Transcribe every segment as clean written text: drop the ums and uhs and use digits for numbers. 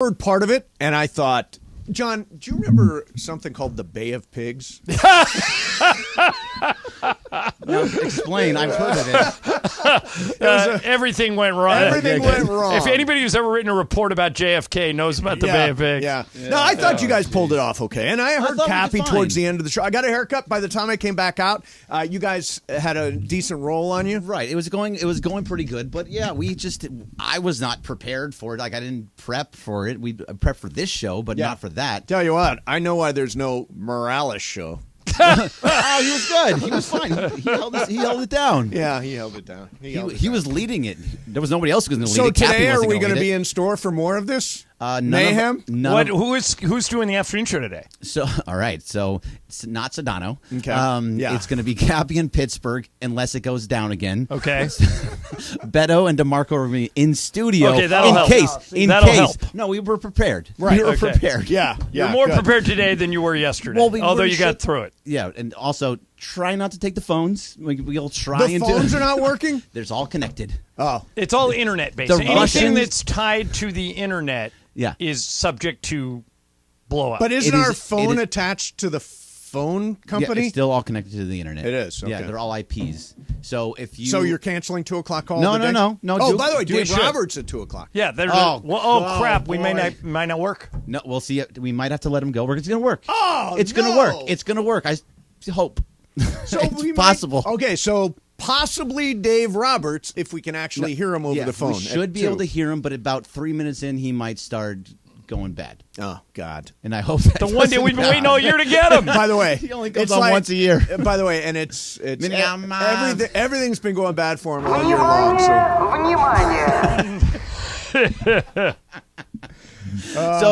heard part of it, and I thought, John, do you remember something called the Bay of Pigs? Now, explain. I've heard of it. Everything went wrong. Everything went wrong. If anybody who's ever written a report about JFK knows about the Bay of Pigs. Yeah. No, I thought you guys pulled it off okay. And I heard Cappy towards the end of the show. I got a haircut. By the time I came back out, you guys had a decent roll on you. Right. It was going pretty good. But, yeah, I was not prepared for it. Like, I didn't prep for it. We prepped for this show, but not for that. Tell you what, I know why there's no Morales show. Oh, he was good. He was fine. He held it down. Yeah, he held it down. He was leading it. There was nobody else who was going to lead it. So today, are we going to be in store for more of this? Mayhem? Who's doing the afternoon show today? So, all right. So, it's not Sedano. Okay. It's going to be Cappy in Pittsburgh unless it goes down again. Okay. Beto and DeMarco are going to be in studio. Okay, that'll help. That'll help. No, we were prepared. Right. We were prepared. Yeah. You're more prepared today than you were yesterday, although you got through it. Yeah, and also try not to take the phones. We'll try. The phones are not working? There's all connected. Oh. It's all internet-based. Anything that's tied to the internet is subject to blow up. But isn't our phone attached to the phone company? Yeah, it's still all connected to the internet. It is. Okay. Yeah, they're all IPs. So if you you're canceling 2 o'clock call? No. Oh, by the way, Dave Roberts at 2 o'clock. Yeah. Crap! Boy. We might not work. No, we'll see. We might have to let him go. It's going to work. Oh, it's going to work. It's going to work. I hope. So it's possible. Okay, so possibly Dave Roberts, if we can actually hear him over the phone. We should be able to hear him, but about 3 minutes in, he might start going bad. Oh, God. And I hope that the one day we've been waiting all year to get him. By the way, he only goes on once a year. By the way, and it's everything's been going bad for him all year long.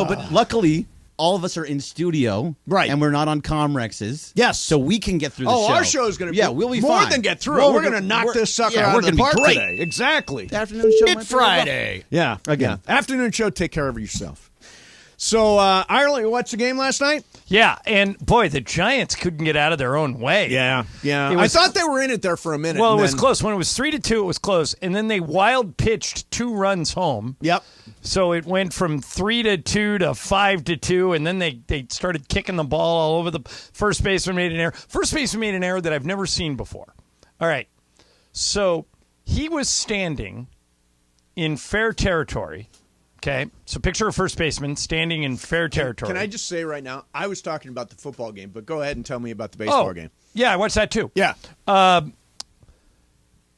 But luckily, all of us are in studio, right? And we're not on Comrexes. Yes, so we can get through the show. Our show is going to be we'll be more fine. than get through. We're going to knock this sucker out of the park today. Exactly. The afternoon show. It's Friday. Yeah, again, afternoon show. Take care of yourself. So Ireland, you watched the game last night? Yeah, and boy, the Giants couldn't get out of their own way. Yeah. I thought they were in it there for a minute. Well, it was close. When it was 3-2, it was close, and then they wild pitched 2 runs home. Yep. So it went from 3-2 to 5-2, and then they started kicking the ball all over. The first baseman made an error. First baseman made an error that I've never seen before. All right, so he was standing in fair territory. Okay, so picture a first baseman standing in fair territory. Can I just say right now, I was talking about the football game, but go ahead and tell me about the baseball game. Yeah, I watched that too. Yeah.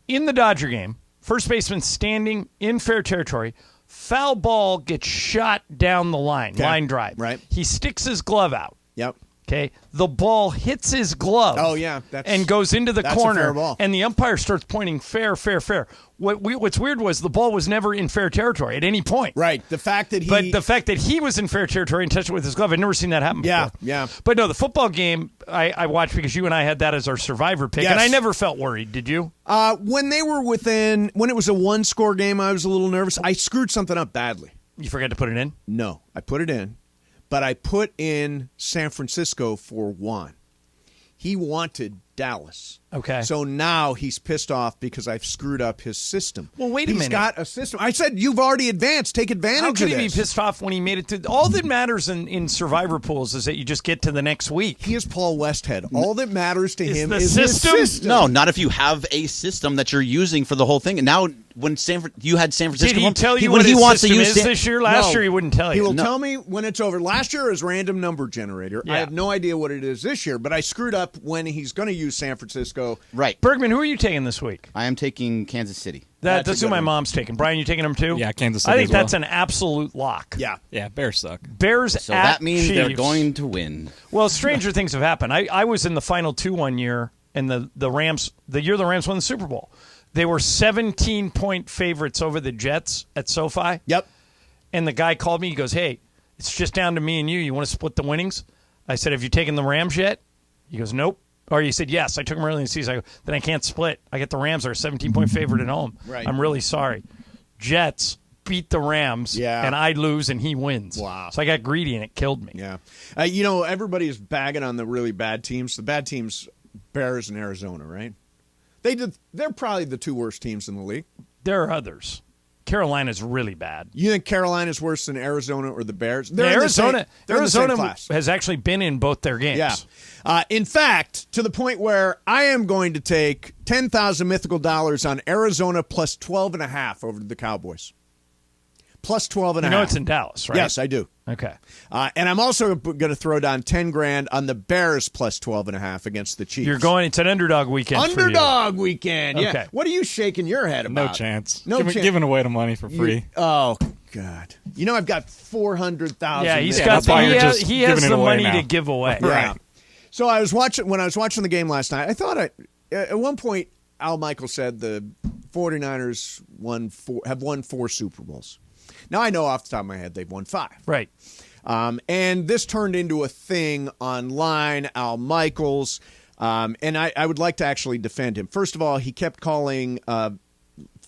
In the Dodger game, first baseman standing in fair territory, foul ball gets shot down the line, line drive. Right. He sticks his glove out. Yep. Okay, the ball hits his glove. Oh, yeah. And goes into the corner. A fair ball. And the umpire starts pointing fair. What's weird was the ball was never in fair territory at any point. Right. The fact that he was in fair territory and touched it with his glove, I'd never seen that happen before. Yeah. But no, the football game I watched because you and I had that as our survivor pick, and I never felt worried. Did you? When it was a 1-score game, I was a little nervous. I screwed something up badly. You forgot to put it in? No, I put it in. But I put in San Francisco for Juan. He wanted Dallas. Okay. So now he's pissed off because I've screwed up his system. Well, wait a minute. He's got a system. I said, you've already advanced. Take advantage of this. How could he be pissed off when he made it to... All that matters in survivor pools is that you just get to the next week. He is Paul Westhead. All that matters to him the is system? his system. No, not if you have a system that you're using for the whole thing. And now, when you had San Francisco... Did he tell you when what he his wants system to use is this year? Last year he wouldn't tell you. He will tell me when it's over. Last year is random number generator. Yeah. I have no idea what it is this year, but I screwed up when he's going to use San Francisco. Right. Bergman, who are you taking this week? I am taking Kansas City. That's who my mom's taking. Brian, you taking them too? Yeah, Kansas City. I think as well. that's an absolute lock. Yeah, Bears suck. Bears So at that means Chiefs. they're going to win. Well, stranger things have happened. I was in the final 2 one year, and the Rams, the year the Rams won the Super Bowl, they were 17-point favorites over the Jets at SoFi. Yep. And the guy called me. He goes, "Hey, it's just down to me and you. You want to split the winnings?" I said, "Have you taken the Rams yet?" He goes, "Nope." Or he said, "Yes, I took them early in the season." I go, "Then I can't split. I get the Rams are a 17-point favorite at home. Right. I'm really sorry." Jets beat the Rams, and I lose and he wins. Wow. So I got greedy and it killed me. Yeah. Everybody is bagging on the really bad teams. The bad teams, Bears and Arizona, right? They're probably the 2 worst teams in the league. There are others. Carolina's really bad. You think Carolina's worse than Arizona or the Bears? Arizona class. has actually been in both their games. Yeah. In fact, to the point where I am going to take 10,000 mythical dollars on Arizona plus 12.5 over the Cowboys. Plus 12.5. You know it's in Dallas, right? Yes, I do. Okay. And I'm also going to throw down 10 grand on the Bears plus 12.5 against the Chiefs. You're going. It's an underdog weekend. Underdog weekend. Yeah. Okay. What are you shaking your head about? No chance. Giving away the money for free. Oh God. You know I've got 400,000. Yeah, he has the money to give away. Right. So when I was watching the game last night, I thought at one point Al Michaels said the 49ers have won 4 Super Bowls. Now, I know off the top of my head they've won 5. Right. And this turned into a thing online, Al Michaels, and I would like to actually defend him. First of all, he kept calling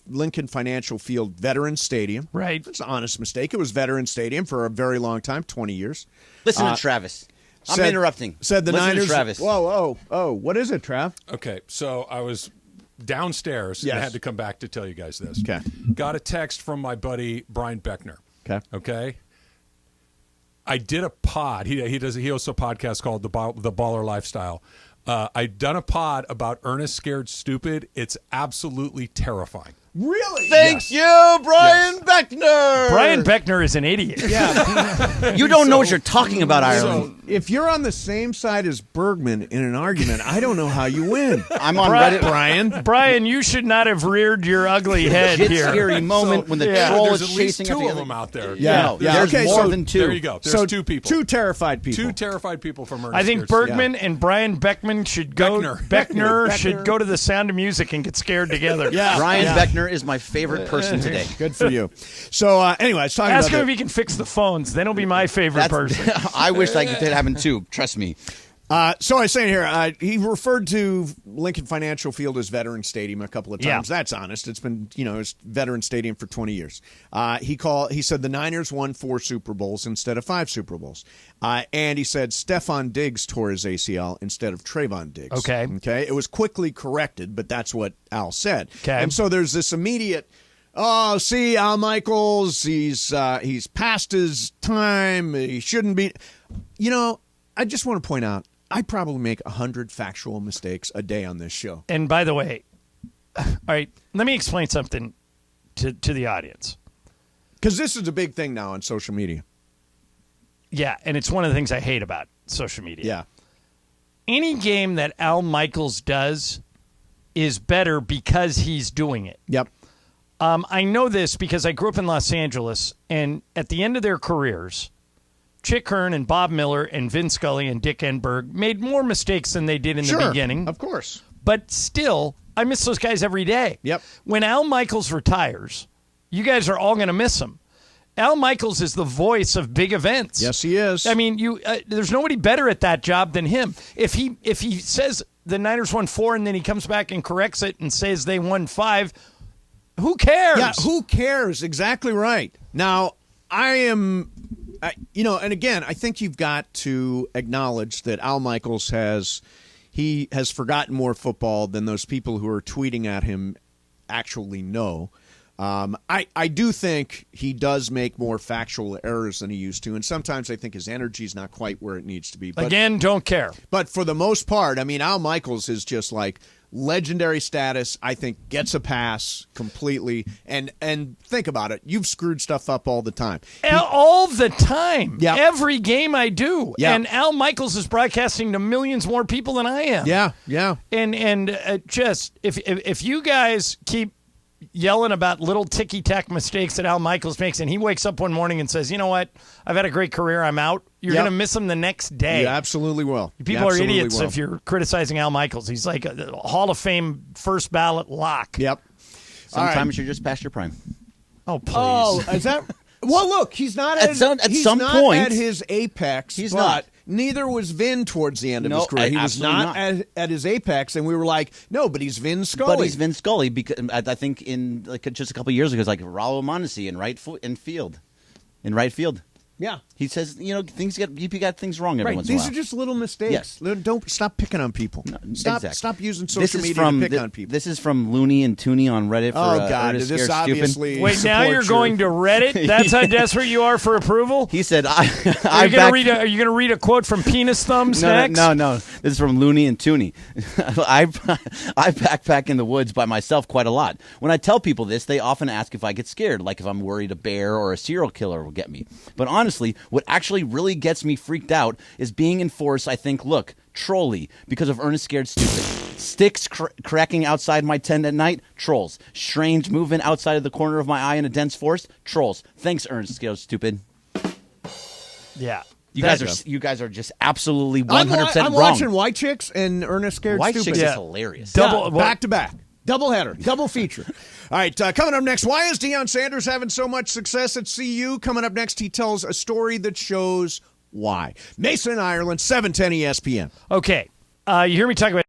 Lincoln Financial Field Veterans Stadium. Right. It's an honest mistake. It was Veterans Stadium for a very long time, 20 years. Listen to Travis. I'm interrupting. Said the Listen Niners. to Travis. Whoa. What is it, Trav? Okay, so I was downstairs and I had to come back to tell you guys this. Okay. Got a text from my buddy Brian Beckner. Okay. I did a pod. He hosts a podcast called The Baller Lifestyle. I'd done a pod about Ernest Scared Stupid. It's absolutely terrifying. Really? Thank you, Brian Beckner. Brian Beckner is an idiot. Yeah. You don't know what you're talking about, Ireland. So, if you're on the same side as Bergman in an argument, I don't know how you win. I'm on Reddit. Brian, you should not have reared your ugly head here. Scary moment when the troll there's is at least chasing 2 after of the them out there. Yeah. There's more than 2. There you go. There's 2 people. 2 terrified people. 2 terrified people from Ernest I think Scared Bergman and Brian Beckman should go. Beckner should go to the Sound of Music and get scared together. Yeah. Brian Beckner is my favorite person today. Good for you. So, anyway, I was talking Ask about him if he can fix the phones. Then he'll be my favorite person. I wish I could happen too. Trust me. So I was saying here, he referred to Lincoln Financial Field as Veterans Stadium a couple of times. Yeah. That's honest. It's been, it's Veterans Stadium for 20 years. He said the Niners won 4 Super Bowls instead of 5 Super Bowls. And he said Stephon Diggs tore his ACL instead of Trayvon Diggs. Okay. It was quickly corrected, but that's what Al said. Okay. And so there's this immediate, oh, see, Al Michaels, he's past his time. He shouldn't be. I just want to point out, I probably make 100 factual mistakes a day on this show. And by the way, all right, let me explain something to the audience. Because this is a big thing now on social media. Yeah, and it's one of the things I hate about social media. Yeah. Any game that Al Michaels does is better because he's doing it. Yep. I know this because I grew up in Los Angeles, and at the end of their careers, Chick Hearn and Bob Miller and Vin Scully and Dick Enberg made more mistakes than they did in the beginning. Of course. But still, I miss those guys every day. Yep. When Al Michaels retires, you guys are all going to miss him. Al Michaels is the voice of big events. Yes, he is. I mean, there's nobody better at that job than him. If he says the Niners won 4 and then he comes back and corrects it and says they won 5, who cares? Yeah, who cares? Exactly right. Now, and again, I think you've got to acknowledge that Al Michaels has forgotten more football than those people who are tweeting at him actually know. I do think he does make more factual errors than he used to, and sometimes I think his energy is not quite where it needs to be. But, again, don't care. But for the most part, I mean, Al Michaels is just like legendary status. I think gets a pass completely. And think about it. You've screwed stuff up all the time. All the time. Yeah. Every game I do. Yeah. And Al Michaels is broadcasting to millions more people than I am. Yeah, yeah. And just if you guys keep yelling about little ticky-tack mistakes that Al Michaels makes, and he wakes up one morning and says, you know what, I've had a great career, I'm out, you're going to miss him the next day. You absolutely will. People are idiots if you're criticizing Al Michaels. He's like a Hall of Fame first ballot lock. Yep. Sometimes you're just past your prime. Oh, please. Oh, is that... Well, look, he's not at some point at his apex. He's but not. Neither was Vin towards the end of his career. He was not. At his apex, and we were like, no, but he's Vin Scully. But he's Vin Scully because I think in just a couple of years ago, it was like Raul Mondesi in right field. Yeah. He says, you got things wrong every once in a while. These are just little mistakes. Yes. Don't stop picking on people. Stop using social media to pick on people. This is from Looney and Tooney on Reddit. Oh God, Ernest this Scared obviously. Wait, now you're going to Reddit? That's how desperate you are for approval? He said, Are you going to read a quote from Penis Thumbs next? No. This is from Looney and Tooney. I backpack in the woods by myself quite a lot. When I tell people this, they often ask if I get scared, like if I'm worried a bear or a serial killer will get me. But honestly, what actually really gets me freaked out is being in force. I think, look, trolly, because of Ernest Scared Stupid. Sticks cracking outside my tent at night, trolls. Strange movement outside of the corner of my eye in a dense forest, trolls. Thanks, Ernest Scared Stupid. Yeah. You guys are just absolutely 100% wrong. I'm watching White Chicks and Ernest Scared White Stupid. Chicks is hilarious. Back to back. Double header. Double feature. All right, coming up next, why is Deion Sanders having so much success at CU? Coming up next, he tells a story that shows why. Mason, Ireland, 710 ESPN. Okay. You hear me talk about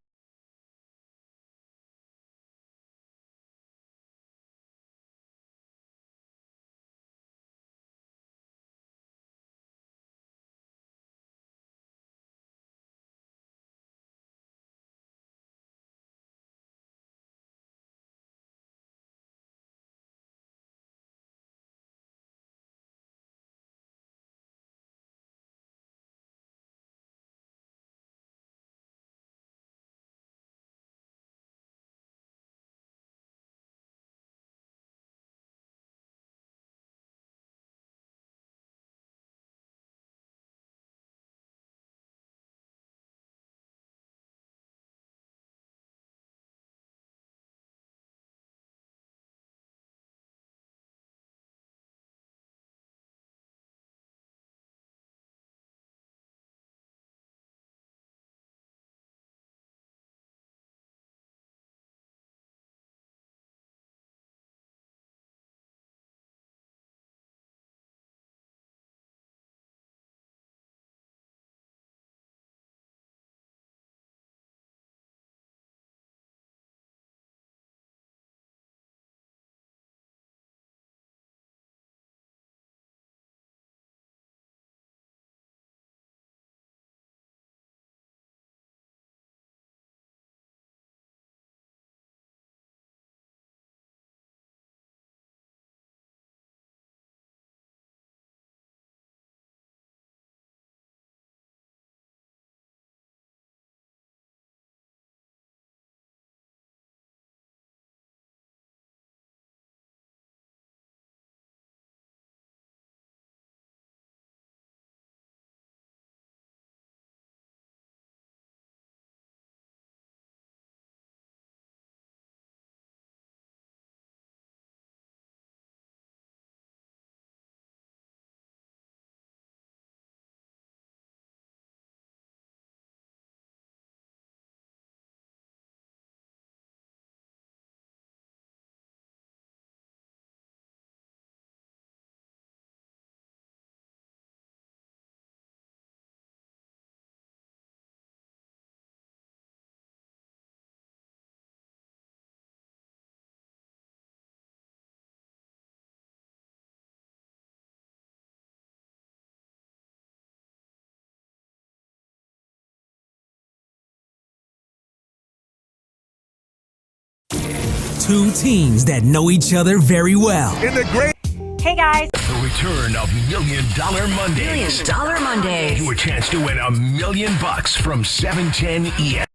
two teams that know each other very well. Hey guys. The return of Million Dollar Mondays. $1 Million Mondays. You a chance to win $1 million from 710 ESPN.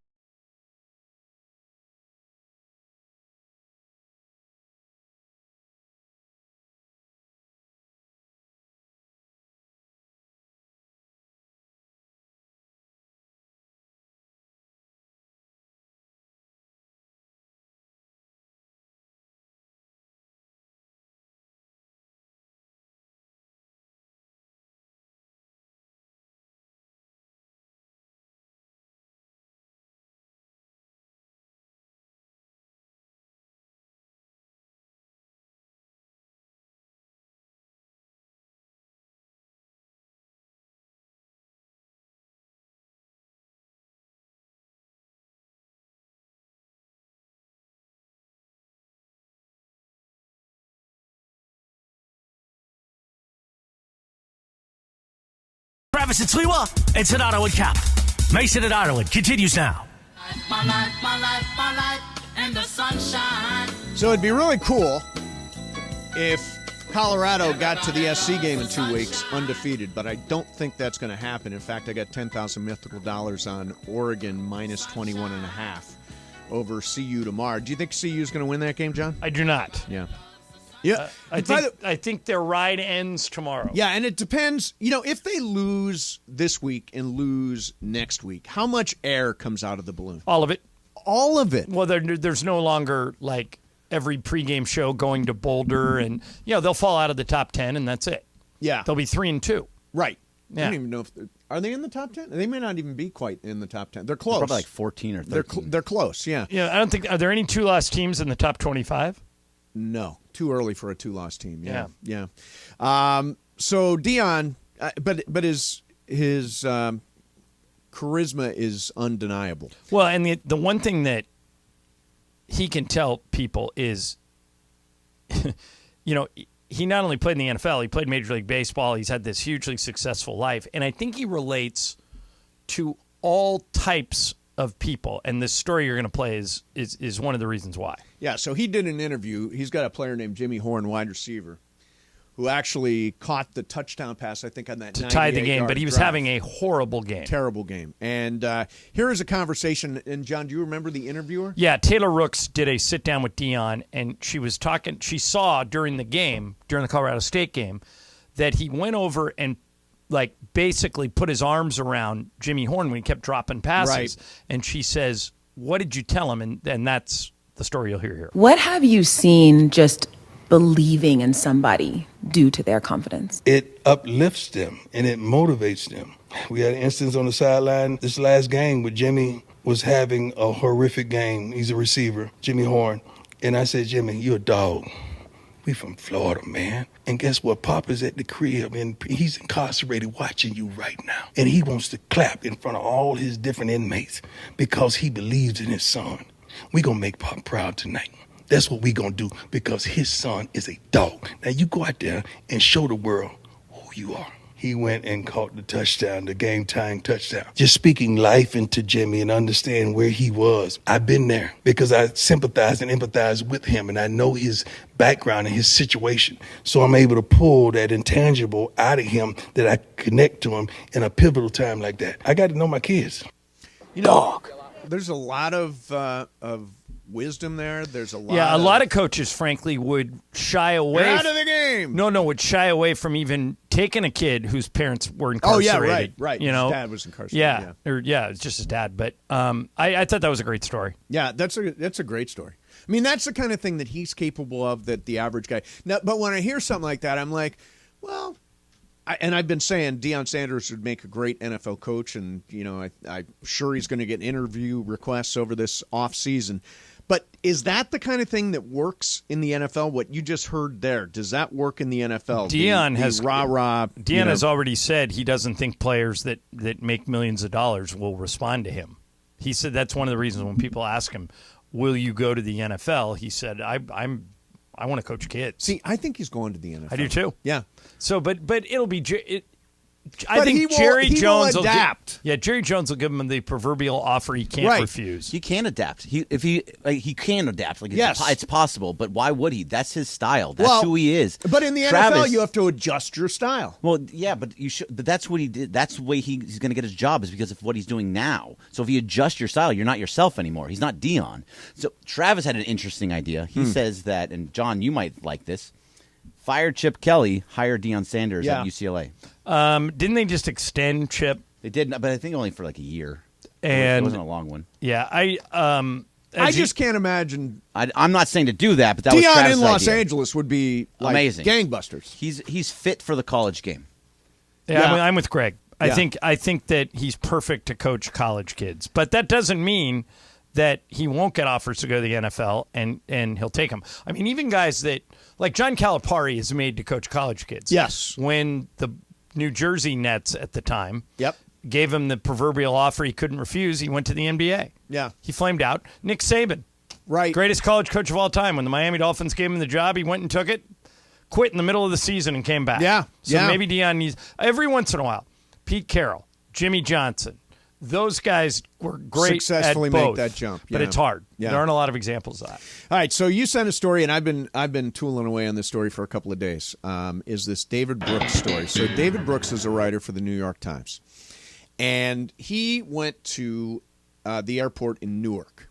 Travis at Sliwa, and Sonato and Cap. Mason at Ireland continues now. My life, and the sunshine. So it'd be really cool if Colorado got to the SC game in 2 weeks undefeated, but I don't think that's going to happen. In fact, I got 10,000 mythical dollars on Oregon minus 21.5 over CU tomorrow. Do you think CU is going to win that game, John? I do not. Yeah. I think their ride ends tomorrow. Yeah, and it depends. If they lose this week and lose next week, how much air comes out of the balloon? All of it. All of it. Well, there's no longer like every pregame show going to Boulder, and they'll fall out of the top 10, and that's it. Yeah, they'll be 3-2. Right. Yeah. I don't even know if are they in the top 10. They may not even be quite in the top 10. They're close. They're probably like 14 or 13. They're close. Yeah. Yeah. I don't think. Are there any 2-loss teams in the top 25? No, too early for a 2-loss team. Yeah. So Deion, but his charisma is undeniable. Well, and the one thing that he can tell people is, he not only played in the NFL, he played Major League Baseball. He's had this hugely successful life, and I think he relates to all types of people. And this story you're going to play is one of the reasons why. Yeah. So he did an interview. He's got a player named Jimmy Horn, wide receiver, who actually caught the touchdown pass, I think, on that to tie the game, but he was drive. having a horrible game. Terrible game. And here is a conversation. And, John, do you remember the interviewer? Yeah, Taylor Rooks did a sit-down with Deion, and she was talking. She saw during the Colorado State game, that he went over and, basically put his arms around Jimmy Horn when he kept dropping passes. Right. And she says, what did you tell him? And that's the story you'll hear here. What have you seen just believing in somebody due to their confidence? It uplifts them and it motivates them. We had an instance on the sideline this last game where Jimmy was having a horrific game. He's a receiver, Jimmy Horn. And I said, Jimmy, you're a dog. We from Florida, man. And guess what? Papa's at the crib and he's incarcerated watching you right now. And he wants to clap in front of all his different inmates because he believes in his son. We're going to make Pop proud tonight. That's what we're going to do because his son is a dog. Now, you go out there and show the world who you are. He went and caught the touchdown, the game-tying touchdown. Just speaking life into Jimmy and understand where he was. I've been there because I sympathize and empathize with him, and I know his background and his situation. So I'm able to pull that intangible out of him that I connect to him in a pivotal time like that. I got to know my kids. Dog. There's a lot of wisdom there. There's a lot. Yeah, a lot of coaches, frankly, would shy away. You're out of the game. No, would shy away from even taking a kid whose parents were incarcerated. Oh yeah, right. His dad was incarcerated. It's just his dad. But I thought that was a great story. Yeah, that's a great story. I mean, that's the kind of thing that he's capable of that the average guy. Now, but when I hear something like that, I'm like, well. And I've been saying Deion Sanders would make a great NFL coach, and I'm sure he's going to get interview requests over this offseason. But is that the kind of thing that works in the NFL? What you just heard there, does that work in the NFL? Deion has already said he doesn't think players that make millions of dollars will respond to him. He said that's one of the reasons when people ask him, "Will you go to the NFL?" He said, "I want to coach kids." See, I think he's going to the NFL. I do too. Yeah. So, but it'll be. I think Jerry Jones will adapt. Jerry Jones will give him the proverbial offer he can't refuse. He can adapt. He can adapt. Yes. It's possible. But why would he? That's his style. That's who he is. But in the NFL, you have to adjust your style. Well, yeah, but you should. But that's what he did. That's the way he's going to get his job is because of what he's doing now. So if you adjust your style, you're not yourself anymore. He's not Deion. So Travis had an interesting idea. He says that, and John, you might like this. Fire Chip Kelly, hire Deion Sanders at UCLA. Didn't they just extend Chip? They did, but I think only for like a year. And it wasn't a long one. Yeah, I just can't imagine. I'm not saying to do that, but that was Deion Travis' in Los idea. Angeles would be like amazing, gangbusters. He's fit for the college game. Yeah, I'm with Greg. I think that he's perfect to coach college kids, but that doesn't mean that he won't get offers to go to the NFL and he'll take them. I mean, even guys that like John Calipari is made to coach college kids. Yes. When the New Jersey Nets at the time gave him the proverbial offer he couldn't refuse, he went to the NBA. Yeah. He flamed out. Nick Saban. Right. Greatest college coach of all time. When the Miami Dolphins gave him the job, he went and took it, quit in the middle of the season and came back. Yeah. So maybe Deion needs every once in a while. Pete Carroll, Jimmy Johnson. Those guys were great Successfully at both, make that jump. but Yeah. it's hard. Yeah. There aren't a lot of examples of that. All right, so you sent a story, and I've been tooling away on this story for a couple of days. Is this David Brooks story? So David Brooks is a writer for the New York Times, and he went to the airport in Newark,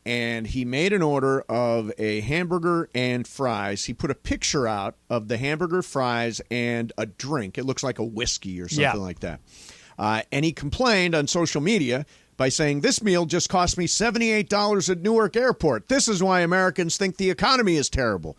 and he made an order of a hamburger and fries. He put a picture out of the hamburger, fries, and a drink. It looks like a whiskey or something like that. And he complained on social media by saying, this meal just cost me $78 at Newark Airport. This is why Americans think the economy is terrible.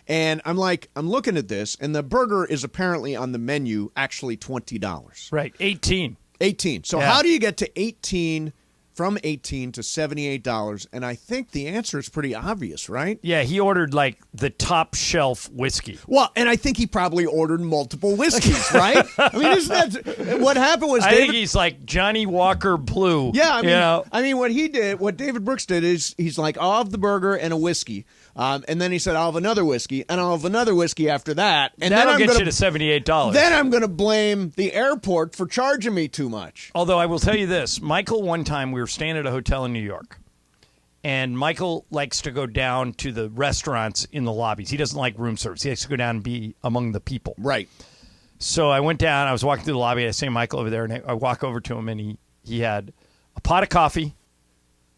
And I'm looking at this, and the burger is apparently on the menu actually $20. Right, 18. 18. So how do you get to 18 from 18 to $78? And I think the answer is pretty obvious, right? Yeah, he ordered like the top shelf whiskey. Well, and I think he probably ordered multiple whiskeys, right? I mean, isn't that what happened? Was I David, think he's like Johnny Walker Blue. Yeah, I mean, what David Brooks did is he's like, I'll have the burger and a whiskey. And then he said, I'll have another whiskey, and I'll have another whiskey after that. And that'll then get you to $78. Then I'm going to blame the airport for charging me too much. Although I will tell you this, Michael, one time we were staying at a hotel in New York, and Michael likes to go down to the restaurants in the lobbies. He doesn't like room service. He likes to go down and be among the people. Right. So I went down. I was walking through the lobby. I see Michael over there, and I walk over to him, and he had a pot of coffee,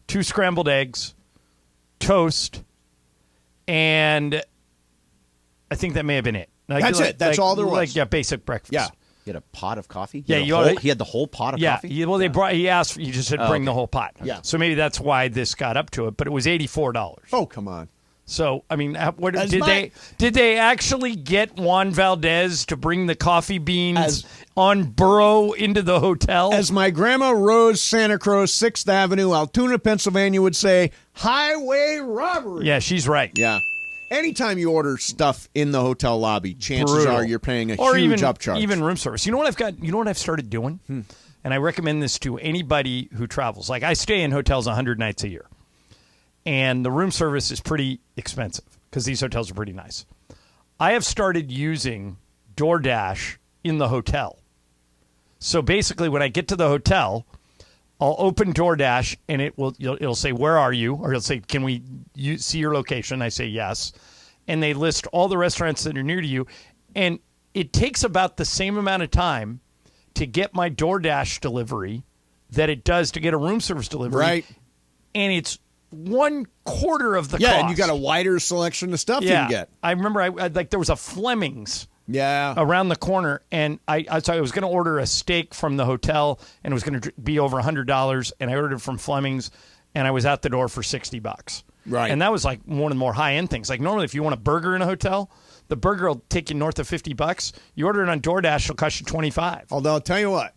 2 scrambled eggs, toast, and I think that may have been it. That's it. That's all there was. Basic breakfast. Yeah. He had a pot of coffee? He He had the whole pot of coffee? Yeah. Well, he asked. He just said bring the whole pot. Yeah. So maybe that's why this got up to it. But it was $84. Oh, come on. So I mean, did they actually get Juan Valdez to bring the coffee beans on Burro into the hotel? As my grandma Rose Santa Cruz, 6th Avenue, Altoona, Pennsylvania would say, highway robbery. Yeah, she's right. Yeah. Anytime you order stuff in the hotel lobby, chances are you're paying a huge upcharge. Even room service. You know what I've started doing? And I recommend this to anybody who travels. Like I stay in hotels 100 nights a year. And the room service is pretty expensive because these hotels are pretty nice. I have started using DoorDash in the hotel. So basically when I get to the hotel, I'll open DoorDash and it'll say, where are you? Or it'll say, can we see your location? I say yes. And they list all the restaurants that are near to you. And it takes about the same amount of time to get my DoorDash delivery that it does to get a room service delivery. Right. And it's 1/4 of the cost. Yeah, and you got a wider selection of stuff you can get. I remember I there was a Fleming's around the corner, and I was going to order a steak from the hotel, and it was going to be over $100, and I ordered it from Fleming's, and I was out the door for $60. Right. And that was like one of the more high-end things. Like normally if you want a burger in a hotel, the burger will take you north of $50. You order it on DoorDash, it'll cost you $25. Although I'll tell you what,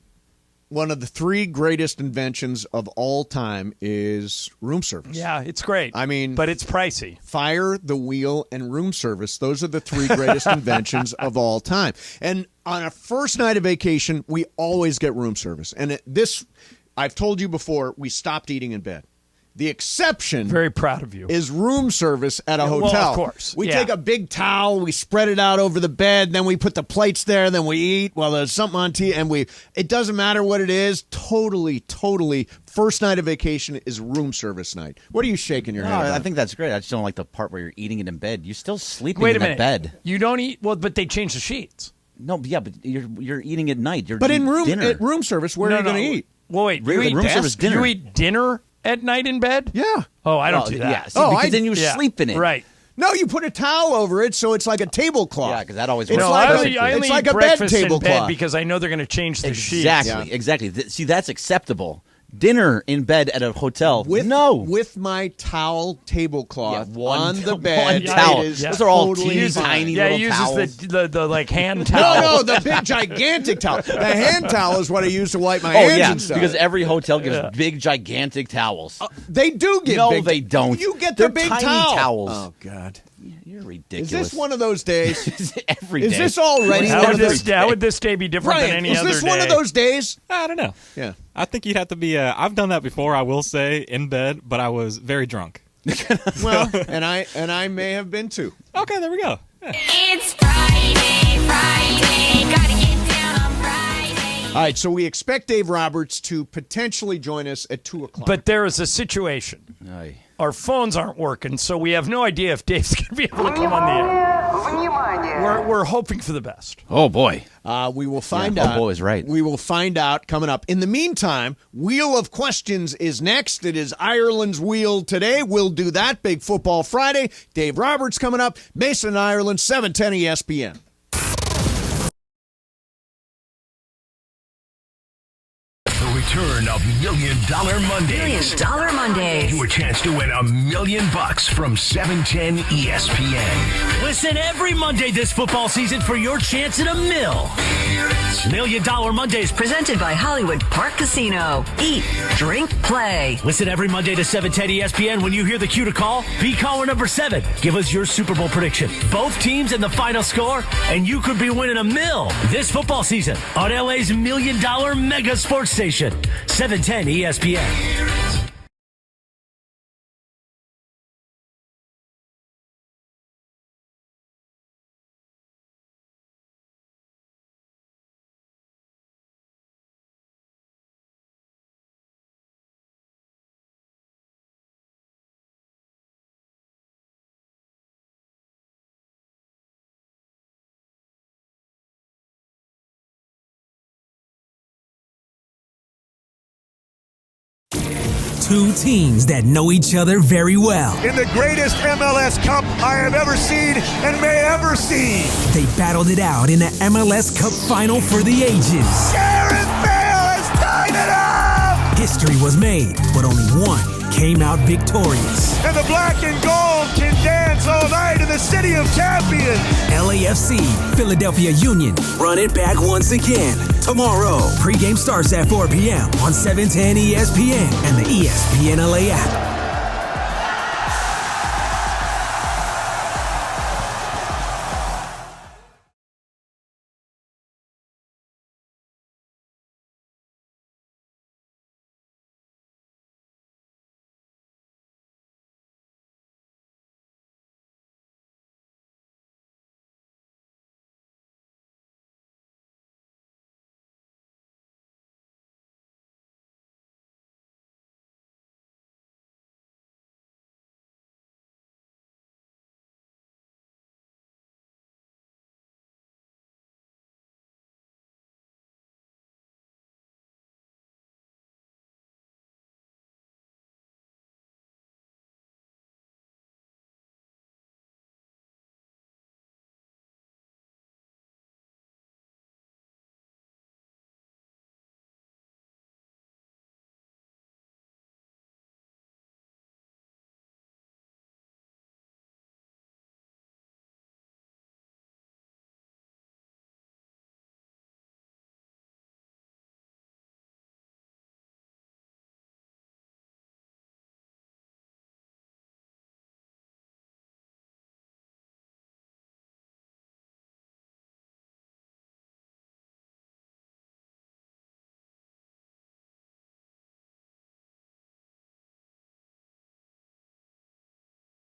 one of the 3 greatest inventions of all time is room service. Yeah, it's great. I mean, but it's pricey. Fire, the wheel, and room service. Those are the 3 greatest inventions of all time. And on a first night of vacation, we always get room service. And I've told you before, we stopped eating in bed. The exception, very proud of you, is room service at a hotel. Well, of course. We take a big towel, we spread it out over the bed, then we put the plates there, then we eat while there's something on tea, and it doesn't matter what it is. Totally, first night of vacation is room service night. What are you shaking your head about? I think that's great. I just don't like the part where you're eating it in bed. You're still sleeping Wait a in minute. that bed. You don't eat but they change the sheets. No, yeah, but you're eating at night. But in room service, where are you going to eat? Well, wait, room service dinner. You eat dinner at night in bed? Yeah. Oh, I don't do that. Yeah, because then you sleep in it. Right. No, you put a towel over it so it's like a tablecloth. Yeah, because that always It's works. like I only it's like eat a bed breakfast in tablecloth. bed because I know they're going to change the sheets. Exactly. See, that's acceptable. Dinner in bed at a hotel. With my towel tablecloth on the bed. One towel. Yeah. Those are all totally tiny Yeah, little he towels. uses the like hand towel. No, the big gigantic towel. The hand towel is what I use to wipe my hands and stuff. Because every hotel gives big gigantic towels. They do give No, big. they don't. You get They're the big tiny towel. towels. Oh God. You're ridiculous. Is this one of those days? Every day. Is this already How one of those would this day be different Ryan, than any is other day? this one of those days? I don't know. Yeah. I think you'd have to be. I've done that before. I will say in bed, but I was very drunk. Well, and I may have been too. Okay, there we go. Yeah. It's Friday, gotta get down on Friday. All right, so we expect Dave Roberts to potentially join us at 2 o'clock. But there is a situation. Aye. Our phones aren't working, so we have no idea if Dave's going to be able to come on the air. We're hoping for the best. Oh, boy. We will find out. Oh, boy is right. We will find out coming up. In the meantime, Wheel of Questions is next. It is Ireland's Wheel today. We'll do that. Big Football Friday. Dave Roberts coming up. Mason, Ireland, 710 ESPN. Return of $1 Million Mondays. $1 Million Mondays. Your chance to win $1 million from 710 ESPN. Listen every Monday this football season for your chance at $1 million. $1 Million Mondays. Presented by Hollywood Park Casino. Eat, drink, play. Listen every Monday to 710 ESPN. When you hear the cue to call, be caller number 7. Give us your Super Bowl prediction, both teams and the final score, and you could be winning $1 million this football season on LA's $1 Million Mega Sports Station, 710 ESPN. Two teams that know each other very well. In the greatest MLS Cup I have ever seen and may ever see. They battled it out in the MLS Cup Final for the ages. Gareth Bale has tied it up! History was made, but only one came out victorious. And the black and gold can dance all night in the city of champions. LAFC, Philadelphia Union, run it back once again. Tomorrow, pregame starts at 4 p.m. on 710 ESPN and the ESPN LA app.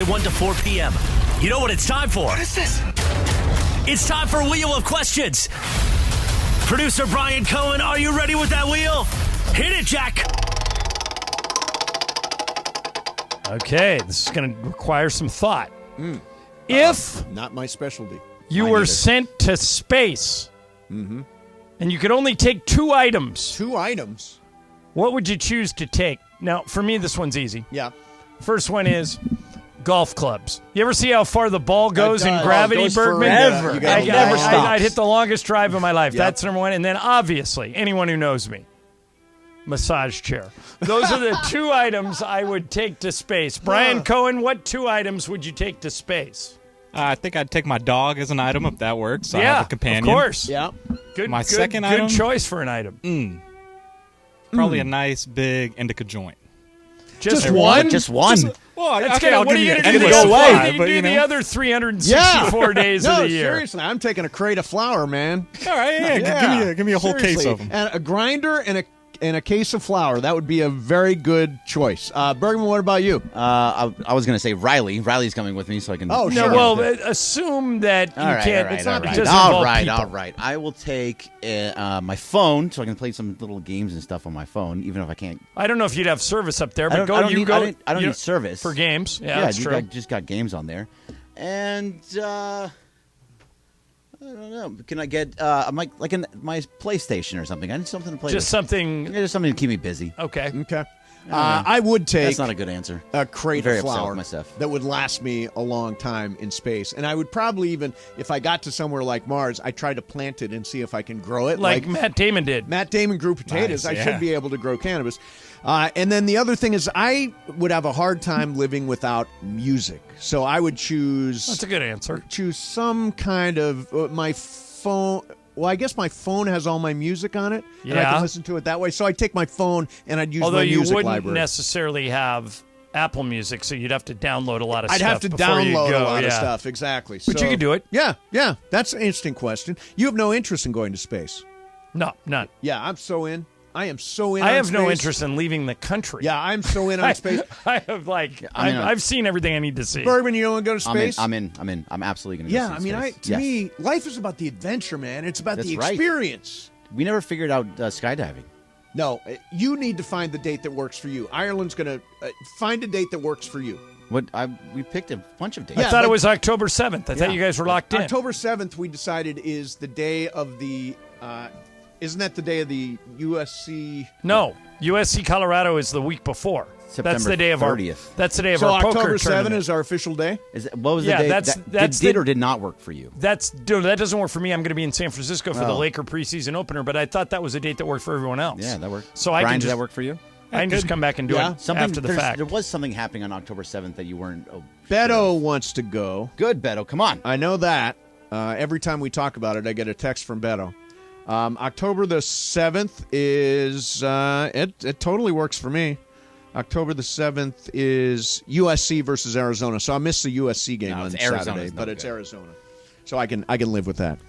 One to 4 p.m. You know what it's time for? What is this? It's time for Wheel of Questions. Producer Brian Cohen, are you ready with that wheel? Hit it, Jack. Okay, this is going to require some thought. If not my specialty, you were sent to space, and you could only take 2 items. 2 items. What would you choose to take? Now, for me, this one's easy. Yeah. First one is golf clubs. You ever see how far the ball goes in gravity, Bergman? I'd hit the longest drive of my life. Yep. That's number one. And then, obviously, anyone who knows me, massage chair. Those are the 2 items I would take to space. Brian Cohen, what 2 items would you take to space? I think I'd take my dog as an item if that works. I have a companion. Of course. Yeah. Second item? Good choice for an item. Probably a nice, big indica joint. Just one? Just one? Well, that's okay, what are you going to do? go away. You do the other 364 days of the year. Seriously, I'm taking a crate of flour, man. All right, give me a whole case of them. And a grinder and a and a case of flour. That would be a very good choice. Bergman, what about you? I was going to say Riley. Riley's coming with me, so I can. Oh, sure. No, well, assume that you can't. All It doesn't right. involve people. All right. I will take my phone, so I can play some little games and stuff on my phone, even if I can't. I don't know if you'd have service up there, but I don't you need service for games. Yeah, that's true. I just got games on there, and I don't know. Can I get my PlayStation or something? I need something to play. Just something to keep me busy. Okay. I would take. That's not a good answer. A crate Very of upset flour with myself. that would last me a long time in space, and I would probably even, if I got to somewhere like Mars, I'd try to plant it and see if I can grow it, like Matt Damon did. Matt Damon grew potatoes. Nice, I should be able to grow cannabis. And then the other thing is, I would have a hard time living without music, so I would choose. That's a good answer. Choose some kind of my phone. Well, I guess my phone has all my music on it, and I can listen to it that way. So I'd take my phone and I'd use Although my music you wouldn't library. necessarily have Apple Music, so you'd have to download a lot of I'd stuff. have to before you download go. a lot of stuff, exactly. But you could do it. Yeah. That's an interesting question. You have no interest in going to space. No, none. Yeah, I'm so in. I am so in. I on have no space. interest in leaving the country. Yeah, I'm so in on space. I have I've seen everything I need to see. Bergman, you don't want to go to space? I'm in. I'm absolutely going to go Yeah, to space. to me, life is about the adventure, man. It's about That's the right. experience. We never figured out skydiving. No, you need to find the date that works for you. Ireland's going to find a date that works for you. We picked a bunch of dates. I thought it was October 7th. I thought you guys were locked in. October 7th, we decided, is the day of the. Isn't that the day of the USC? No, USC Colorado is the week before. That's the day of 30th. That's the day of so our poker October 7 tournament. is our official day. What was the day that did or did not work for you? That doesn't work for me. I'm going to be in San Francisco for the Laker preseason opener, but I thought that was a date that worked for everyone else. Yeah, that worked. So Brian, did that work for you? I can just come back and do it after the fact. There was something happening on October 7th that you weren't. Beto wants to go. Good, Beto. Come on. I know that. Every time we talk about it, I get a text from Beto. October the 7th is it totally works for me. October the 7th is USC versus Arizona, so I missed the USC game on Saturday, but it's Arizona, so I can live with that.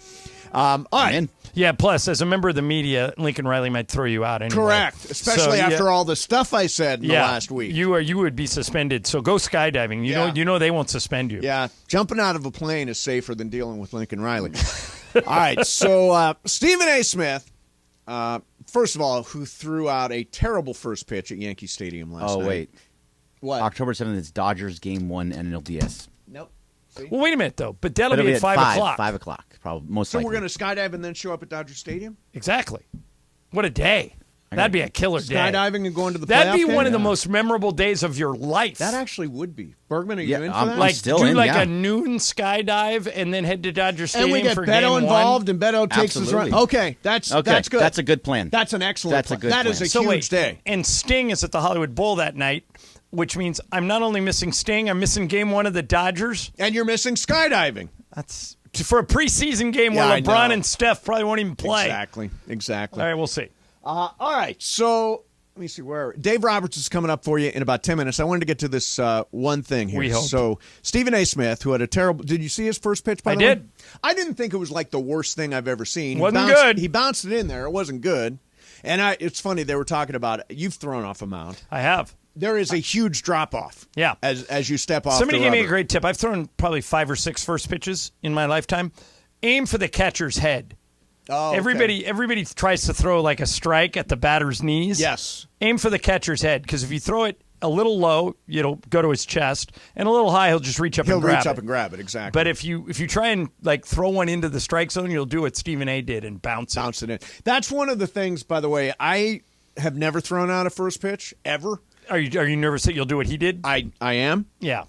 All right. Yeah. Plus, as a member of the media, Lincoln Riley might throw you out anyway. Correct, especially after all the stuff I said in the last week. You would be suspended. So go skydiving. You know they won't suspend you. Yeah, jumping out of a plane is safer than dealing with Lincoln Riley. All right, so Stephen A. Smith, first of all, who threw out a terrible first pitch at Yankee Stadium last night. Oh, wait. What? October 7th is Dodgers Game 1 NLDS. Nope. See? Well, wait a minute, though. But that'll be at 5 o'clock. 5 o'clock, probably, most likely. So we're going to skydive and then show up at Dodger Stadium? Exactly. What a day. That'd be a killer day. Skydiving and going to the That'd playoff be game? one of the most memorable days of your life. That actually would be. Bergman, are you in for I'm that? Like, still do in, like yeah. a noon skydive and then head to Dodger Stadium and we get for Beto game involved, one. and Beto takes us Absolutely. around. Okay, that's good. That's a good plan. That's an excellent That's a plan. good That plan. is a So huge wait, day. and Sting is at the Hollywood Bowl that night, which means I'm not only missing Sting, I'm missing game one of the Dodgers. And you're missing skydiving. That's for a preseason game Yeah, I where LeBron know. and Steph probably won't even play. Exactly. All right, we'll see. All right, so let me see where Dave Roberts is coming up for you in about 10 minutes. I wanted to get to this one thing here. We hope. So Stephen A. Smith, who had a terrible. Did you see his first pitch? By I the way? did. I didn't think it was like the worst thing I've ever seen. Wasn't good. He bounced it in there. It wasn't good. And it's funny they were talking about it. You've thrown off a mound. I have. There is a huge drop off. Yeah. As you step off. Somebody the gave me a rubber. great tip. I've thrown probably 5 or 6 first pitches in my lifetime. Aim for the catcher's head. Oh, okay. Everybody tries to throw like a strike at the batter's knees. Yes. Aim for the catcher's head, because if you throw it a little low, it'll go to his chest, and a little high, he'll just reach up and grab it. He'll reach up and grab it, exactly. But if you try and like throw one into the strike zone, you'll do what Stephen A. did and bounce it in. That's one of the things, by the way, I have never thrown out a first pitch, ever. Are you nervous that you'll do what he did? I am. Yeah.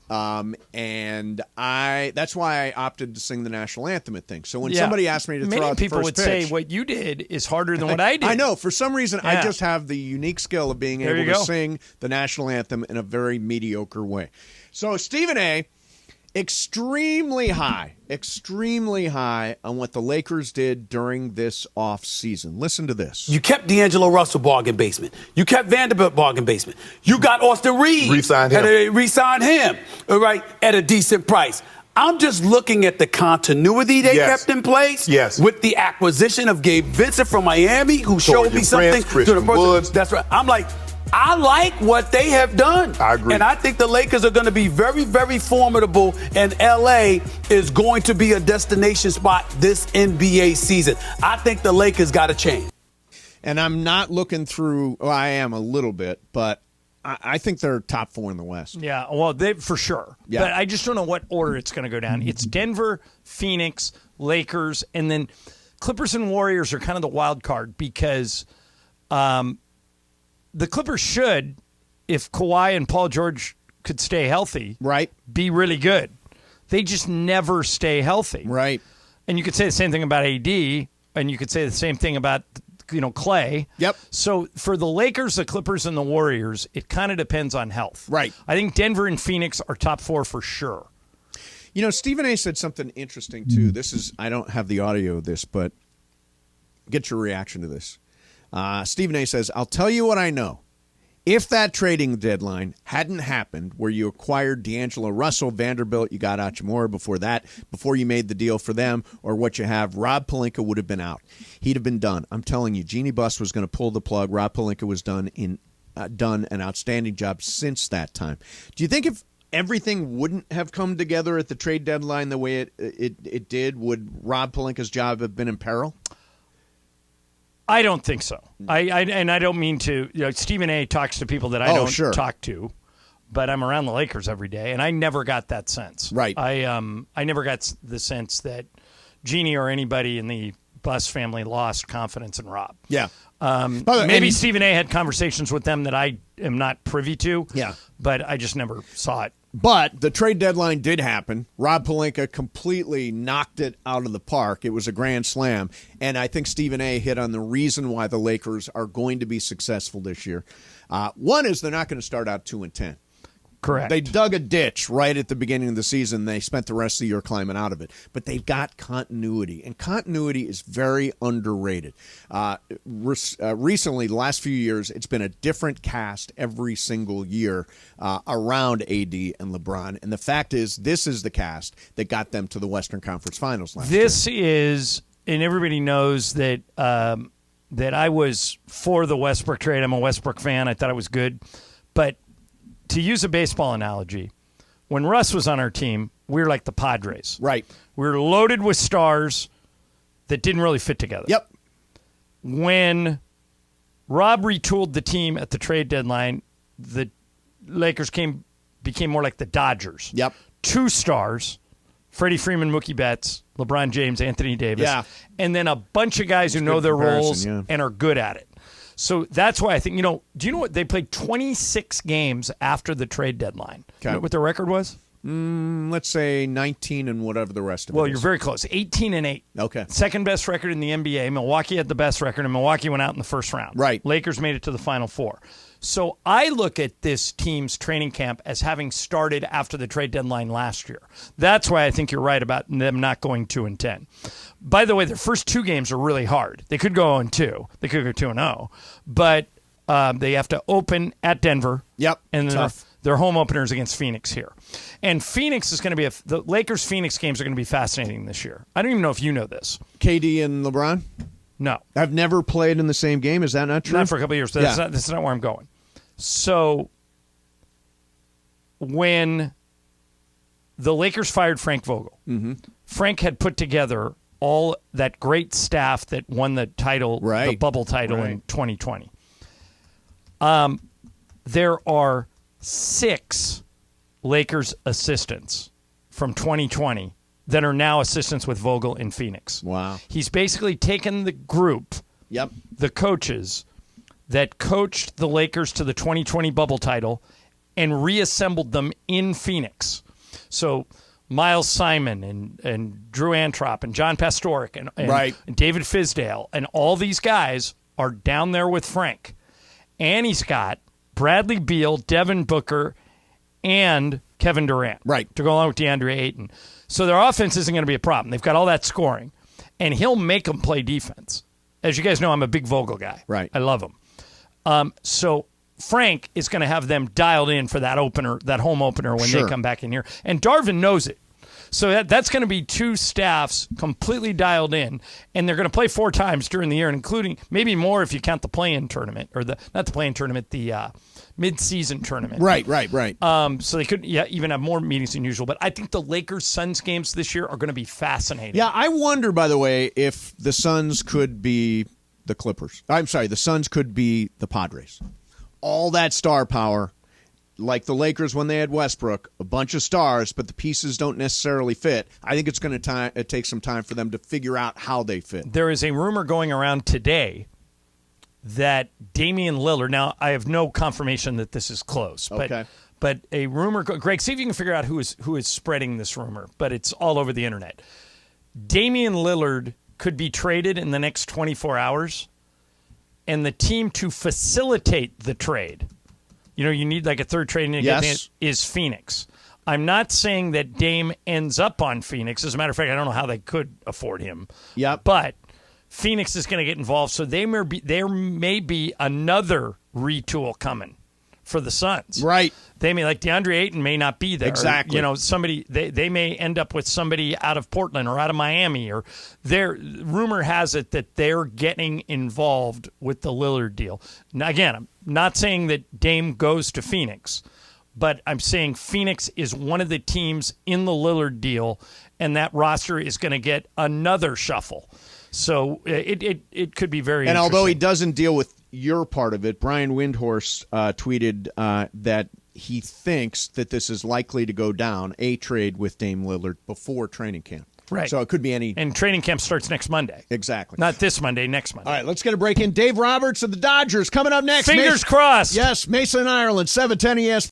And that's why I opted to sing the national anthem at things. So when somebody asked me to throw many out the people first would pitch, say what you did is harder than what I did. I know. For some reason, I Yeah. just have the unique skill of being There able you to go. sing the national anthem in a very mediocre way. So Stephen A., extremely high on what the Lakers did during this offseason. Listen to this. You kept D'Angelo Russell bargain basement. You kept Vanderbilt bargain basement. You got Austin Reeves. Re-signed him. Re-signed him, all right, at a decent price. I'm just looking at the continuity they Yes. kept in place Yes. with the acquisition of Gabe Vincent from Miami, who showed me Torian something. Prince, Christian Woods. That's right. I'm like, I like what they have done. I agree. And I think the Lakers are going to be very, very formidable, and L.A. is going to be a destination spot this NBA season. I think the Lakers got to change. And I'm not looking through, well, I am a little bit, but I think they're top 4 in the West. Yeah, well, they for sure. Yeah. But I just don't know what order it's going to go down. It's Denver, Phoenix, Lakers, and then Clippers and Warriors are kind of the wild card because the Clippers should, if Kawhi and Paul George could stay healthy, right, be really good. They just never stay healthy. Right. And you could say the same thing about AD, and you could say the same thing about Clay. Yep. So for the Lakers, the Clippers, and the Warriors, it kind of depends on health. Right. I think Denver and Phoenix are top 4 for sure. Stephen A. said something interesting, too. This is, I don't have the audio of this, but get your reaction to this. Stephen A. says, I'll tell you what I know. If that trading deadline hadn't happened where you acquired D'Angelo Russell, Vanderbilt, you got Hachimura before you made the deal for them, or what you have, Rob Pelinka would have been out. He'd have been done. I'm telling you, Jeannie Buss was going to pull the plug. Rob Pelinka was done an outstanding job since that time. Do you think if everything wouldn't have come together at the trade deadline the way it did, would Rob Pelinka's job have been in peril? I don't think so. I don't mean to. Stephen A. talks to people that I don't talk to, but I'm around the Lakers every day, and I never got that sense. Right. I never got the sense that Jeannie or anybody in the Buss family lost confidence in Rob. Yeah. Maybe Stephen A. had conversations with them that I am not privy to. Yeah. But I just never saw it. But the trade deadline did happen. Rob Pelinka completely knocked it out of the park. It was a grand slam. And I think Stephen A. hit on the reason why the Lakers are going to be successful this year. One is they're not going to start out 2-10. Correct. They dug a ditch right at the beginning of the season. They spent the rest of the year climbing out of it. But they've got continuity, and continuity is very underrated. Recently, the last few years, it's been a different cast every single year around AD and LeBron. And the fact is, this is the cast that got them to the Western Conference Finals last year. This is, and everybody knows that that I was for the Westbrook trade. I'm a Westbrook fan. I thought it was good. But to use a baseball analogy, when Russ was on our team, we were like the Padres. Right. We were loaded with stars that didn't really fit together. Yep. When Rob retooled the team at the trade deadline, the Lakers became more like the Dodgers. Yep. 2 stars, Freddie Freeman, Mookie Betts, LeBron James, Anthony Davis, Yeah. and then a bunch of guys who know their roles and are good at it. So that's why I think, do you know what? They played 26 games after the trade deadline. Do you know what their record was? Let's say 19 and whatever the rest of it Well, is. you're very close. 18-8. Okay. Second best record in the NBA. Milwaukee had the best record, and Milwaukee went out in the first round. Right. Lakers made it to the Final Four. So I look at this team's training camp as having started after the trade deadline last year. That's why I think you're right about them not going 2-10. By the way, their first 2 games are really hard. They could go 0-2. They could go 2-0. But they have to open at Denver. Yep. And then tough. their home openers against Phoenix here. And Phoenix is going to be the Lakers-Phoenix games are going to be fascinating this year. I don't even know if you know this. KD and LeBron? No. I've never played in the same game. Is that not true? Not for a couple of years. That's not where I'm going. So when the Lakers fired Frank Vogel, Frank had put together all that great staff that won the title, the bubble title in 2020. There are 6 Lakers assistants from 2020 that are now assistants with Vogel in Phoenix. Wow. He's basically taken the group, the coaches that coached the Lakers to the 2020 bubble title and reassembled them in Phoenix. So Miles Simon and Drew Antrop and John Pastorik and David Fizdale and all these guys are down there with Frank. And he's got Bradley Beal, Devin Booker, and Kevin Durant to go along with DeAndre Ayton. So their offense isn't going to be a problem. They've got all that scoring. And he'll make them play defense. As you guys know, I'm a big Vogel guy. Right. I love him. So Frank is going to have them dialed in for that opener, that home opener when they come back in here. And Darvin knows it. So that's going to be two staffs completely dialed in, and they're going to play 4 times during the year, including maybe more if you count the play-in tournament, or the mid-season tournament. Right. So they could even have more meetings than usual. But I think the Lakers-Suns games this year are going to be fascinating. Yeah, I wonder, by the way, if the Suns could be the Clippers. I'm sorry, the Suns could be the Padres. All that star power, like the Lakers when they had Westbrook, a bunch of stars, but the pieces don't necessarily fit. I think it's going to take some time for them to figure out how they fit. There is a rumor going around today that Damian Lillard, now I have no confirmation that this is close, but a rumor, Greg, see if you can figure out who is spreading this rumor, but it's all over the internet. Damian Lillard could be traded in the next 24 hours, and the team to facilitate the trade, you need like a third trade is Phoenix. I'm not saying that Dame ends up on Phoenix. As a matter of fact, I don't know how they could afford him. Yep. But Phoenix is going to get involved, so there may be another retool coming for the Suns. Right. They may, like DeAndre Ayton may not be there. Exactly. Somebody they may end up with somebody out of Portland or out of Miami, or rumor has it that they're getting involved with the Lillard deal. Now, again, I'm not saying that Dame goes to Phoenix, but I'm saying Phoenix is one of the teams in the Lillard deal, and that roster is going to get another shuffle. So it could be very And interesting. although he doesn't deal with your part of it, Brian Windhorst tweeted that he thinks that this is likely to go down, a trade with Dame Lillard before training camp. Right. So it could be any. And training camp starts next Monday. Exactly. Not this Monday, next Monday. All right, let's get a break in. Dave Roberts of the Dodgers coming up next. Fingers crossed. Yes, Mason, Ireland, 710 ESPN.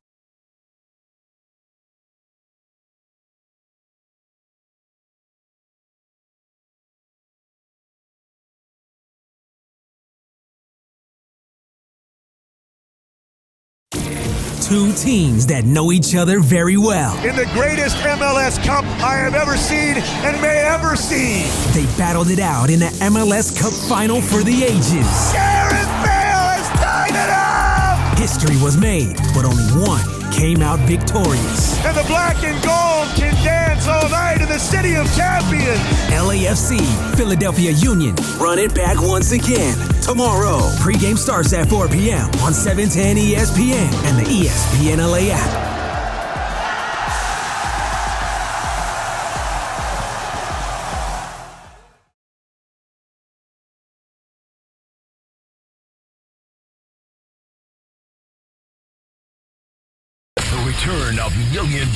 Two teams that know each other very well. In the greatest MLS Cup I have ever seen and may ever see. They battled it out in the MLS Cup Final for the ages. Gareth Bale has tied it up! History was made, but only one came out victorious. And the black and gold can dance all night in the city of champions. LAFC, Philadelphia Union, run it back once again tomorrow. Pre-game starts at 4 p.m. on 710 ESPN and the ESPN LA app. Return of $1 Million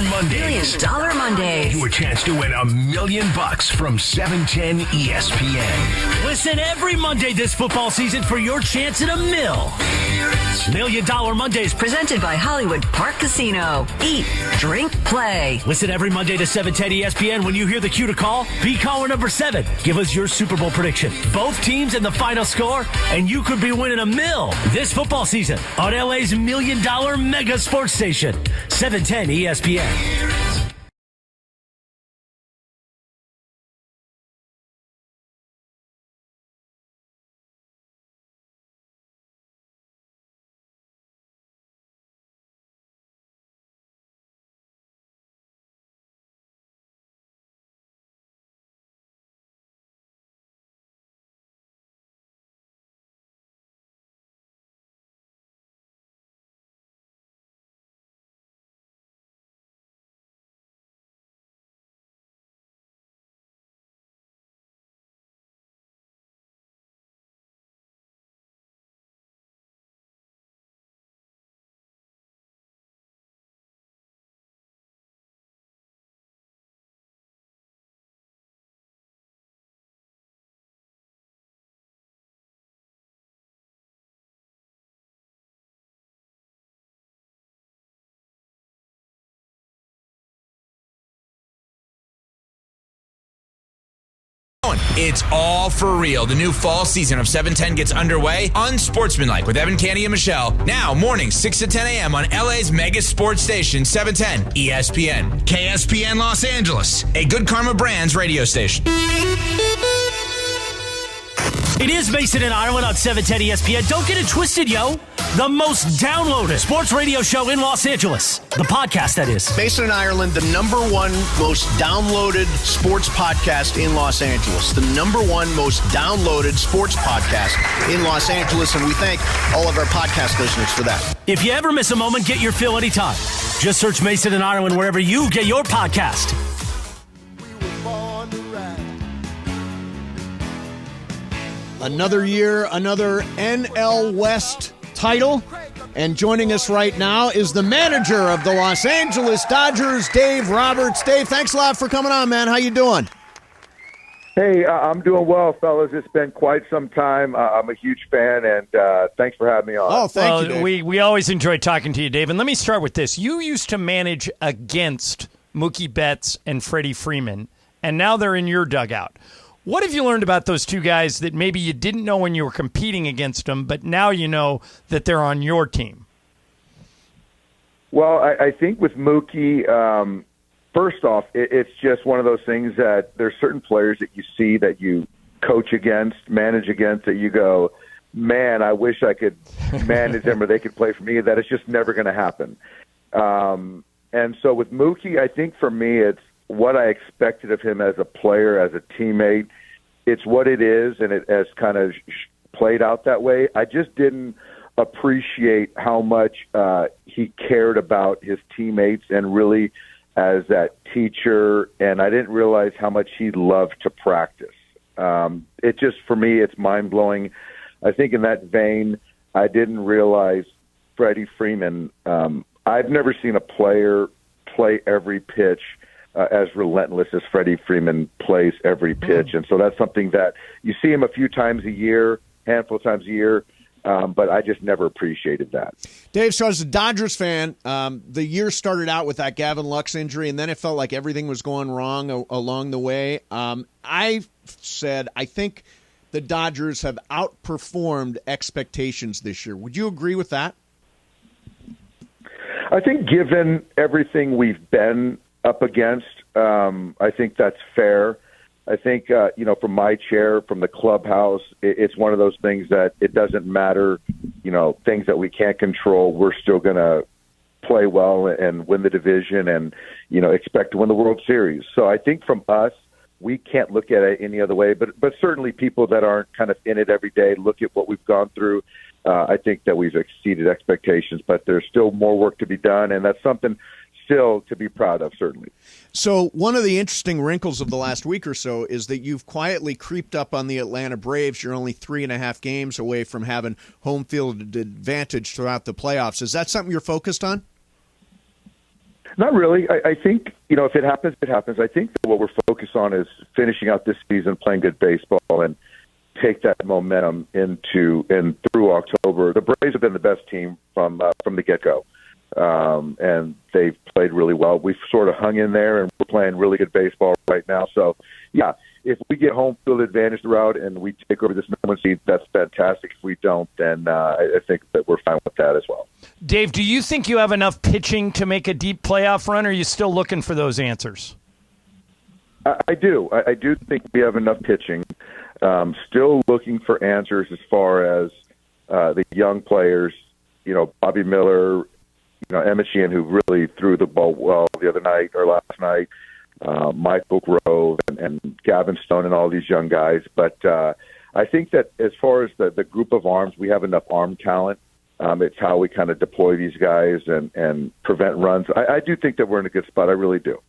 Mondays. $1 Million Mondays. Your chance to win $1 million from 710 ESPN. Listen every Monday this football season for your chance at $1 million. $1 Million Mondays. Presented by Hollywood Park Casino. Eat, drink, play. Listen every Monday to 710 ESPN. When you hear the cue to call, be caller number 7. Give us your Super Bowl prediction. Both teams and the final score, and you could be winning $1 million this football season on LA's $1 Million Mega Sports Station. 710 ESPN. It's all for real. The new fall season of 710 gets underway. Unsportsmanlike with Evan, Candy, and Michelle. Now, mornings 6 to 10 a.m. on LA's mega sports station, 710 ESPN. KSPN Los Angeles, a Good Karma Brands radio station. It is Mason and Ireland on 710 ESPN. Don't get it twisted, yo. The most downloaded sports radio show in Los Angeles. The podcast, that is. Mason and Ireland, the number one most downloaded sports podcast in Los Angeles. The number one most downloaded sports podcast in Los Angeles. And we thank all of our podcast listeners for that. If you ever miss a moment, get your fill anytime. Just search Mason and Ireland wherever you get your podcast. Another year, another NL West title. And joining us right now is the manager of the Los Angeles Dodgers, Dave Roberts. Dave, thanks a lot for coming on, man. How you doing? Hey, I'm doing well, fellas. It's been quite some time. I'm a huge fan, and thanks for having me on. Oh, thank you, Dave. We always enjoy talking to you, Dave. And let me start with this. You used to manage against Mookie Betts and Freddie Freeman, and now they're in your dugout. What have you learned about those two guys that maybe you didn't know when you were competing against them, but now you know that they're on your team? Well, I think with Mookie, first off, it's just one of those things that there's certain players that you see that you coach against, manage against, that you go, man, I wish I could manage them or they could play for me. That it's just never going to happen. And so with Mookie, I think for me, it's what I expected of him as a player, as a teammate. It's what it is, and it has kind of played out that way. I just didn't appreciate how much he cared about his teammates and really as that teacher, and I didn't realize how much he loved to practice. It just, for me, it's mind-blowing. I think in that vein, I didn't realize Freddie Freeman. I've never seen a player play every pitch as relentless as Freddie Freeman plays every pitch. And so that's something that you see him a few times a year, handful of times a year, but I just never appreciated that. Dave, so as a Dodgers fan, the year started out with that Gavin Lux injury, and then it felt like everything was going wrong along the way. I said I think the Dodgers have outperformed expectations this year. Would you agree with that? I think given everything we've been up against, I think that's fair. I think, from my chair, from the clubhouse, it's one of those things that it doesn't matter, things that we can't control. We're still going to play well and win the division and, expect to win the World Series. So I think from us, we can't look at it any other way. But certainly people that aren't kind of in it every day look at what we've gone through. I think that we've exceeded expectations, but there's still more work to be done, and that's something still to be proud of, certainly. So one of the interesting wrinkles of the last week or so is that you've quietly creeped up on the Atlanta Braves. You're only 3.5 games away from having home field advantage throughout the playoffs. Is that something you're focused on? Not really. I think, if it happens, it happens. I think that what we're focused on is finishing out this season, playing good baseball, and take that momentum into and through October. The Braves have been the best team from the get-go. And they've played really well. We've sort of hung in there, and we're playing really good baseball right now. So, yeah, if we get home field advantage throughout and we take over this number seed, that's fantastic. If we don't, then I think that we're fine with that as well. Dave, do you think you have enough pitching to make a deep playoff run, or are you still looking for those answers? I do. I do think we have enough pitching. Still looking for answers as far as the young players, Bobby Miller, Emmett Sheehan, who really threw the ball well the other night or last night, Michael Grove and Gavin Stone and all these young guys. But I think that as far as the group of arms, we have enough arm talent. It's how we kind of deploy these guys and prevent runs. I do think that we're in a good spot. I really do.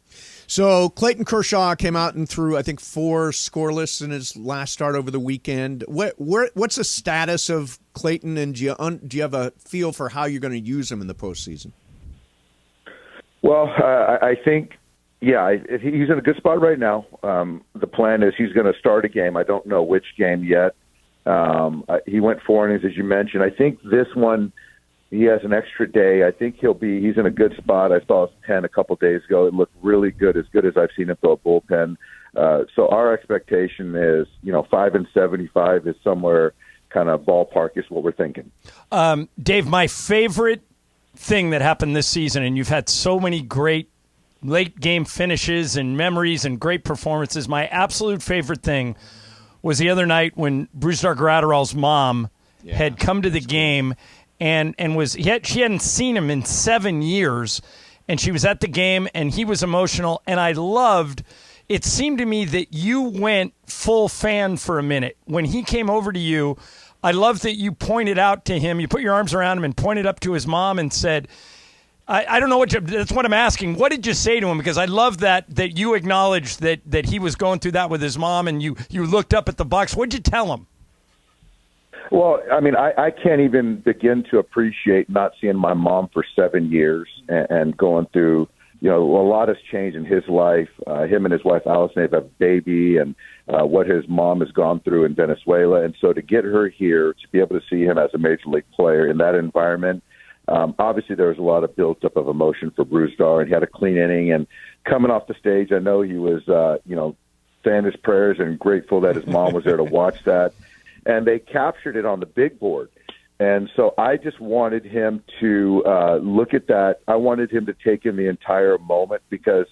So Clayton Kershaw came out and threw, I think, 4 scoreless in his last start over the weekend. What's the status of Clayton, and do you have a feel for how you're going to use him in the postseason? Well, I think, he's in a good spot right now. The plan is he's going to start a game. I don't know which game yet. He went 4 innings, as you mentioned. I think this one, he has an extra day. I think he's in a good spot. I saw his pen a couple days ago. It looked really good as I've seen him throw a bullpen. So our expectation is, 5-75 is somewhere kind of ballpark is what we're thinking. Dave, my favorite thing that happened this season, and you've had so many great late game finishes and memories and great performances, my absolute favorite thing was the other night when Brusdar Gratterall's mom had come to the game and she hadn't seen him in 7 years, and she was at the game, and he was emotional, and I loved. It seemed to me that you went full fan for a minute when he came over to you. I love that you pointed out to him, you put your arms around him and pointed up to his mom and said, I don't know that's what I'm asking. What did you say to him? Because I love that you acknowledged that he was going through that with his mom, and you looked up at the Bucs. What did you tell him? Well, I mean, I can't even begin to appreciate not seeing my mom for 7 years and going through, a lot has changed in his life. Him and his wife, Allison, have a baby, and what his mom has gone through in Venezuela. And so to get her here, to be able to see him as a major league player in that environment, obviously there was a lot of built up of emotion for Brusdar, and he had a clean inning. And coming off the stage, I know he was, saying his prayers and grateful that his mom was there to watch that. And they captured it on the big board. And so I just wanted him to look at that. I wanted him to take in the entire moment, because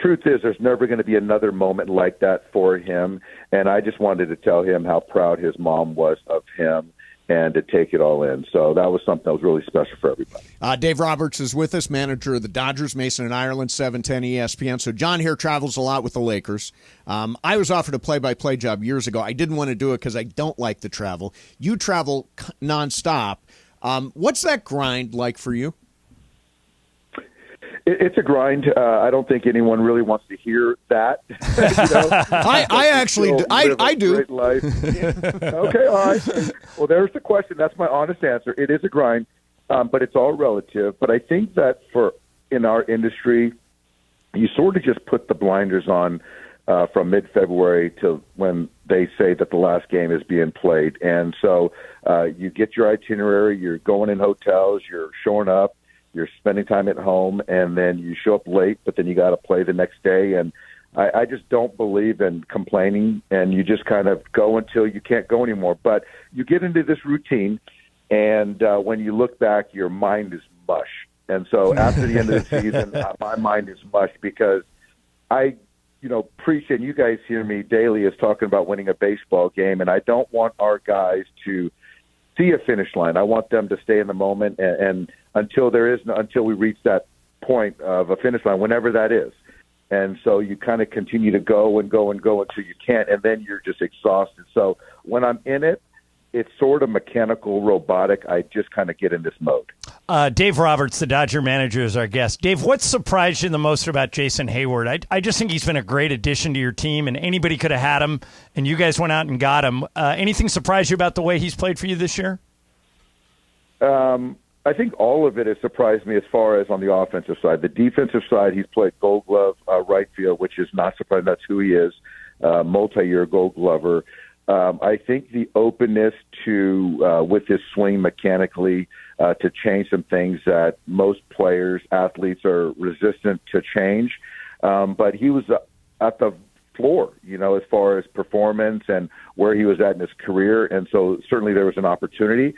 truth is there's never going to be another moment like that for him. And I just wanted to tell him how proud his mom was of him and to take it all in. So that was something that was really special for everybody. Dave Roberts is with us, manager of the Dodgers, Mason and Ireland, 710 ESPN. So John here travels a lot with the Lakers. I was offered a play-by-play job years ago. I didn't want to do it because I don't like the travel. You travel nonstop. What's that grind like for you? It's a grind. I don't think anyone really wants to hear that. I actually do. I do. Great life. Okay, all right. Well, there's the question. That's my honest answer. It is a grind, but it's all relative. But I think that in our industry, you sort of just put the blinders on from mid-February to when they say that the last game is being played. And so you get your itinerary, you're going in hotels, you're showing up, you're spending time at home, and then you show up late, but then you got to play the next day. And I just don't believe in complaining, and you just kind of go until you can't go anymore. But you get into this routine, and when you look back, your mind is mush. And so after the end of the season, my mind is mush, because I preach, and you guys hear me daily as talking about winning a baseball game, and I don't want our guys to see a finish line. I want them to stay in the moment, and until we reach that point of a finish line, whenever that is. And so you kind of continue to go and go and go until you can't, and then you're just exhausted. So when I'm in it, it's sort of mechanical, robotic. I just kind of get in this mode. Dave Roberts, the Dodger manager, is our guest. Dave, what surprised you the most about Jason Hayward? I just think he's been a great addition to your team, and anybody could have had him, and you guys went out and got him. Anything surprised you about the way he's played for you this year? I think all of it has surprised me as far as on the offensive side. The defensive side, he's played Gold Glove right field, which is not surprising. That's who he is, multi-year Gold Glover. I think the openness to, with his swing mechanically, to change some things that most players, athletes are resistant to change. But he was at the floor, as far as performance and where he was at in his career. And so certainly there was an opportunity.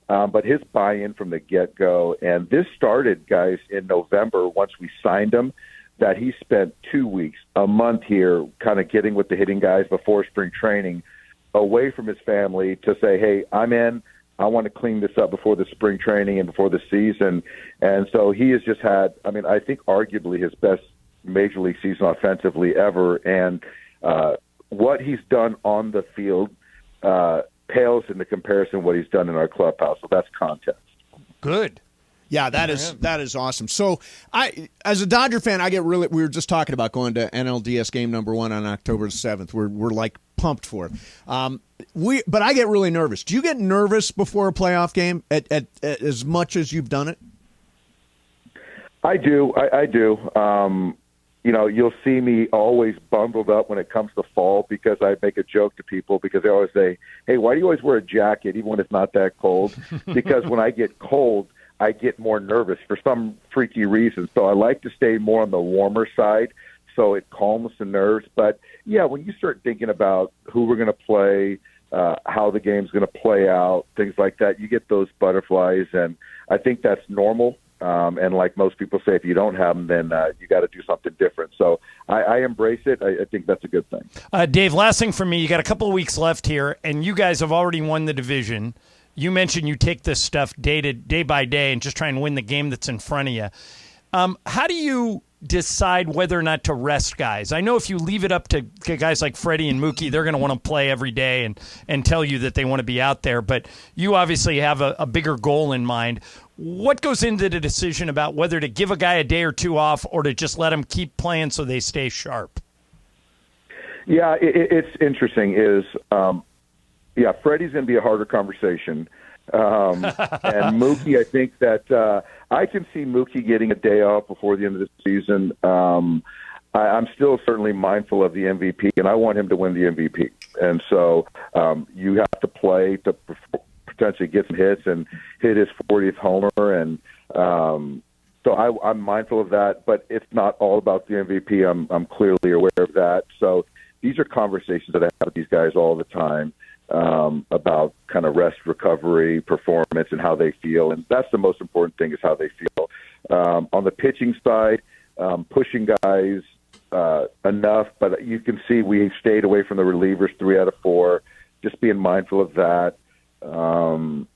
But his buy-in from the get-go, and this started, guys, in November once we signed him, that he spent 2 weeks, a month here kind of getting with the hitting guys before spring training, away from his family to say, hey, I'm in. I want to clean this up before the spring training and before the season. And so he has just had, I think arguably his best major league season offensively ever. And what he's done on the field pales in the comparison what he's done in our clubhouse. So that's context. Good. Yeah, that is awesome. So I, as a Dodger fan, I get really, we were just talking about going to NLDS game number 1 on October 7th. We're like pumped for it. But I get really nervous. Do you get nervous before a playoff game at as much as you've done it? I do. I do. You'll see me always bundled up when it comes to fall, because I make a joke to people because they always say, hey, why do you always wear a jacket even when it's not that cold? Because when I get cold, I get more nervous for some freaky reason. So I like to stay more on the warmer side so it calms the nerves. But, yeah, when you start thinking about who we're going to play, how the game's going to play out, things like that, you get those butterflies. And I think that's normal. And like most people say, if you don't have them, then you got to do something different. So I embrace it. I think that's a good thing. Dave, last thing for me, you got a couple of weeks left here, and you guys have already won the division. You mentioned you take this stuff day by day and just try and win the game that's in front of you. How do you decide whether or not to rest guys? I know if you leave it up to guys like Freddie and Mookie, they're going to want to play every day and tell you that they want to be out there. But you obviously have a bigger goal in mind. What goes into the decision about whether to give a guy a day or two off or to just let them keep playing so they stay sharp? Yeah, it's interesting. Freddie's going to be a harder conversation. And Mookie, I think that I can see Mookie getting a day off before the end of the season. I'm still certainly mindful of the MVP, and I want him to win the MVP. And so you have to play to potentially get some hits and hit his 40th homer. And so I'm mindful of that, but it's not all about the MVP. I'm clearly aware of that. So these are conversations that I have with these guys all the time. About kind of rest, recovery, performance, and how they feel. And that's the most important thing is how they feel. On the pitching side, pushing guys enough, but you can see we stayed away from the relievers 3 out of 4, just being mindful of that. And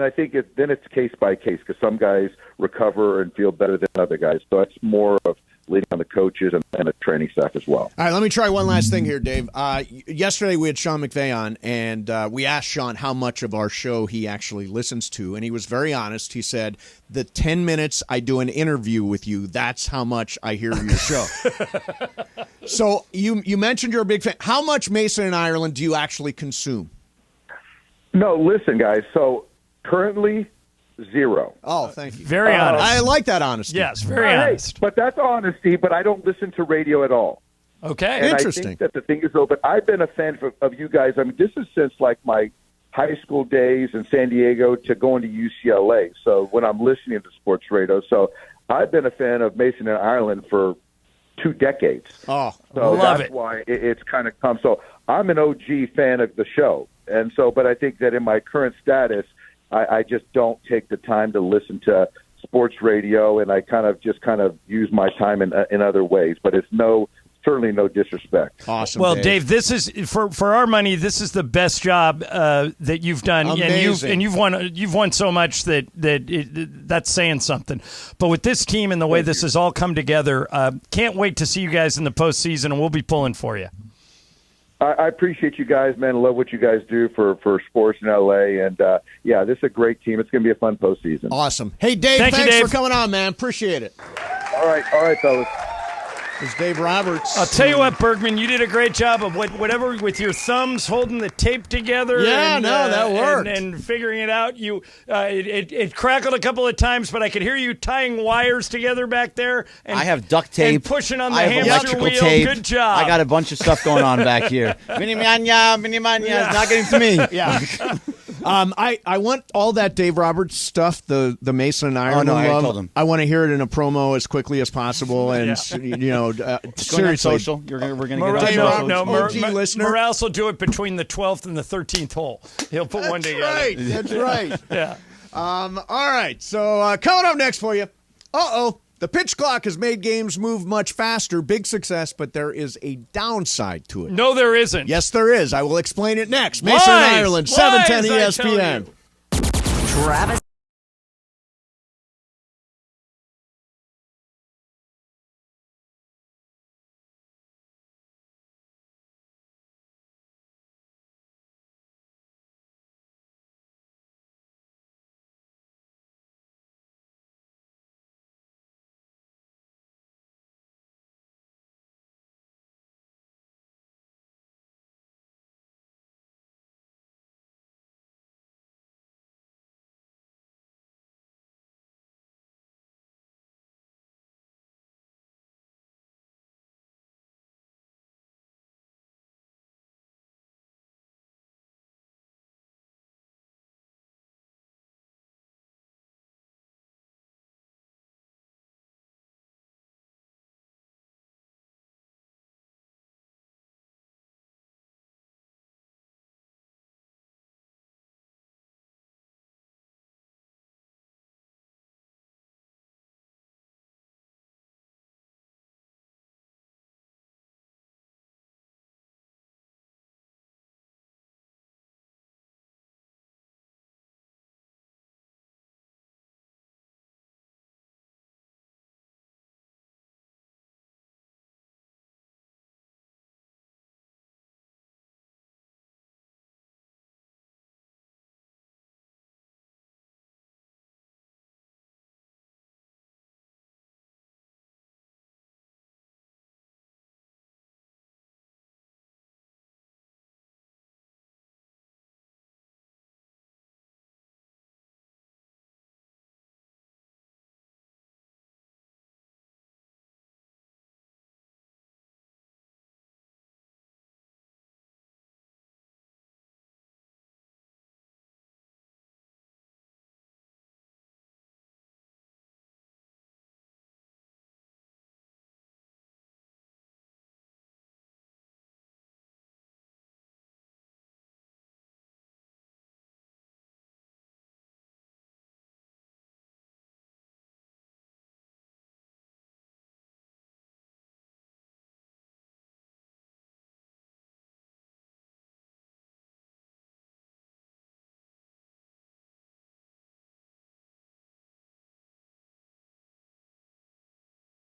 I think then it's case by case because some guys recover and feel better than other guys. So it's more of leading on the coaches and the training staff as well. All right, let me try one last thing here, Dave. Yesterday we had Sean McVay on, and we asked Sean how much of our show he actually listens to, and he was very honest. He said, the 10 minutes I do an interview with you, that's how much I hear your show. So you mentioned you're a big fan. How much Mason in Ireland do you actually consume? No, listen, guys. So currently, 0. Oh, thank you. Very honest. I like that honesty. Yes, very honest. But that's honesty, but I don't listen to radio at all. Okay. And Interesting. I think that the thing is, though, but I've been a fan of you guys. I mean, this is since like my high school days in San Diego to going to UCLA. So when I'm listening to sports radio. So I've been a fan of Mason and Ireland for 2 decades. Oh, so love that's it. why it's kind of come. So I'm an OG fan of the show. And so, but I think that in my current status, I just don't take the time to listen to sports radio, and I kind of use my time in other ways. But it's certainly no disrespect. Awesome. Well, Dave, this is for our money. This is the best job that you've done, Amazing. and you've won so much that's saying something. But with this team and the way this has all come together, can't wait to see you guys in the postseason, and we'll be pulling for you. I appreciate you guys, man. I love what you guys do for sports in LA. And, this is a great team. It's going to be a fun postseason. Awesome. Hey, Dave, Thank you, thanks Dave. for coming on, man. Appreciate it. All right, fellas. It's Dave Roberts. I'll tell you what, Bergman, you did a great job of whatever with your thumbs holding the tape together. Yeah, that worked. And figuring it out. It crackled a couple of times, but I could hear you tying wires together back there. And I have duct tape. And pushing on the I have hamster electrical wheel. tape. Good job. I got a bunch of stuff going on back here. Mini mania, it's not getting to me. Yeah. I want all that Dave Roberts stuff, the Mason and Ireland I love. told him. I want to hear it in a promo as quickly as possible. And, seriously. Social. We're going to get on social. Listener. Morales will do it between the 12th and the 13th hole. He'll put one together. Right. That's right. Yeah. All right. So coming up next for you. The pitch clock has made games move much faster. Big success, but there is a downside to it. No, there isn't. Yes, there is. I will explain it next. Mason and Ireland, 710 ESPN. Travis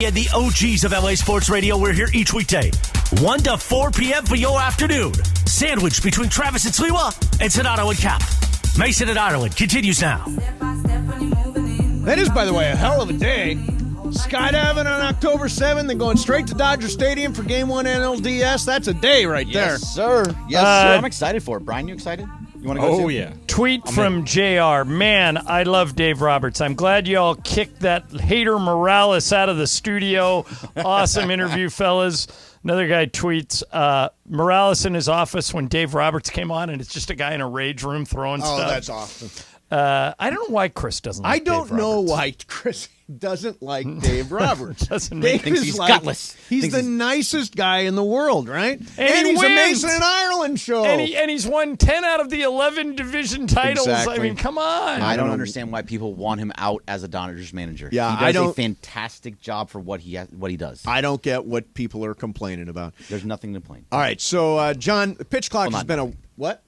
Yeah, the OGs of LA Sports Radio. We're here each weekday, 1 to 4 p.m. for your afternoon. Sandwiched between Travis and Sliwa and Sonato and Cap. Mason and Ireland continues now. That is, by the way, a hell of a day. Skydiving on October 7th, then going straight to Dodger Stadium for Game 1 NLDS. That's a day right there. Yes, sir. Yes, sir. I'm excited for it. Brian, you excited? You want to go? Oh, yeah. Tweet from JR. Man, I love Dave Roberts. I'm glad y'all kicked that hater Morales out of the studio. Awesome interview, fellas. Another guy tweets, Morales in his office when Dave Roberts came on, and it's just a guy in a rage room throwing stuff. Oh, that's awesome. I don't know why Chris doesn't like Dave Roberts. I don't know why Chris doesn't like Dave Roberts. Dave thinks he's gutless. He's the nicest guy in the world, right? And he he's wins. a Mason and Ireland show. And he's won 10 out of the 11 division titles. Exactly. I mean, come on. I don't understand why people want him out as a Dodgers manager. Yeah, he does a fantastic job for what he does. I don't get what people are complaining about. There's nothing to complain. All right, so John, the pitch clock has been what?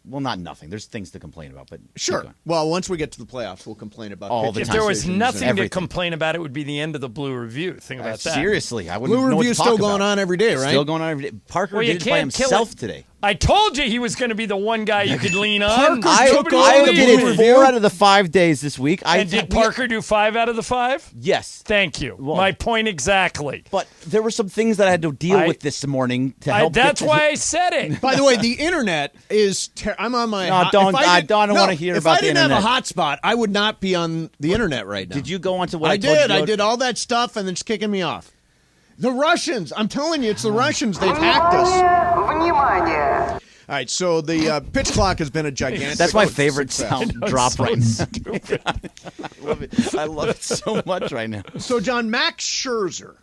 Well, not nothing. There's things to complain about, but sure. Well, once we get to the playoffs, we'll complain about all the If time. there was nothing to complain about, it would be the end of the Blue Review. Think about that. Seriously, I wouldn't Blue know what to Review's talk still about. going on every day, right? Still going on every day. Parker did it by himself today. I told you he was going to be the one guy you could lean on. I did it 4 out of the 5 days this week. And did Parker do 5 out of the 5? Yes. Thank you. Well, my point exactly. But there were some things that I had to deal with this morning to help. That's why I said it. By the way, the internet is. I'm on my. No, don't want to hear about the internet. If I didn't have a hotspot, I would not be on the internet right now. Did you go onto what I did? told you? I did all that stuff, and it's kicking me off. The Russians. I'm telling you, it's the Russians. They've hacked us. All right, so the pitch clock has been a gigantic. That's my favorite sound drop so right now. stupid. I love it. I love it so much right now. So, John, Max Scherzer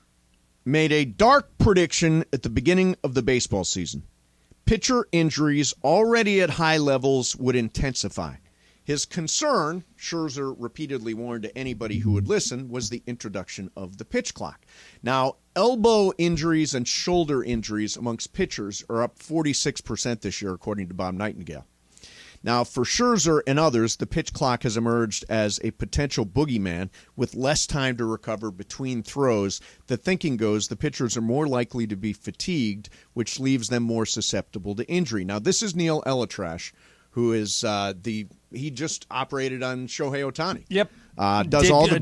made a dark prediction at the beginning of the baseball season. Pitcher injuries already at high levels would intensify. His concern, Scherzer repeatedly warned to anybody who would listen, was the introduction of the pitch clock. Now, elbow injuries and shoulder injuries amongst pitchers are up 46% this year, according to Bob Nightingale. Now, for Scherzer and others, the pitch clock has emerged as a potential boogeyman with less time to recover between throws. The thinking goes the pitchers are more likely to be fatigued, which leaves them more susceptible to injury. Now, this is Neil Elatrash, who is he just operated on Shohei Ohtani. Yep.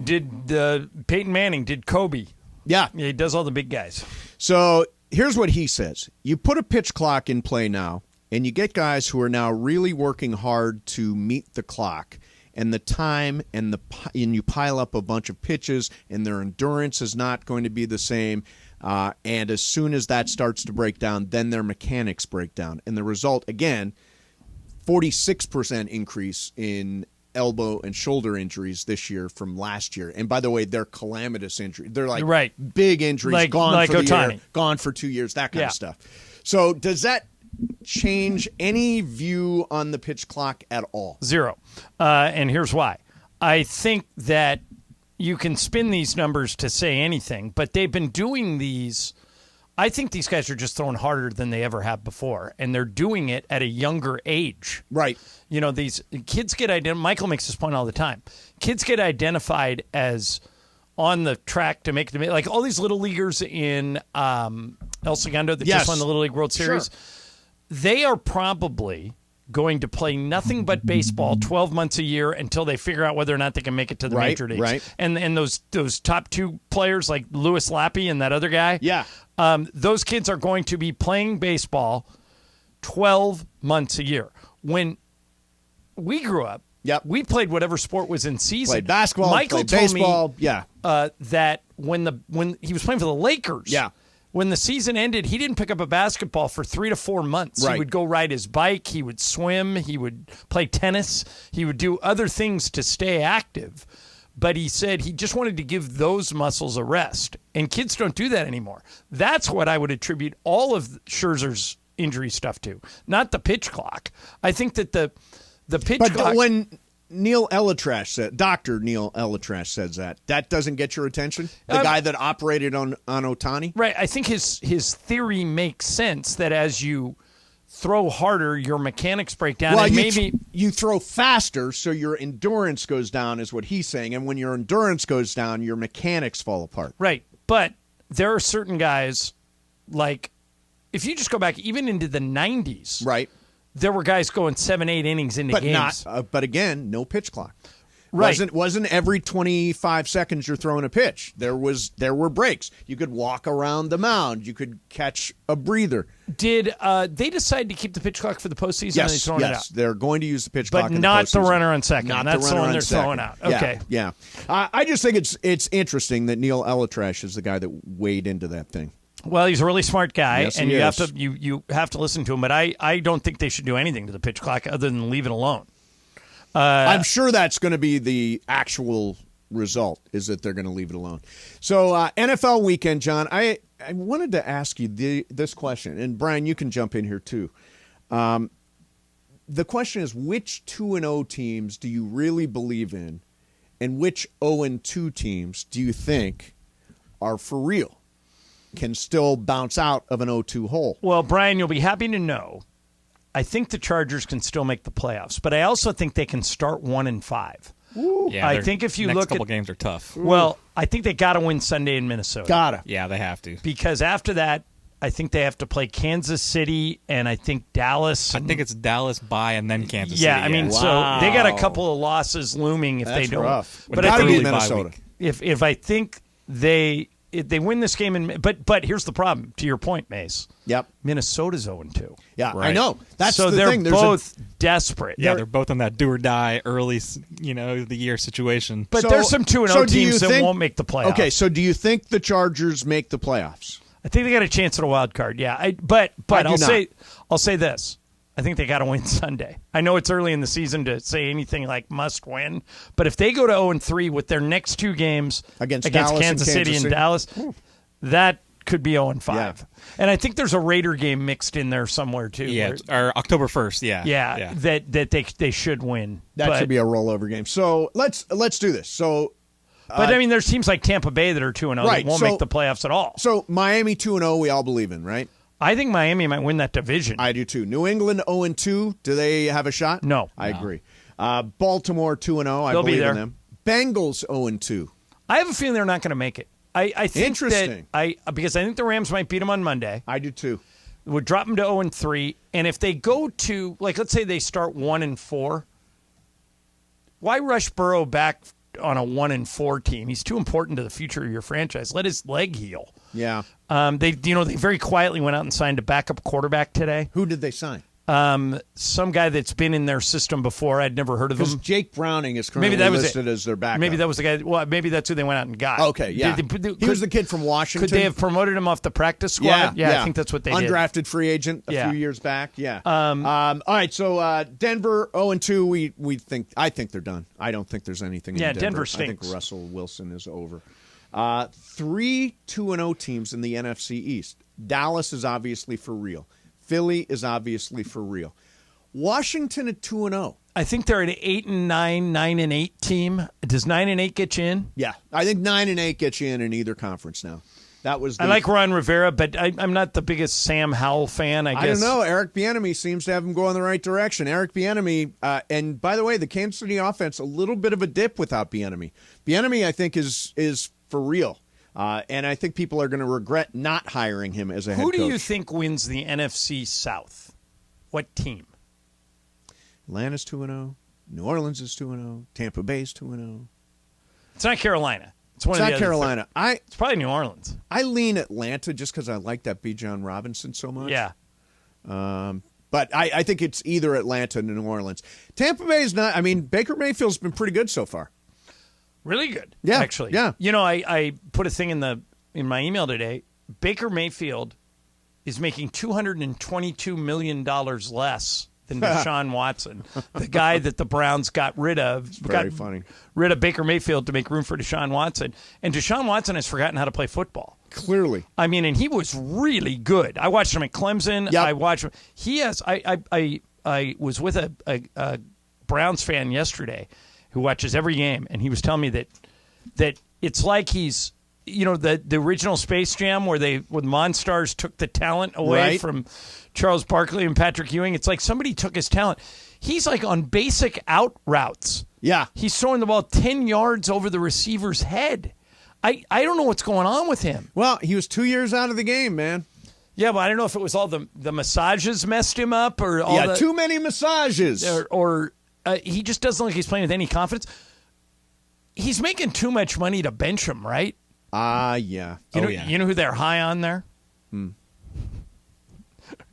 Did Peyton Manning, did Kobe. Yeah. He does all the big guys. So here's what he says. You put a pitch clock in play now, and you get guys who are now really working hard to meet the clock and the time, and you pile up a bunch of pitches, and their endurance is not going to be the same. And as soon as that starts to break down, then their mechanics break down. And the result, again, 46% increase in elbow and shoulder injuries this year from last year. And by the way, they're calamitous injuries. They're like big injuries, gone for the year, gone for 2 years, that kind of stuff. So does that change any view on the pitch clock at all? Zero. And here's why. I think that you can spin these numbers to say anything, but they've been doing these. I think these guys are just throwing harder than they ever have before, and they're doing it at a younger age. Right. You know, these kids get identified. Michael makes this point all the time. Kids get identified as on the track to make the, like all these little leaguers in El Segundo that just won the Little League World Series. Sure. They are probably going to play nothing but baseball 12 months a year until they figure out whether or not they can make it to the major leagues. Right. And those top two players like Louis Lappy and that other guy. Yeah. Those kids are going to be playing baseball 12 months a year. When we grew up, we played whatever sport was in season. Played basketball, Michael played told baseball. Me, that when he was playing for the Lakers, when the season ended, he didn't pick up a basketball for 3 to 4 months. Right. He would go ride his bike. He would swim. He would play tennis. He would do other things to stay active. But he said he just wanted to give those muscles a rest. And kids don't do that anymore. That's what I would attribute all of Scherzer's injury stuff to, not the pitch clock. I think that the pitch clock. But when Neil Elatrash said, Dr. Neil Elatrash says that doesn't get your attention? The guy that operated on Ohtani? Right. I think his theory makes sense that as you throw harder, your mechanics break down. Well, and you throw faster, so your endurance goes down, is what he's saying. And when your endurance goes down, your mechanics fall apart. Right. But there are certain guys, like, if you just go back even into the 90s, right? There were guys going 7-8 innings into games. But again, no pitch clock. Right. Wasn't every 25 seconds you're throwing a pitch. There were breaks. You could walk around the mound. You could catch a breather. Did they decide to keep the pitch clock for the postseason? Yes, or are they throwing it out? They're going to use the pitch clock, but in not the the runner on second. Not That's the the runner one on they're second. throwing out. Okay, yeah. I just think it's interesting that Neil Elitrash is the guy that weighed into that thing. Well, he's a really smart guy, Yes, and he you is. have to listen to him. But I don't think they should do anything to the pitch clock other than leave it alone. I'm sure that's going to be the actual result, is that they're going to leave it alone. So NFL weekend, John, I wanted to ask you this question, and Brian, you can jump in here too. The question is, which 2-0 teams do you really believe in, and which 0-2 teams do you think are for real, can still bounce out of an 0-2 hole? Well, Brian, you'll be happy to know, I think the Chargers can still make the playoffs, but I also think they can start 1-5. Yeah, I think if you next look couple at games are tough. Well, I think they got to win Sunday in Minnesota. Gotta. Yeah, they have to. Because after that, I think they have to play Kansas City and I think Dallas. I think it's Dallas by and then Kansas City. Yeah, I mean, so they got a couple of losses looming if That's they don't. rough. But I Gotta think beat Minnesota. If I think they win this game, but here's the problem. To your point, Mace. Yep. Minnesota's 0-2. Yeah, Right. I know. That's so the they're thing. both desperate. Yeah, they're both in that do or die early, the year situation. But there's some 2-0 teams that won't make the playoffs. Okay, so do you think the Chargers make the playoffs? I think they got a chance at a wild card. Yeah, but I'll say this. I think they got to win Sunday. I know it's early in the season to say anything like must win, but if they go to 0-3 with their next two games against Kansas Kansas City and Dallas, that could be 0-5. Yeah. And I think there's a Raider game mixed in there somewhere too. Yeah, or October 1st. Yeah. That they should win. That should be a rollover game. So let's do this. So, but I mean, there's teams like Tampa Bay that are 2-0 that won't make the playoffs at all. So Miami 2-0, we all believe in, right? I think Miami might win that division. I do too. New England 0-2, do they have a shot? No, I agree. Baltimore 2-0, I They'll be believe there. in them. Bengals 0-2. I have a feeling they're not going to make it. I think Interesting. Because I think the Rams might beat them on Monday. I do too. Would drop them to 0-3, and if they go to, like, let's say they start 1-4, why rush Burrow back on a 1-4 team? He's too important to the future of your franchise. Let his leg heal. Yeah. They very quietly went out and signed a backup quarterback today. Who did they sign? Some guy that's been in their system before. I'd never heard of him. Because Jake Browning is currently listed as their backup. Maybe that was the guy. Well, maybe that's who they went out and got. Okay, yeah. He was the kid from Washington. Could they have promoted him off the practice squad? Yeah, I think that's what they did. Undrafted free agent a few years back. Yeah. All right. So Denver 0-2. I think they're done. I don't think there's anything. Yeah, in Denver. Denver stinks. I think Russell Wilson is over. 3 2-0 teams in the NFC East. Dallas is obviously for real. Philly is obviously for real. Washington at 2-0. I think they're an 8-9, 9-8 team. Does 9-8 get you in? Yeah, I think 9-8 gets you in either conference now. That was. I like Ron Rivera, but I'm not the biggest Sam Howell fan. I guess I don't know. Eric Bieniemy seems to have him go in the right direction. Eric Bieniemy, and by the way, the Kansas City offense a little bit of a dip without Bieniemy. Bieniemy, I think, is for real. And I think people are going to regret not hiring him as a head coach. Who do you think wins the NFC South? What team? Atlanta's 2-0. New Orleans is 2-0. Tampa Bay's 2-0. It's not Carolina. It's one of not the other Carolina. It's probably New Orleans. I lean Atlanta just because I like that Bijan Robinson so much. Yeah. But I think it's either Atlanta or New Orleans. Tampa Bay is not. I mean, Baker Mayfield's been pretty good so far. Really good. Yeah, actually. yeah. You know, I put a thing in my email today. Baker Mayfield is making $222 million less than Deshaun Watson, the guy that the Browns got rid of. Very funny. Rid of Baker Mayfield to make room for Deshaun Watson. And Deshaun Watson has forgotten how to play football. Clearly. I mean, and he was really good. I watched him at Clemson. Yep. I watched him. He has. I was with a Browns fan yesterday who watches every game, and he was telling me that it's like he's, you know, the original Space Jam when Monstars took the talent away from Charles Barkley and Patrick Ewing. It's like somebody took his talent. He's like on basic out routes. Yeah. He's throwing the ball 10 yards over the receiver's head. I don't know what's going on with him. Well, he was 2 years out of the game, man. Yeah, but I don't know if it was all the massages messed him up or all too many massages. Or he just doesn't look like he's playing with any confidence. He's making too much money to bench him, right? Yeah. You know who they're high on there? Hmm.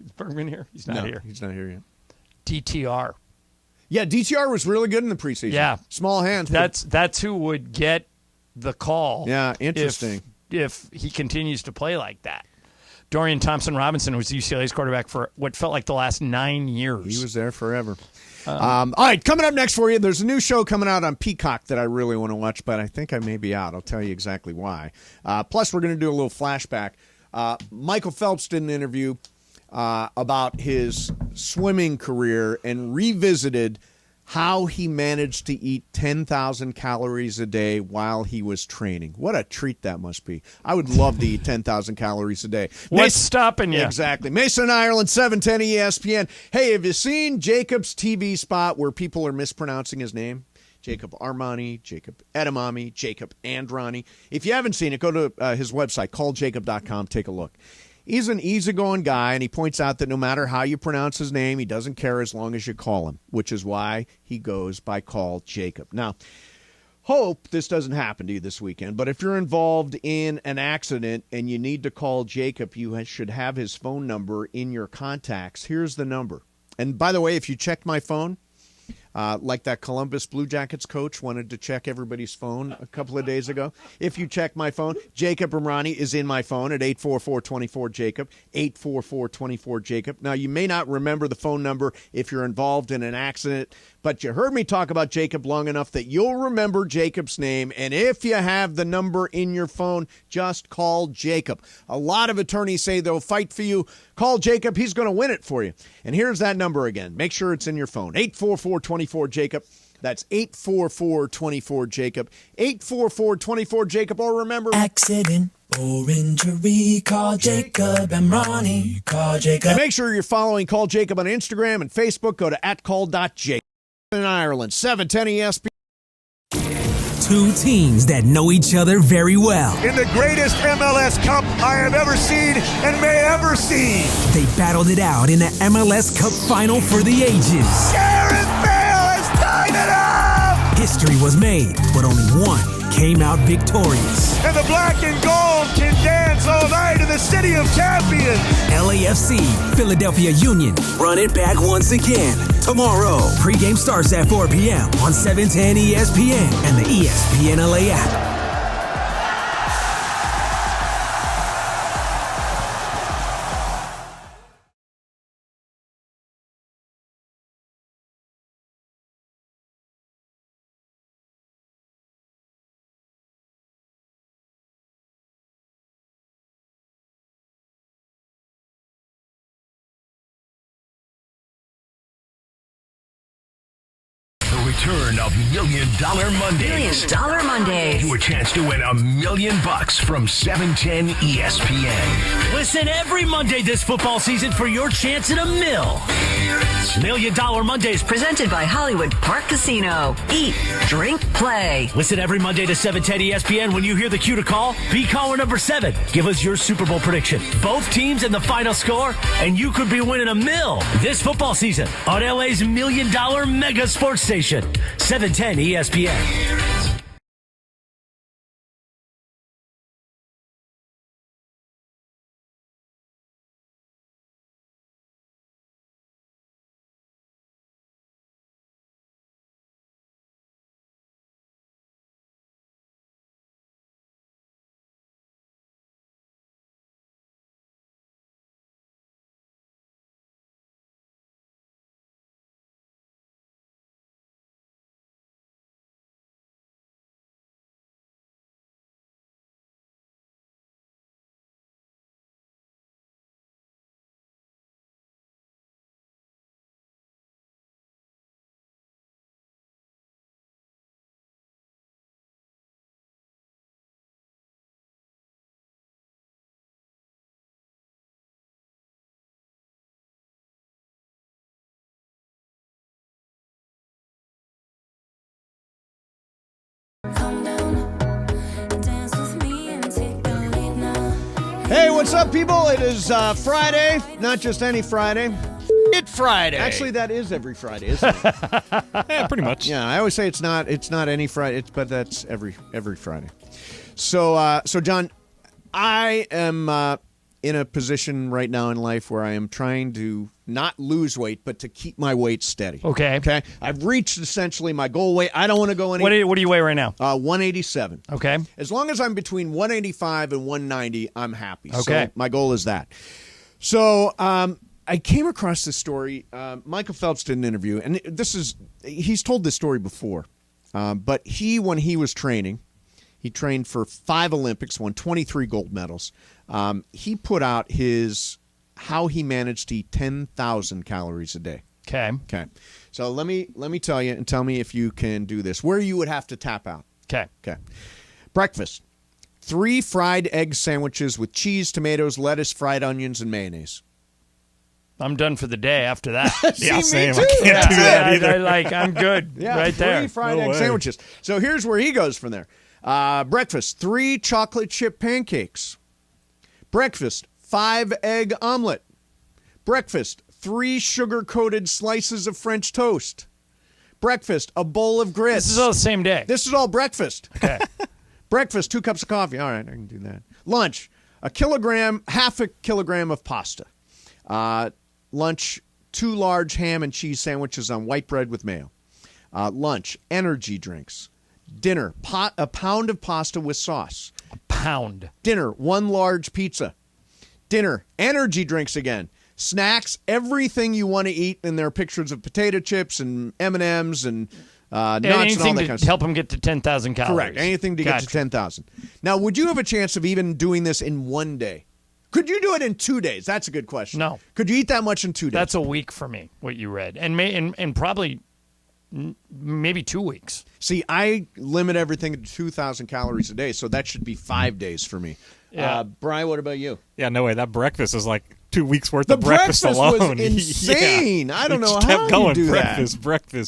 Is Bergman here? He's not here. He's not here yet. DTR. Yeah, DTR was really good in the preseason. Yeah. Small hands. That's who would get the call. Yeah, interesting. If he continues to play like that. Dorian Thompson-Robinson was UCLA's quarterback for what felt like the last 9 years. He was there forever. All right, coming up next for you, there's a new show coming out on Peacock that I really want to watch, but I think I may be out. I'll tell you exactly why. Plus, we're going to do a little flashback. Michael Phelps did an interview about his swimming career and revisited how he managed to eat 10,000 calories a day while he was training. What a treat that must be. I would love to eat 10,000 calories a day. What's stopping you? Exactly. Mason, Ireland, 710 ESPN. Hey, have you seen Jacob's TV spot where people are mispronouncing his name? Jacob Armani, Jacob Edamame, Jacob Andrani. If you haven't seen it, go to his website, calljacob.com. Take a look. He's an easygoing guy, and he points out that no matter how you pronounce his name, he doesn't care as long as you call him, which is why he goes by Call Jacob. Now, hope this doesn't happen to you this weekend, but if you're involved in an accident and you need to call Jacob, you should have his phone number in your contacts. Here's the number. And by the way, if you checked my phone, like that Columbus Blue Jackets coach wanted to check everybody's phone a couple of days ago. If you check my phone, Jacob Ramrani is in my phone at 844-24-JACOB, 844-24-JACOB. Now, you may not remember the phone number if you're involved in an accident, but you heard me talk about Jacob long enough that you'll remember Jacob's name, and if you have the number in your phone, just call Jacob. A lot of attorneys say they'll fight for you. Call Jacob. He's going to win it for you. And here's that number again. Make sure it's in your phone, 844-24-JACOB. That's 844-24-JACOB, 844-24-JACOB. Or remember, accident or injury, call Jacob and Ronnie. Call Jacob. And make sure you're following Call Jacob on Instagram and Facebook. Go to @call.jacob. In Ireland, 710 ESPN. Two teams that know each other very well. In the greatest MLS Cup I have ever seen and may ever see. They battled it out in the MLS Cup Final for the ages. Gareth Bale has tied it up! History was made, but only one came out victorious. And the black and gold can dance all night in the city of champions. LAFC, Philadelphia Union, run it back once again. Tomorrow, pregame starts at 4 p.m. on 710 ESPN and the ESPN LA app. Return of Million Dollar Mondays. $1 Million Mondays. Your chance to win $1 million from 710 ESPN. Listen every Monday this football season for your chance at $1 million. $1 Million Mondays. Presented by Hollywood Park Casino. Eat, drink, play. Listen every Monday to 710 ESPN. When you hear the cue to call, be caller number 7. Give us your Super Bowl prediction. Both teams and the final score, and you could be winning $1 million this football season on LA's $1 million mega sports station, 710 ESPN. Hey, what's up, people? It is Friday, not just any Friday. It Friday. Actually, that is every Friday, isn't it? Yeah, pretty much. Yeah, I always say it's not any Friday, but that's every Friday. So, John, I am in a position right now in life where I am trying to not lose weight, but to keep my weight steady. Okay. I've reached essentially my goal weight. I don't want to go any. What do you weigh right now? 187. Okay. As long as I'm between 185 and 190, I'm happy. Okay. So my goal is that. So I came across this story. Michael Phelps did an interview, and he's told this story before. But when he was training, he trained for 5 Olympics, won 23 gold medals. He put out how he managed to eat 10,000 calories a day. Okay. So let me tell you, and tell me if you can do this. Where you would have to tap out. Okay. Breakfast: 3 fried egg sandwiches with cheese, tomatoes, lettuce, fried onions, and mayonnaise. I'm done for the day after that. Yeah, me same. too. I can't do that either. I'm good right there. 3 fried egg sandwiches. So here's where he goes from there. Breakfast: 3 chocolate chip pancakes. Breakfast: 5 egg omelet. Breakfast: 3 sugar-coated slices of French toast. Breakfast: a bowl of grits. This is all the same day. This is all breakfast. Okay. Breakfast: 2 cups of coffee. All right, I can do that. Lunch: half a kilogram of pasta. Lunch: 2 large ham and cheese sandwiches on white bread with mayo. Lunch: energy drinks. Dinner: a pound of pasta with sauce. A pound. Dinner: 1 large pizza. Dinner: energy drinks again. Snacks: everything you want to eat, and there are pictures of potato chips and M&Ms and nuts and all that kind of stuff. Anything to help him get to 10,000 calories. Correct. Anything to get to 10,000. Now, would you have a chance of even doing this in one day? Could you do it in 2 days? That's a good question. No. Could you eat that much in 2 days? That's a week for me, what you read. And probably maybe 2 weeks. See, I limit everything to 2,000 calories a day, so that should be 5 days for me. Yeah. Brian, what about you? Yeah, no way. That breakfast is like 2 weeks worth The of breakfast alone. was insane. Yeah. I don't know Just how kept going. you do breakfast.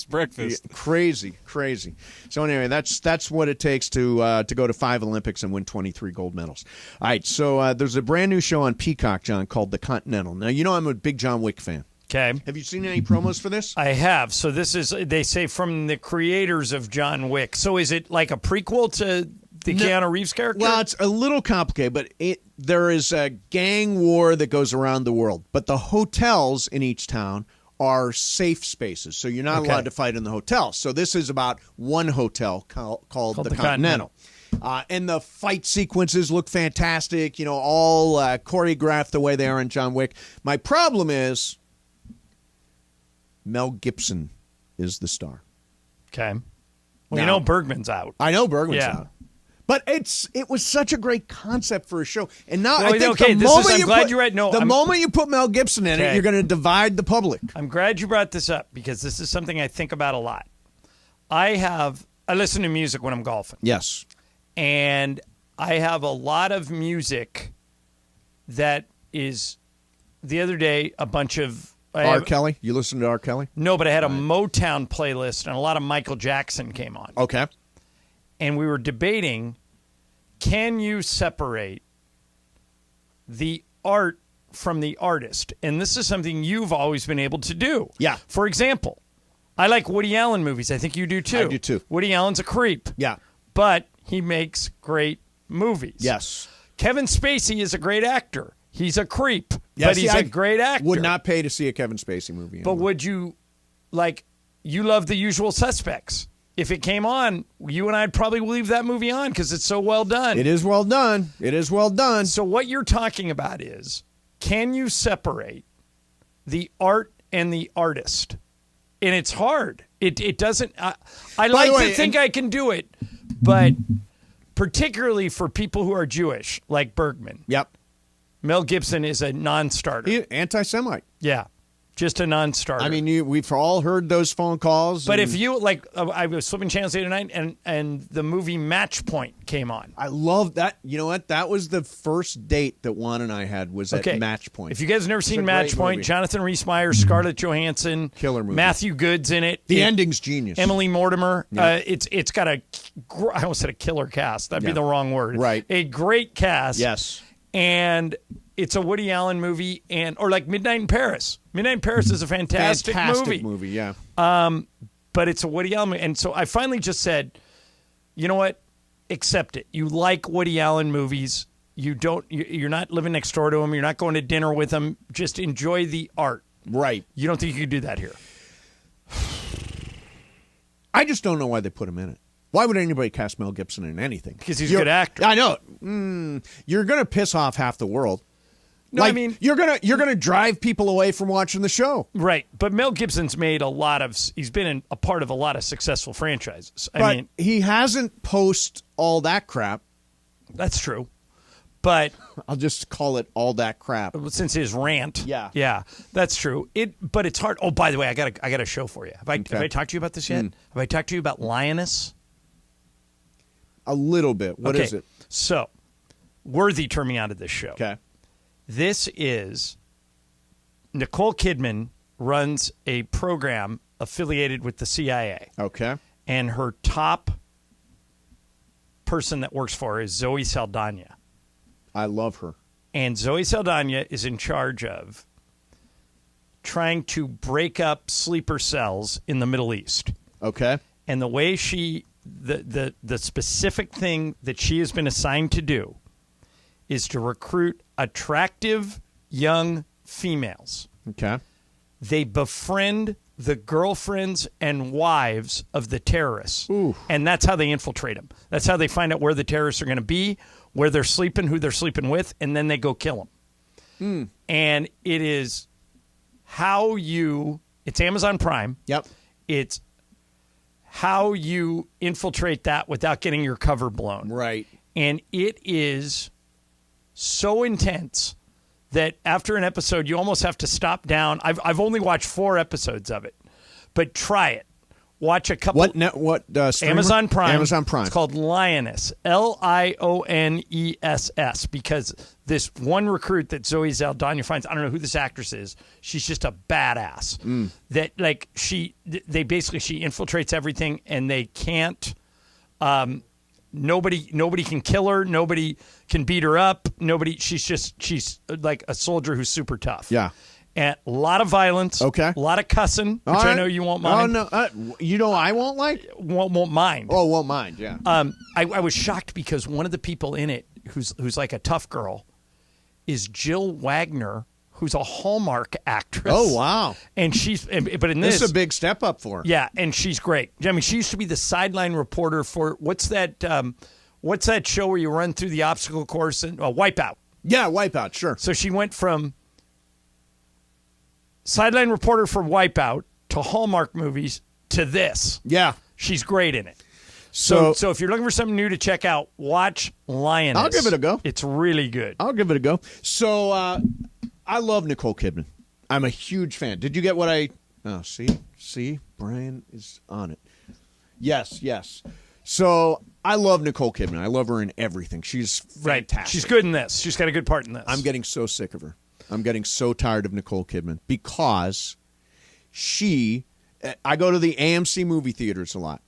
that. Crazy. So anyway, that's what it takes to go to 5 Olympics and win 23 gold medals. All right, so there's a brand new show on Peacock, John, called The Continental. Now, you know I'm a big John Wick fan. Okay. Have you seen any promos for this? I have. So this is, they say, from the creators of John Wick. So is it like a prequel to the Keanu Reeves character? Well, it's a little complicated, but there is a gang war that goes around the world. But the hotels in each town are safe spaces, so you're not allowed to fight in the hotel. So this is about one hotel called the Continental. And the fight sequences look fantastic, all choreographed the way they are in John Wick. My problem is Mel Gibson is the star. Okay. Well, Bergman's out. I know Bergman's out. But it was such a great concept for a show. And now I think the moment you put Mel Gibson in it, you're going to divide the public. I'm glad you brought this up because this is something I think about a lot. I listen to music when I'm golfing. Yes. And I have a lot of music that is, the other day, a bunch of R. Kelly? You listen to R. Kelly? No, but I had a Motown playlist, and a lot of Michael Jackson came on. Okay. And we were debating, can you separate the art from the artist? And this is something you've always been able to do. Yeah. For example, I like Woody Allen movies. I think you do too. I do too. Woody Allen's a creep. Yeah. But he makes great movies. Yes. Kevin Spacey is a great actor. He's a creep, Yeah, but he's a great actor. Would not pay to see a Kevin Spacey movie. But would you, you love The Usual Suspects. If it came on, you and I'd probably leave that movie on because it's so well done. It is well done. So what you're talking about is, can you separate the art and the artist? And it's hard. It doesn't. I like to think I can do it, but particularly for people who are Jewish, like Bergman. Yep. Mel Gibson is a non-starter. Anti-Semite. Yeah. Just a non-starter. I mean, we've all heard those phone calls. But if you, I was flipping channels the other night, and the movie Match Point came on. I love that. You know what? That was the first date that Juan and I had was at Match Point. If you guys have never seen Match Point, Jonathan Rhys-Meyers, Scarlett Johansson. Killer movie. Matthew Good's in it. The ending's genius. Emily Mortimer. Yeah. It's got I almost said a killer cast. That'd be the wrong word. Right. A great cast. Yes. and it's a Woody Allen movie, or like Midnight in Paris. Midnight in Paris is a fantastic movie, yeah. But it's a Woody Allen movie. And so I finally just said, you know what? Accept it. You like Woody Allen movies. You're not living next door to him. You're not going to dinner with him. Just enjoy the art. Right. You don't think you could do that here? I just don't know why they put him in it. Why would anybody cast Mel Gibson in anything? Because he's a good actor. I know. You're going to piss off half the world. No, I mean, you're gonna drive people away from watching the show, right? But Mel Gibson's made he's been a part of a lot of successful franchises. I mean, he hasn't post all that crap. That's true, but I'll just call it all that crap since his rant. Yeah, that's true. But it's hard. Oh, by the way, I got a show for you. Have I talked to you about this yet? Have I talked to you about Lioness? A little bit. What is it? So, Worthy turned me on to this show. Okay. This is Nicole Kidman runs a program affiliated with the CIA. Okay. And her top person that works for her is Zoe Saldana. I love her. And Zoe Saldana is in charge of trying to break up sleeper cells in the Middle East. Okay. And the way the specific thing that she has been assigned to do is to recruit attractive young females. Okay. They befriend the girlfriends and wives of the terrorists. Ooh. And that's how they infiltrate them. That's how they find out where the terrorists are going to be, where they're sleeping, who they're sleeping with, and then they go kill them. And it is it's Amazon Prime. Yep. It's how you infiltrate that without getting your cover blown. Right. And it is so intense that after an episode, you almost have to stop down. I've only watched 4 episodes of it, but try it. Watch a couple. What streamer? Amazon Prime. Amazon Prime. It's called Lioness. Lioness. Because this one recruit that Zoe Saldana finds, I don't know who this actress is. She's just a badass. That she infiltrates everything, and they can't. Nobody can kill her. Nobody can beat her up. She's like a soldier who's super tough. Yeah. And a lot of violence. Okay. A lot of cussing, which I know you won't mind. Oh, no. I won't like? Won't mind. Oh, won't mind, yeah. I was shocked because one of the people in it who's like a tough girl is Jill Wagner, who's a Hallmark actress. Oh, wow. And but in this is a big step up for her. Yeah, and she's great. I mean, she used to be the sideline reporter for, what's that show where you run through the obstacle course? And Wipeout. Yeah, Wipeout, sure. So she went from sideline reporter for Wipeout to Hallmark movies to this. Yeah. She's great in it. So if you're looking for something new to check out, watch Lioness. I'll give it a go. It's really good. I'll give it a go. So I love Nicole Kidman. I'm a huge fan. Did you get what I... Oh, see? Brian is on it. Yes. So I love Nicole Kidman. I love her in everything. She's fantastic. Right. She's good in this. She's got a good part in this. I'm getting so sick of her. I'm getting so tired of Nicole Kidman because I go to the AMC movie theaters a lot.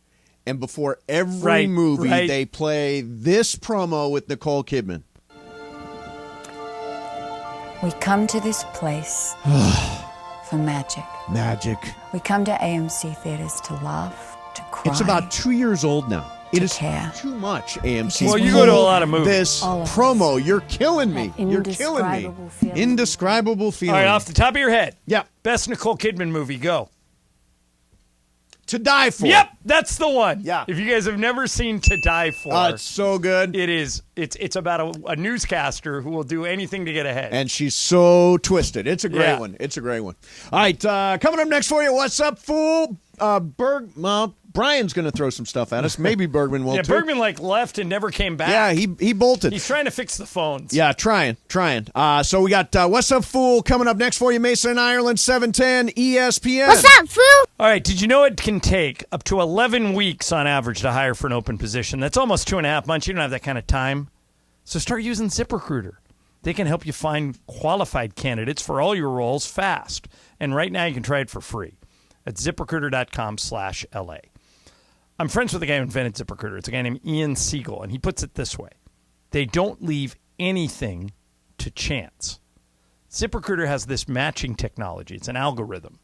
And before every movie, they play this promo with Nicole Kidman. We come to this place for magic. Magic. We come to AMC theaters to laugh, to cry. It's about 2 years old now. It is care. Too much AMC. Well, you go to a lot of movies. This promo, you're killing me. You're killing me. Indescribable feeling. All right, off the top of your head. Yeah. Best Nicole Kidman movie, go. To Die For. Yep, that's the one. Yeah. If you guys have never seen To Die For. It's so good. It is. It's about a newscaster who will do anything to get ahead. And she's so twisted. It's a great one. It's a great one. All right, coming up next for you, what's up, fool? Brian's going to throw some stuff at us. Maybe Bergman will, too. Bergman, left and never came back. Yeah, he bolted. He's trying to fix the phones. Yeah, trying. So we got What's Up, Fool coming up next for you. Mason and Ireland, 710 ESPN. What's up, fool? All right, did you know it can take up to 11 weeks on average to hire for an open position? That's almost 2.5 months. You don't have that kind of time. So start using ZipRecruiter. They can help you find qualified candidates for all your roles fast. And right now you can try it for free at ZipRecruiter.com/LA. I'm friends with the guy who invented ZipRecruiter. It's a guy named Ian Siegel, and he puts it this way. They don't leave anything to chance. ZipRecruiter has this matching technology. It's an algorithm.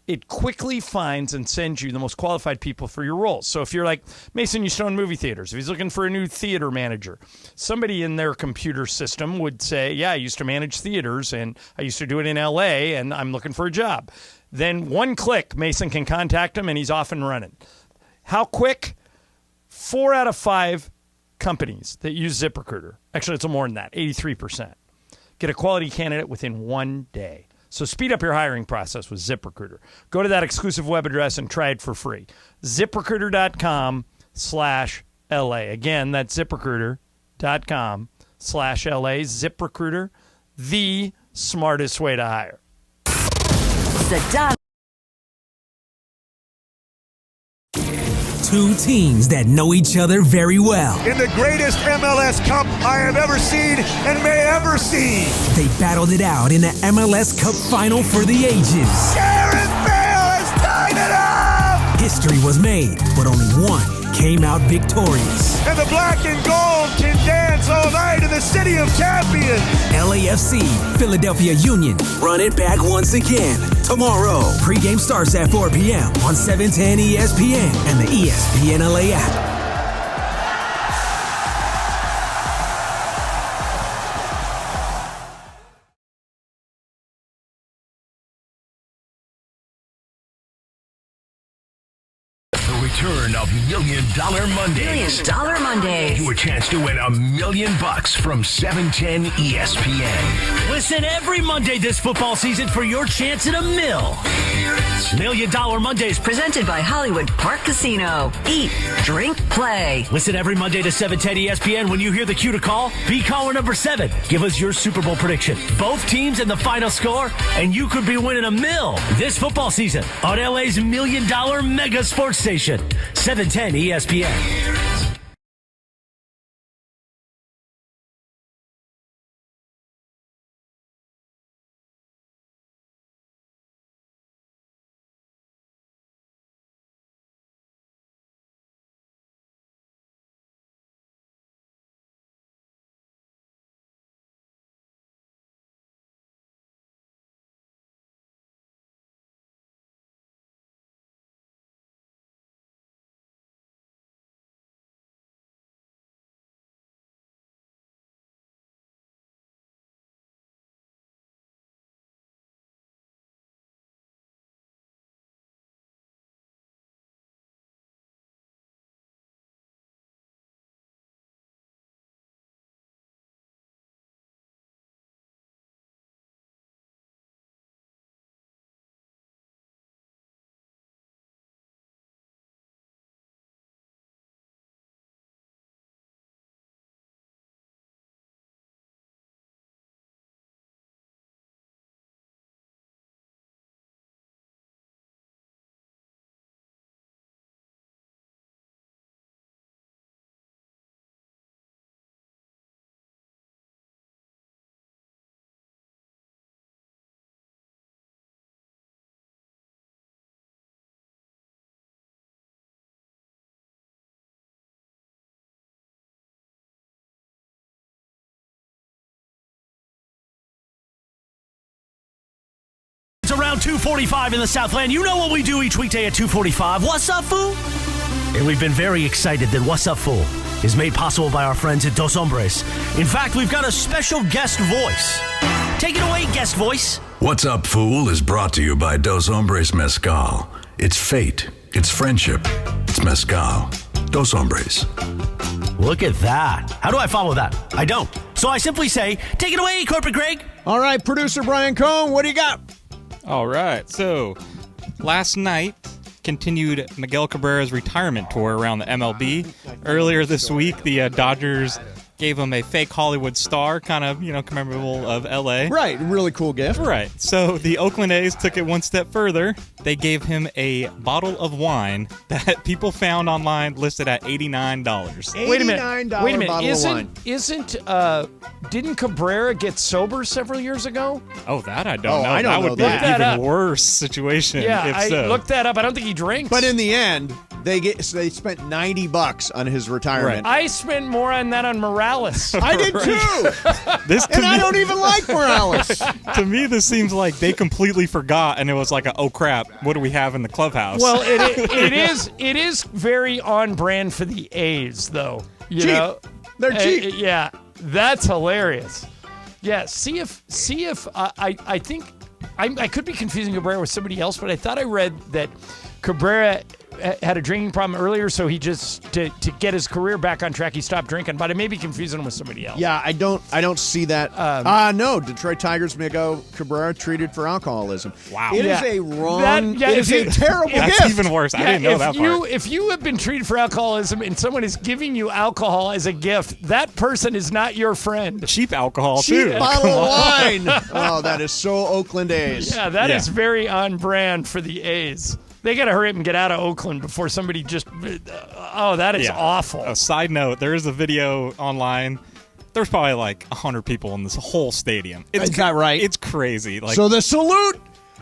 It quickly finds and sends you the most qualified people for your roles. So if you're like, Mason used to own movie theaters. If he's looking for a new theater manager, somebody in their computer system would say, yeah, I used to manage theaters, and I used to do it in L.A., and I'm looking for a job. Then one click, Mason can contact him, and he's off and running. How quick? 4 out of 5 companies that use ZipRecruiter, actually it's more than that, 83%, get a quality candidate within 1 day. So speed up your hiring process with ZipRecruiter. Go to that exclusive web address and try it for free. ZipRecruiter.com/LA. Again, that's ZipRecruiter.com/LA. ZipRecruiter, the smartest way to hire. Two teams that know each other very well. In the greatest MLS Cup I have ever seen and may ever see. They battled it out in the MLS Cup Final for the ages. Gareth Bale has tied it up! History was made, but only one came out victorious. And the black and gold can dance all night in the city of champions. LAFC, Philadelphia Union, run it back once again tomorrow. Pre-game starts at 4 p.m. on 710 ESPN and the ESPN LA app. Return of $1 Million Mondays. $1 Million Mondays. Your chance to win $1 million from 710 ESPN. Listen every Monday this football season for your chance at $1 million. $1 Million Mondays. Presented by Hollywood Park Casino. Eat, drink, play. Listen every Monday to 710 ESPN. When you hear the cue to call, be caller number 7. Give us your Super Bowl prediction. Both teams and the final score, and you could be winning $1 million this football season on LA's $1 Million Mega Sports Station. 710 ESPN. It's around 2:45 in the Southland. You know what we do each weekday at 2:45. What's up, fool? And we've been very excited that What's Up, Fool is made possible by our friends at Dos Hombres. In fact, we've got a special guest voice. Take it away, guest voice. What's Up, Fool is brought to you by Dos Hombres Mezcal. It's fate. It's friendship. It's mezcal. Dos Hombres. Look at that. How do I follow that? I don't. So I simply say, take it away, Corporate Greg. All right, producer Brian Cohn, what do you got? All right, so last night continued Miguel Cabrera's retirement tour around the MLB. Earlier this week, the Dodgers gave him a fake Hollywood star, kind of, commemorative of L.A. Right, really cool gift. Right. So the Oakland A's took it one step further. They gave him a bottle of wine that people found online listed at $89. Wait a minute. Bottle of wine. Didn't Cabrera get sober several years ago? Oh, that I don't know. I don't that know would that. be an even worse situation. Yeah, if I so. looked that up. I don't think he drinks. But in the end, they spent $90 on his retirement. Right. I spent more on that on Miraculous Morales. I did too. And I don't even like Morales. To me, this seems like they completely forgot, and it was like, oh crap, what do we have in the clubhouse? Well, it is very on brand for the A's, though. You Cheap. know, They're cheap. Yeah, that's hilarious. Yeah, see if I think I could be confusing Cabrera with somebody else, but I thought I read that Cabrera had a drinking problem earlier, so he just to get his career back on track, he stopped drinking. But I may be confusing him with somebody else. Yeah, I don't see that. No, Detroit Tigers Miguel Cabrera treated for alcoholism. Wow, it is a wrong. It is a terrible gift. That's even worse. I didn't know that part. If you have been treated for alcoholism and someone is giving you alcohol as a gift, that person is not your friend. Cheap alcohol Cheap too. bottle of wine. Oh, that is so Oakland A's. Yeah, that is very on brand for the A's. They got to hurry up and get out of Oakland before somebody just. That is awful. A side note: there is a video online. There's probably like 100 people in this whole stadium. Is that right? It's crazy. Like, so the salute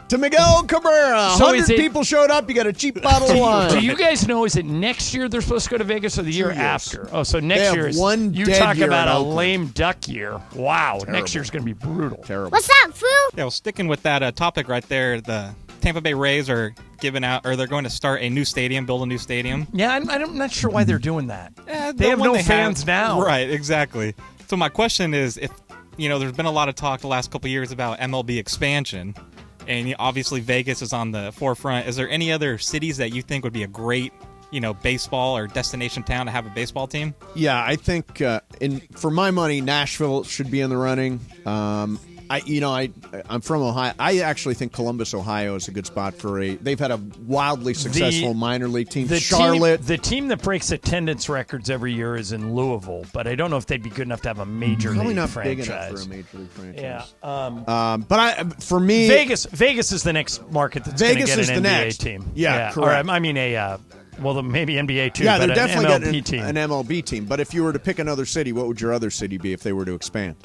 to Miguel Cabrera. So 100 people showed up. You got a cheap bottle of wine. Do you guys know? Is it next year they're supposed to go to Vegas or the year after? Oh, so next year is one. You dead talk year about in a Oakland. lame duck year. Wow, Terrible. next year's going to be brutal. Terrible. What's up, fool? Yeah, well, sticking with that topic right there, the Tampa Bay Rays are giving out, or they're going to start a new stadium, build a new stadium. Yeah, I'm not sure why they're doing that. They have no fans now. Right, exactly. So my question is, if there's been a lot of talk the last couple of years about MLB expansion, and obviously Vegas is on the forefront. Is there any other cities that you think would be a great, baseball or destination town to have a baseball team? Yeah, I think for my money, Nashville should be in the running. I'm from Ohio. I actually think Columbus, Ohio is a good spot they've had a wildly successful minor league team. Charlotte. The team that breaks attendance records every year is in Louisville, but I don't know if they'd be good enough to have a major Probably league not franchise. big enough for a major league franchise. Yeah. But for me, Vegas is the next market that's going to get an NBA team. Yeah, correct. Or I mean maybe NBA too. Yeah, but they're definitely an MLB getting team. an MLB team. But if you were to pick another city, what would your other city be if they were to expand?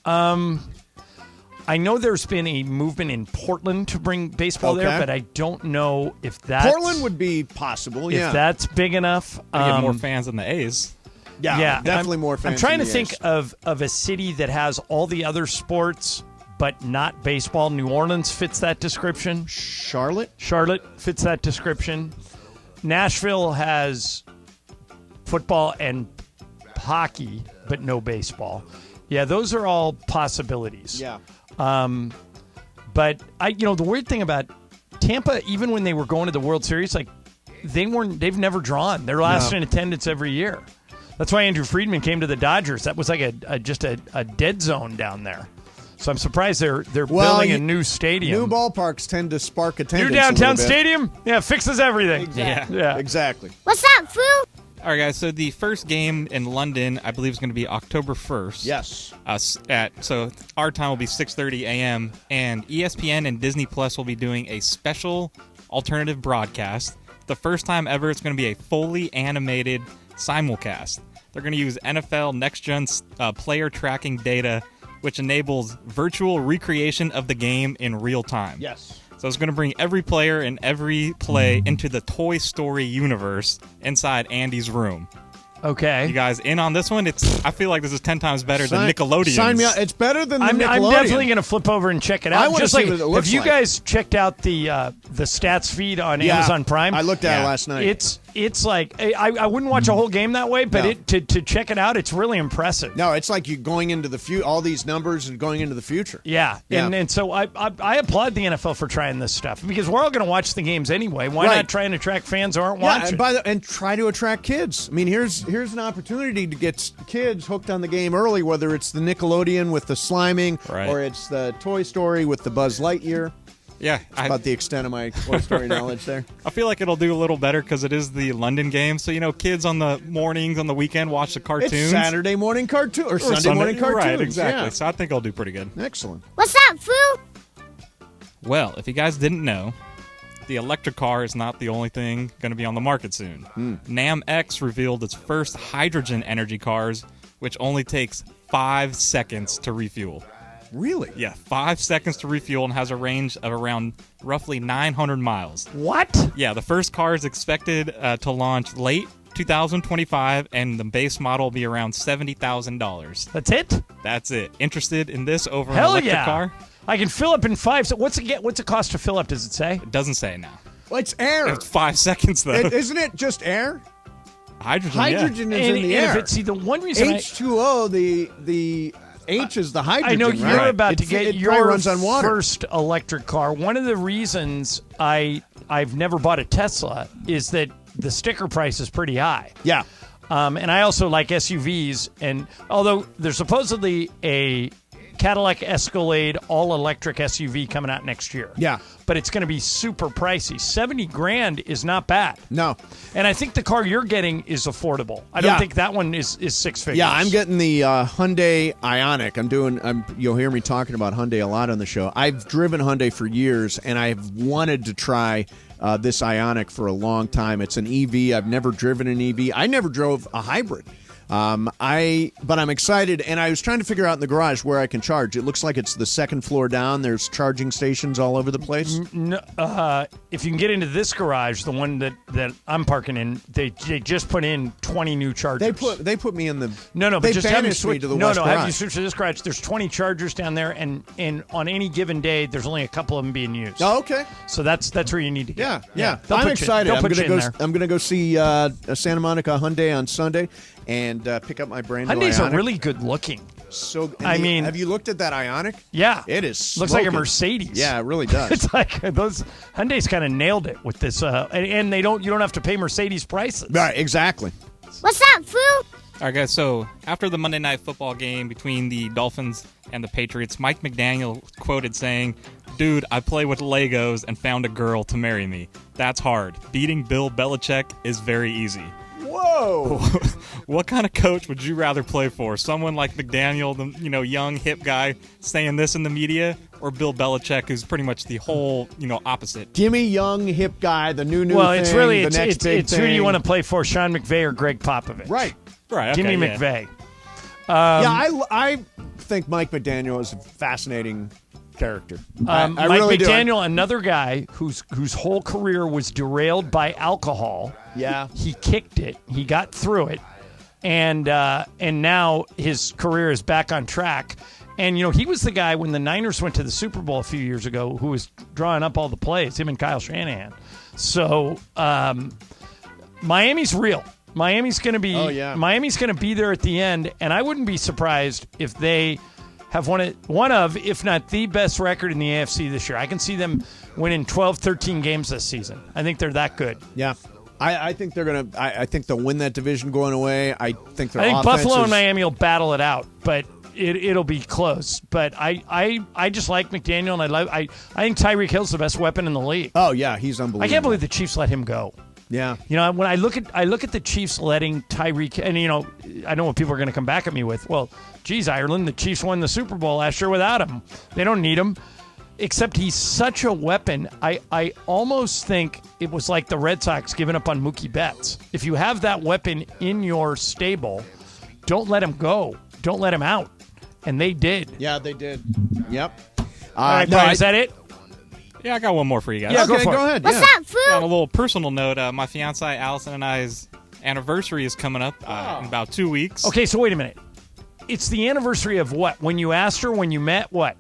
I know there's been a movement in Portland to bring baseball there, but I don't know if that's... Portland would be possible, if that's big enough. Get more fans than the A's. Yeah, definitely more fans. I'm trying than to the think A's. of a city that has all the other sports but not baseball. New Orleans fits that description. Charlotte fits that description. Nashville has football and hockey, but no baseball. Yeah, those are all possibilities. Yeah. But the weird thing about Tampa, even when they were going to the World Series, like they've never drawn. They're last in attendance every year. That's why Andrew Friedman came to the Dodgers. That was like a dead zone down there. So I'm surprised they're building a new stadium. New ballparks tend to spark attendance. New downtown stadium, fixes everything. Exactly. Yeah, exactly. What's up, fool? All right, guys. So the first game in London, I believe, is going to be October 1st. Yes. So our time will be 6:30 a.m. and ESPN and Disney Plus will be doing a special alternative broadcast. The first time ever, it's going to be a fully animated simulcast. They're going to use NFL Next Gen player tracking data, which enables virtual recreation of the game in real time. Yes. So it's going to bring every player and every play into the Toy Story universe inside Andy's room. Okay. You guys in on this one? I feel like this is 10 times better than Nickelodeon. Sign me up. It's better than I'm Nickelodeon. definitely going to flip over and check it out. I want to see what it looks have you like. guys checked out the stats feed on Amazon Prime? I looked at it last night. It's like I wouldn't watch a whole game that way, but to check it out, it's really impressive. No, it's like you going into the future. All these numbers and going into the future. Yeah. And so I applaud the NFL for trying this stuff because we're all going to watch the games anyway. Why not try and attract fans who aren't watching? And try to attract kids. I mean, here's an opportunity to get kids hooked on the game early, whether it's the Nickelodeon with the sliming or it's the Toy Story with the Buzz Lightyear. Yeah, That's about the extent of my Toy Story knowledge there. I feel like it'll do a little better because it is the London game. So, kids on the mornings, on the weekend, watch the cartoons. It's Saturday morning cartoon or Sunday morning cartoons. Right, exactly. Yeah. So I think it'll do pretty good. Excellent. What's up, fool? Well, if you guys didn't know, the electric car is not the only thing going to be on the market soon. Nam X revealed its first hydrogen energy cars, which only takes 5 seconds to refuel. Really? Yeah, 5 seconds to refuel and has a range of around roughly 900 miles. What? Yeah, the first car is expected to launch late 2025, and the base model will be around $70,000. That's it? That's it. Interested in this over Hell an electric yeah. car? I can fill up in 5. So what's it cost to fill up? Does it say? It doesn't say now. Well, it's air. It's 5 seconds though. Isn't it just air? Hydrogen. Hydrogen yeah. is in the air. See, the one reason H2O, the H is the hydrogen. I know you're right? about to get it your runs on water. first electric car. One of the reasons I've never bought a Tesla is that the sticker price is pretty high. Yeah. And I also like SUVs. And although there's supposedly a Cadillac Escalade all-electric SUV coming out next year. Yeah. But it's going to be super pricey. $70,000 is not bad. No. And I think the car you're getting is affordable. I don't think that one is six figures. Yeah, I'm getting the Hyundai Ioniq. You'll hear me talking about Hyundai a lot on the show. I've driven Hyundai for years, and I've wanted to try this Ioniq for a long time. It's an EV. I've never driven an EV. I never drove a hybrid. But I'm excited, and I was trying to figure out in the garage where I can charge. It looks like it's the second floor down. There's charging stations all over the place. If you can get into this garage, the one that I'm parking in, they just put in 20 new chargers. They put me in the but they just have you banished me switch to the west garage. have you switch to this garage. There's 20 chargers down there, and on any given day, there's only a couple of them being used. Oh, okay. So that's where you need to get. Yeah. They'll I'm put you- excited. they'll I'm put you in there. going to go see Santa Monica Hyundai on Sunday and pick up my brand new Hyundais Ioniq. are really good looking. So have you looked at that Ioniq? Yeah, it is. Looks like a smoking. Mercedes. Yeah, it really does. It's like those Hyundai's kind of nailed it with this, and you don't have to pay Mercedes prices. Right, exactly. What's up, fool? All right, guys. So after the Monday Night Football game between the Dolphins and the Patriots, Mike McDaniel quoted saying, "Dude, I play with Legos and found a girl to marry me. That's hard. Beating Bill Belichick is very easy." Whoa! What kind of coach would you rather play for? Someone like McDaniel, the young hip guy saying this in the media, or Bill Belichick, who's pretty much the whole opposite? Gimme young hip guy, the new Well, thing, it's really the next big it's thing. who do you want to play for, Sean McVay or Greg Popovich? Right. Okay, Give me yeah. McVay. I think Mike McDaniel is a fascinating character. I Mike really McDaniel, another guy whose whole career was derailed by alcohol. Yeah. He kicked it. He got through it, and now his career is back on track. And he was the guy when the Niners went to the Super Bowl a few years ago who was drawing up all the plays. Him and Kyle Shanahan. So Miami's real. Miami's going to be. Oh, yeah. Miami's going to be there at the end, and I wouldn't be surprised if they have one of, if not the best record in the AFC this year. I can see them winning 12, 13 games this season. I think they're that good. Yeah. I think they're going to. I think they'll win that division going away. I think their I think offense Buffalo is- and Miami will battle it out, but it'll be close. But I just like McDaniel, and I think Tyreek Hill's the best weapon in the league. Oh yeah, he's unbelievable. I can't believe the Chiefs let him go. Yeah. When I look at the Chiefs letting Tyreek, and I know what people are going to come back at me with. Well, geez, Ireland, the Chiefs won the Super Bowl last year without him. They don't need him. Except he's such a weapon. I almost think it was like the Red Sox giving up on Mookie Betts. If you have that weapon in your stable, don't let him go. Don't let him out. And they did. Yeah, they did. Yep. All right, Brian, is that it? Yeah, I got one more for you guys. Yeah, go for it. ahead. What's up, fool? On a little personal note, my fiance Allison and I's anniversary is coming up in about 2 weeks. Okay, so wait a minute. It's the anniversary of what? When you asked her, when you met, what?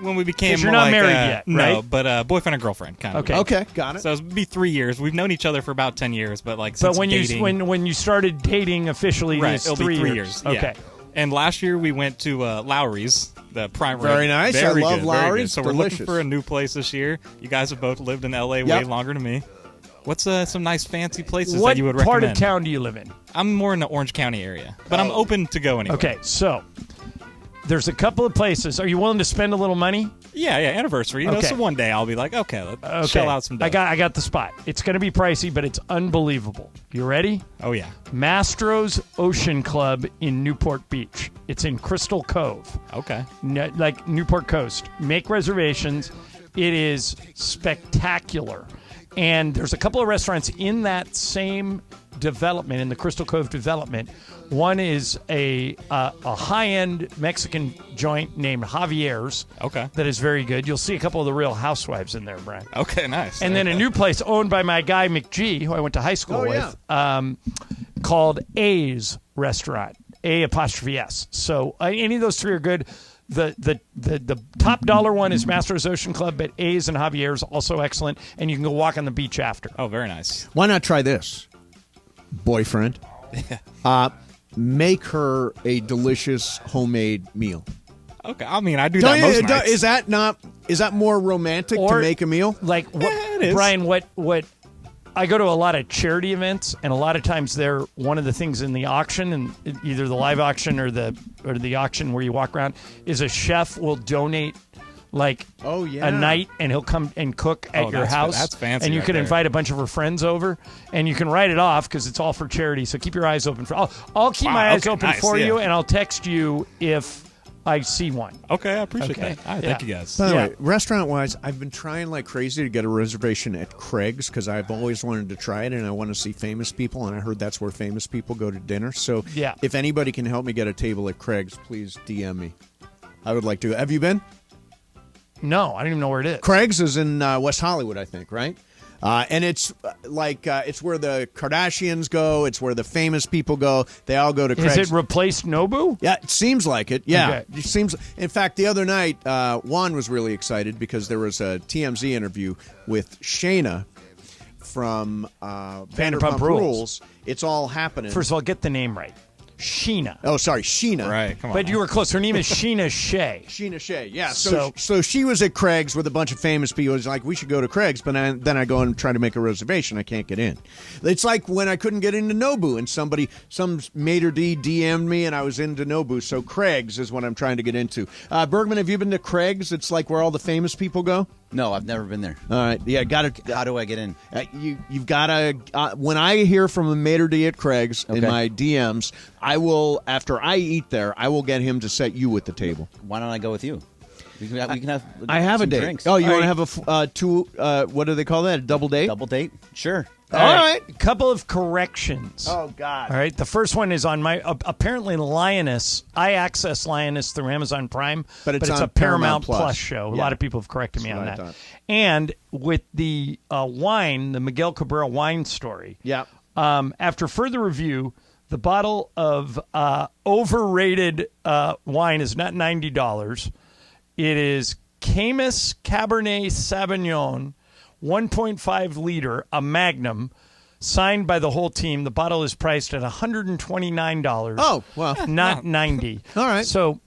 When we became 'Cause you're not like, married yet, right? No, but boyfriend and girlfriend, kind of. Okay. Okay, got it. So it'll be 3 years. We've known each other for about 10 years, but But since when dating, when you started dating officially, right, it's it'll 3 be 3 years. years. Okay. Yeah. And last year we went to Lowry's, the prime rib. Very nice. I Very love good, very good. Lowry's. So we're Delicious. looking for a new place this year. You guys have both lived in LA way Yep. longer than me. What's some nice fancy places What that you would part recommend? of town do you live in? I'm more in the Orange County area, but I'm open to go anywhere. Okay, so there's a couple of places. Are you willing to spend a little money? Yeah, anniversary. Okay. So one day I'll be like, okay, let's shell out some dough. I got the spot. It's going to be pricey, but it's unbelievable. You ready? Oh, yeah. Mastro's Ocean Club in Newport Beach. It's in Crystal Cove. Okay. Like Newport Coast. Make reservations. It is spectacular. And there's a couple of restaurants in that same development, in the Crystal Cove development. One is a high-end Mexican joint named Javier's. Okay. That is very good. You'll see a couple of the Real Housewives in there, Brian. Okay, nice. And then a new place owned by my guy McG, who I went to high school with, called A's Restaurant, A''S. So any of those three are good. The top dollar one is Masters Ocean Club, but A's and Javier's also excellent, and you can go walk on the beach after. Oh, very nice. Why not try this, boyfriend? Make her a delicious homemade meal. Okay, I mean, I do that most nights. Is that more romantic to make a meal? Like what, it is. Brian? What? I go to a lot of charity events, and a lot of times they're one of the things in the auction, and either the live auction or the auction where you walk around, is a chef will donate a night, and he'll come and cook at your house. That's fancy. And you right can there. invite a bunch of her friends over, and you can write it off because it's all for charity. So keep your eyes open for. I'll keep my eyes open for you, and I'll text you if I see one. Okay, I appreciate that. All right, thank you guys. By the way, restaurant-wise, I've been trying like crazy to get a reservation at Craig's because I've always wanted to try it, and I want to see famous people, and I heard that's where famous people go to dinner. So if anybody can help me get a table at Craig's, please DM me. I would like to. Have you been? No, I don't even know where it is. Craig's is in West Hollywood, I think, right? And it's it's where the Kardashians go. It's where the famous people go. They all go to Craig's. Is it replaced Nobu? Yeah, it seems like it. Yeah, Okay. it seems. In fact, the other night, Juan was really excited because there was a TMZ interview with Shayna from Vanderpump Rules. It's all happening. First of all, get the name right. Sheena. Oh, sorry, Sheena. Right, come on. But you were close. Her name is Sheena Shea. Sheena Shea, yeah. So she was at Craig's with a bunch of famous people. It's like, we should go to Craig's, but then I go and try to make a reservation. I can't get in. It's like when I couldn't get into Nobu, and some maitre d' DM'd me, and I was into Nobu. So Craig's is what I'm trying to get into. Bergman, have you been to Craig's? It's like where all the famous people go? No, I've never been there. All right, yeah, got to. How do I get in? You've got to. When I hear from a maitre d' at Craig's in my DMs, I will, after I eat there, I will get him to set you at the table. Why don't I go with you? We can have. I have a some date. Drinks. Oh, you want to have a two? What do they call that? A double date? Double date? Sure. All right. Couple of corrections. Oh, God. All right. The first one is on my apparently Lioness. I access Lioness through Amazon Prime, but it's a on Paramount Plus show. Yeah. A lot of people have corrected me on That's that. what I thought. And with the wine, the Miguel Cabrera wine story. Yeah. After further review, the bottle of overrated wine is not $90. It is Camus Cabernet Sauvignon, 1.5 liter, a Magnum, signed by the whole team. The bottle is priced at $129. Oh, well. Not $90. All right. So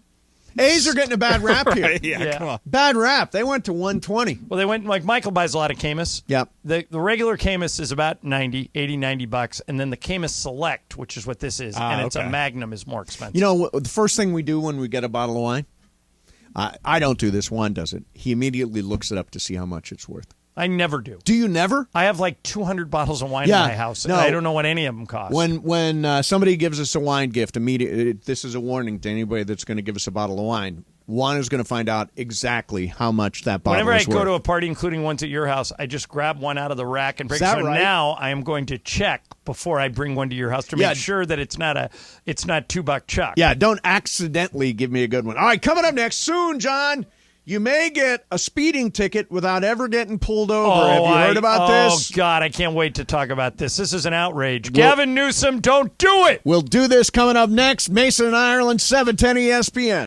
A's are getting a bad rap here. Yeah, come on. Bad rap. They went to 120. Well, they went, like Michael buys a lot of Camus. Yep. The regular Camus is about $90 and then the Camus Select, which is what this is, and it's a Magnum, is more expensive. You know, the first thing we do when we get a bottle of wine, I don't do this, Juan does it. He immediately looks it up to see how much it's worth. I never do. Do you never? I have like 200 bottles of wine in my house, and I don't know what any of them cost. When somebody gives us a wine gift, immediately, this is a warning to anybody that's going to give us a bottle of wine. Juan is going to find out exactly how much that bottle Whenever is worth. I go to a party, including ones at your house, I just grab one out of the rack and bring it. Is that So right? now I am going to check before I bring one to your house to make sure that it's not $2 chuck. Yeah, don't accidentally give me a good one. All right, coming up next soon, John. You may get a speeding ticket without ever getting pulled over. Have you heard about this? Oh, God, I can't wait to talk about this. This is an outrage. Gavin Newsom, don't do it. We'll do this coming up next. Mason and Ireland, 710 ESPN.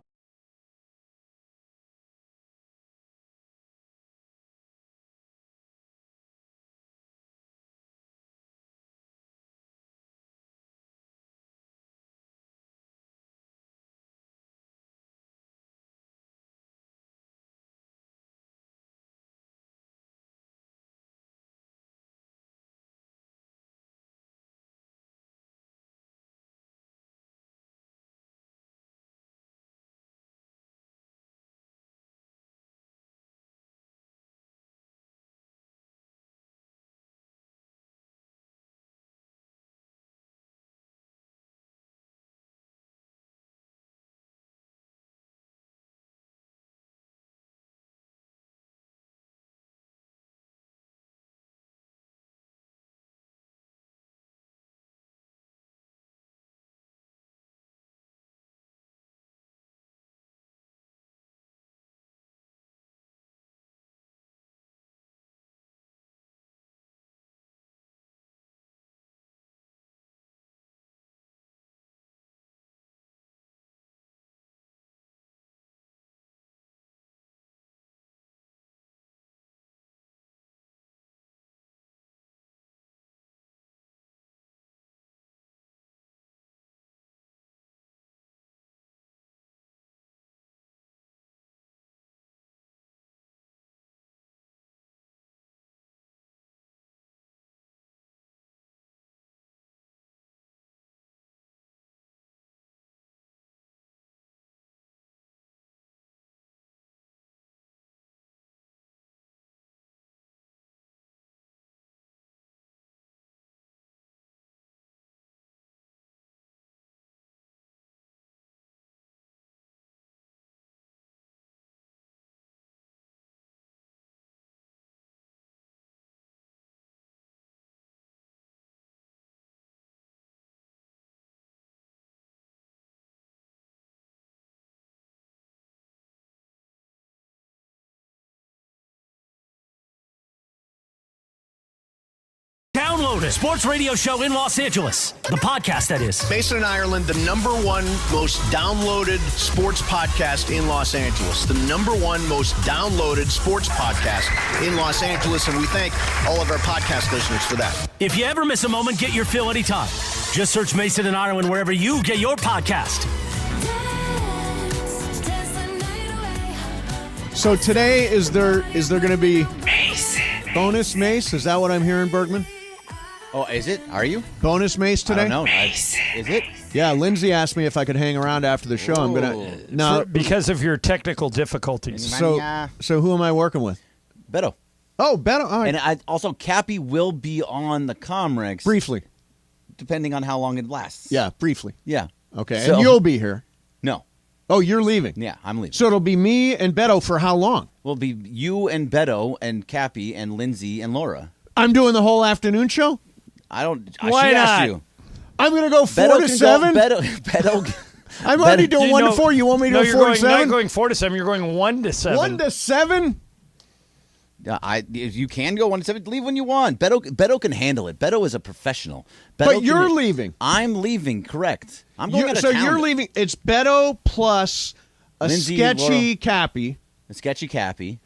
Zone, sports radio show in Los Angeles. The podcast, that is. Mason and Ireland, the #1 most downloaded sports podcast in Los Angeles. The #1 most downloaded sports podcast in Los Angeles, and we thank all of our podcast listeners for that. If you ever miss a moment, get your fill anytime. Just search Mason and Ireland wherever you get your podcast. So today, is there going to be bonus Mace? Is that what I'm hearing, Bergman? Oh, is it? Are you? Bonus Mace today? I don't know. Is it? Yeah, Lindsay asked me if I could hang around after the show. I'm going to... No, because of your technical difficulties. So who am I working with? Beto. Oh, Beto. All right. And also, Cappy will be on the Comrex. Briefly. Depending on how long it lasts. Yeah, briefly. Yeah. Okay, So- and you'll be here. No. Oh, you're leaving? Yeah, I'm leaving. So it'll be me and Beto for how long? Will be you and Beto and Cappy and Lindsay and Laura. I'm doing the whole afternoon show? I don't... Why she not? asked you. I'm going to go 4 Beto to can 7? Go, Beto... I'm already doing 1 to 4. You want me to go 4 to 7? You're not going 4 to 7. You're going 1 to 7. 1 to 7? If you can go 1 to 7, leave when you want. Beto can handle it. Beto is a professional. Beto But you're leaving. I'm leaving, correct. I'm going out of so town. you're leaving. It's Beto plus a Lindsay, sketchy Laura. Cappy. A sketchy Cappy.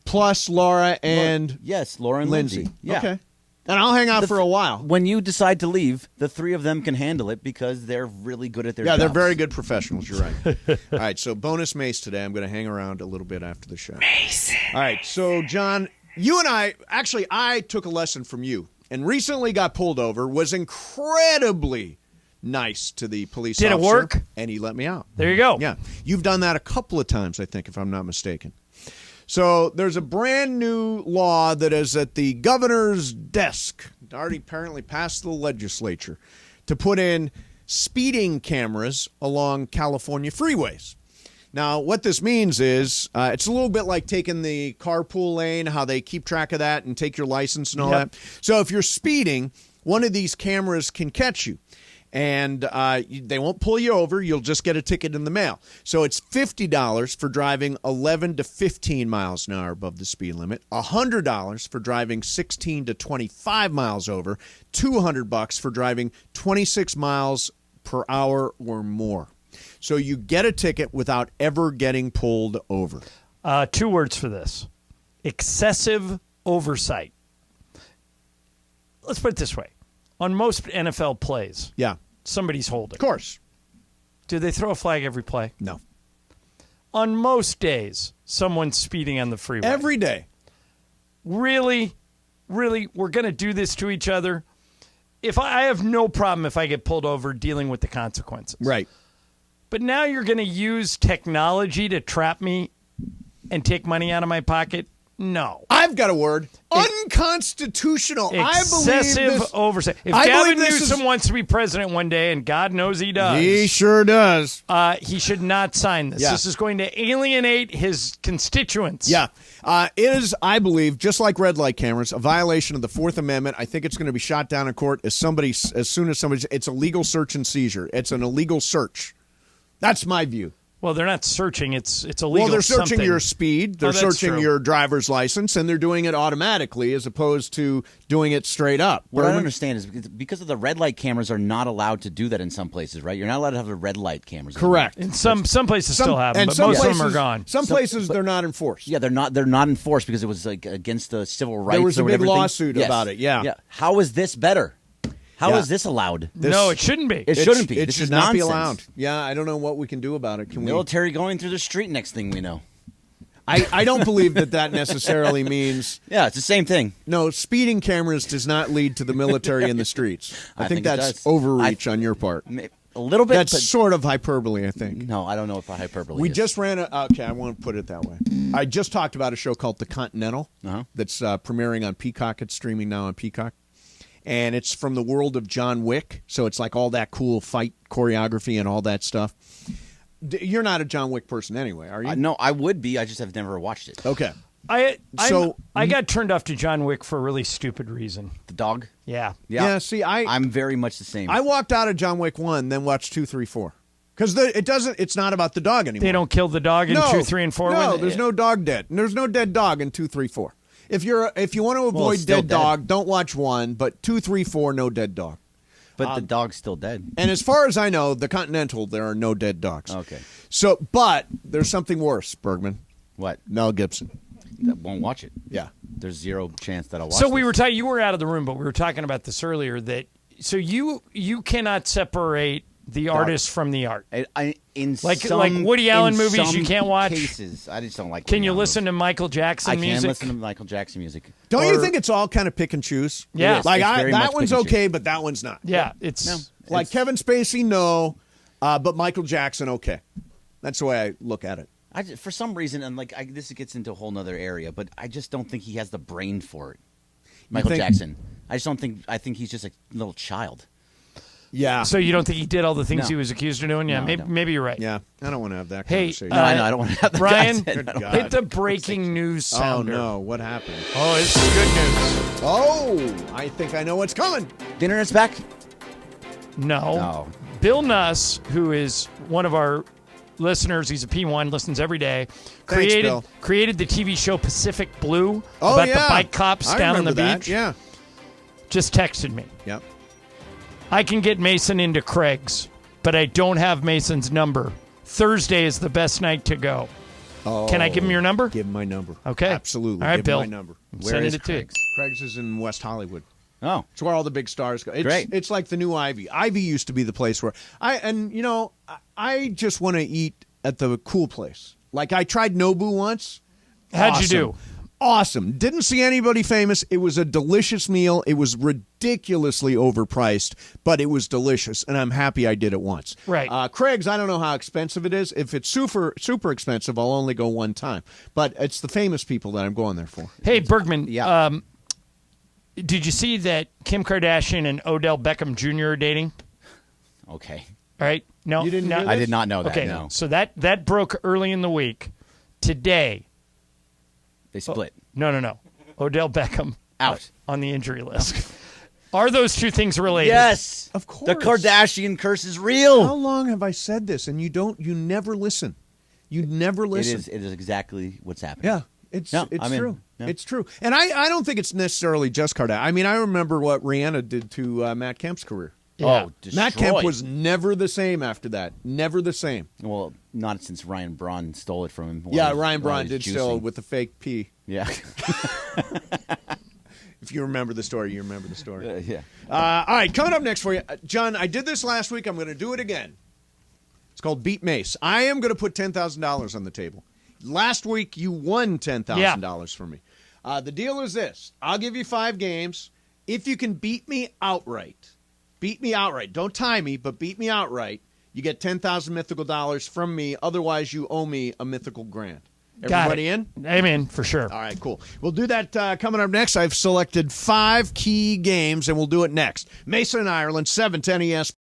Plus Laura and Laura and Lindsay. Yeah. Okay. And I'll hang out for a while. When you decide to leave, the three of them can handle it because they're really good at their jobs. They're very good professionals. You're right. All right, so bonus Mace today. I'm going to hang around a little bit after the show. Mace. All right, so John, you and I took a lesson from you and recently got pulled over, was incredibly nice to the police officer. Did it work? And he let me out. There you go. Yeah. You've done that a couple of times, I think, if I'm not mistaken. So there's a brand new law that is at the governor's desk, already apparently passed the legislature, to put in speeding cameras along California freeways. Now, what this means is it's a little bit like taking the carpool lane, how they keep track of that and take your license and all that. So if you're speeding, one of these cameras can catch you. And they won't pull you over. You'll just get a ticket in the mail. So it's $50 for driving 11 to 15 miles an hour above the speed limit, $100 for driving 16 to 25 miles over, $200 for driving 26 miles per hour or more. So you get a ticket without ever getting pulled over. 2 words for this: excessive oversight. Let's put it this way. On most NFL plays, somebody's holding. Of course. Do they throw a flag every play? No. On most days, someone's speeding on the freeway. Every day. Really, we're going to do this to each other? I have no problem if I get pulled over dealing with the consequences. Right. But now you're going to use technology to trap me and take money out of my pocket? No. I've got a word. Unconstitutional. Excessive oversight. If Gavin Newsom wants to be president one day, and God knows he does. He sure does. He should not sign this. Yeah. This is going to alienate his constituents. Yeah. It is, I believe, just like red light cameras, a violation of the Fourth Amendment. I think it's going to be shot down in court as soon as somebody. It's a legal search and seizure. It's an illegal search. That's my view. Well, they're not searching. It's illegal. Well, they're searching something. your speed. They're searching your driver's license, and they're doing it automatically as opposed to doing it straight up. What I don't understand is because of the red light cameras are not allowed to do that in some places, right? You're not allowed to have the red light cameras. Correct. In some places still have them, but most of them are gone. Some places they're not enforced. Yeah, they're not enforced because it was like against the civil rights. There was a big lawsuit Yes. about it. Yeah. How is this better? How is this allowed? No, it shouldn't be. It shouldn't be. It This should is not be nonsense. allowed. Yeah, I don't know what we can do about it. Can Military going through the street next thing we know. I don't believe that necessarily means... Yeah, it's the same thing. No, speeding cameras does not lead to the military in the streets. I think it that's does. overreach on your part. A little bit. That's but sort of hyperbole, I think. No, I don't know about hyperbole. We is. just ran okay, I won't put it that way. I just talked about a show called The Continental that's premiering on Peacock. It's streaming now on Peacock. And it's from the world of John Wick, so it's like all that cool fight choreography and all that stuff. You're not a John Wick person anyway, are you? No, I would be. I just have never watched it. Okay. I got turned off to John Wick for a really stupid reason. The dog? Yeah. Yeah, see, I'm very much the same. I walked out of John Wick 1, then watched 2, 3, 4. Because it's not about the dog anymore. They don't kill the dog in 2, 3, and 4? No, there's no dog dead. And there's no dead dog in 2, 3, 4. If you want to avoid still dead dog, don't watch 1, but 2, 3, 4, no dead dog. But the dog's still dead. And as far as I know, the Continental, there are no dead dogs. Okay. So, but there's something worse, Bergman. What? Mel Gibson. That won't watch it. Yeah. There's zero chance that I'll watch So it. we were talking. You were out of the room, but we were talking about this earlier. That so you cannot separate the artist from the art. In like some, Woody Allen in movies, some you can't watch. Cases, I just don't like. Can Woody you Allen listen to Michael Jackson I music? can listen to Michael Jackson music. Don't you think it's all kind of pick and choose? Yeah. Like It's very that much one's pick and okay, but that one's not. Yeah, it's like Kevin Spacey, no, but Michael Jackson, okay. That's the way I look at it. For some reason, and this gets into a whole nother area, but I just don't think he has the brain for it. Michael Jackson. I just don't think. I think he's just a little child. Yeah. So you don't think he did all the things No. he was accused of doing? Yeah, No, maybe you're right. Yeah, I don't want to have that Hey, conversation. No, I know. I don't want to have that. Ryan, conversation. hit the breaking news sounder. Oh, no. What happened? Oh, it's good news. Oh, I think I know what's coming. The internet's back? No. Bill Nuss, who is one of our listeners, he's a P1, listens every day, Bill. created the TV show Pacific Blue Oh, about yeah. the bike cops I down on the remember that, beach. Yeah. Just texted me. Yep. I can get Mason into Craig's, but I don't have Mason's number. Thursday is the best night to go. Oh, Can I give him your number? Give him my number. Okay. Absolutely. All right, give Bill. him my number. I'm Where sending is it to you. Craig's? Craig's is in West Hollywood. Oh. It's where all the big stars go. It's, Great. It's like the new Ivy. Ivy used to be the place where I just want to eat at the cool place. Like I tried Nobu once. How'd you do? Awesome. Didn't see anybody famous. It was a delicious meal. It was ridiculously overpriced, but it was delicious, and I'm happy I did it once. Right. Craig's, I don't know how expensive it is. If it's super expensive, I'll only go one time. But it's the famous people that I'm going there for. Hey, Bergman. Yeah. Did you see that Kim Kardashian and Odell Beckham Jr. are dating? Okay. All right. No, You didn't no. hear I did not know that. Okay. No. So that broke early in the week. Today. They split. No. Odell Beckham Out. on the injury list. Are those two things related? Yes. Of course. The Kardashian curse is real. How long have I said this, and you never listen? You never listen. It is exactly what's happening. Yeah. It's I'm in. true. Yeah. It's true. And I don't think it's necessarily just Kardashian. I mean, I remember what Rihanna did to Matt Kemp's career. Yeah. Oh, Matt Kemp destroyed. was never the same after that. Never the same. Well, not since Ryan Braun stole it from him. Yeah, while Ryan he Braun was did juicing. still with the fake pee. Yeah. If you remember the story, you remember the story. Yeah. All right, coming up next for you. John, I did this last week. I'm going to do it again. It's called Beat Mace. I am going to put $10,000 on the table. Last week, you won $10,000 from me. The deal is this. I'll give you 5 games. If you can beat me outright, don't tie me, but beat me outright, you get 10,000 mythical dollars from me. Otherwise, you owe me a mythical grand. Everybody in? I'm in for sure. All right, cool. We'll do that coming up next. I've selected 5 key games, and we'll do it next. Mason and Ireland, 710 ESPN.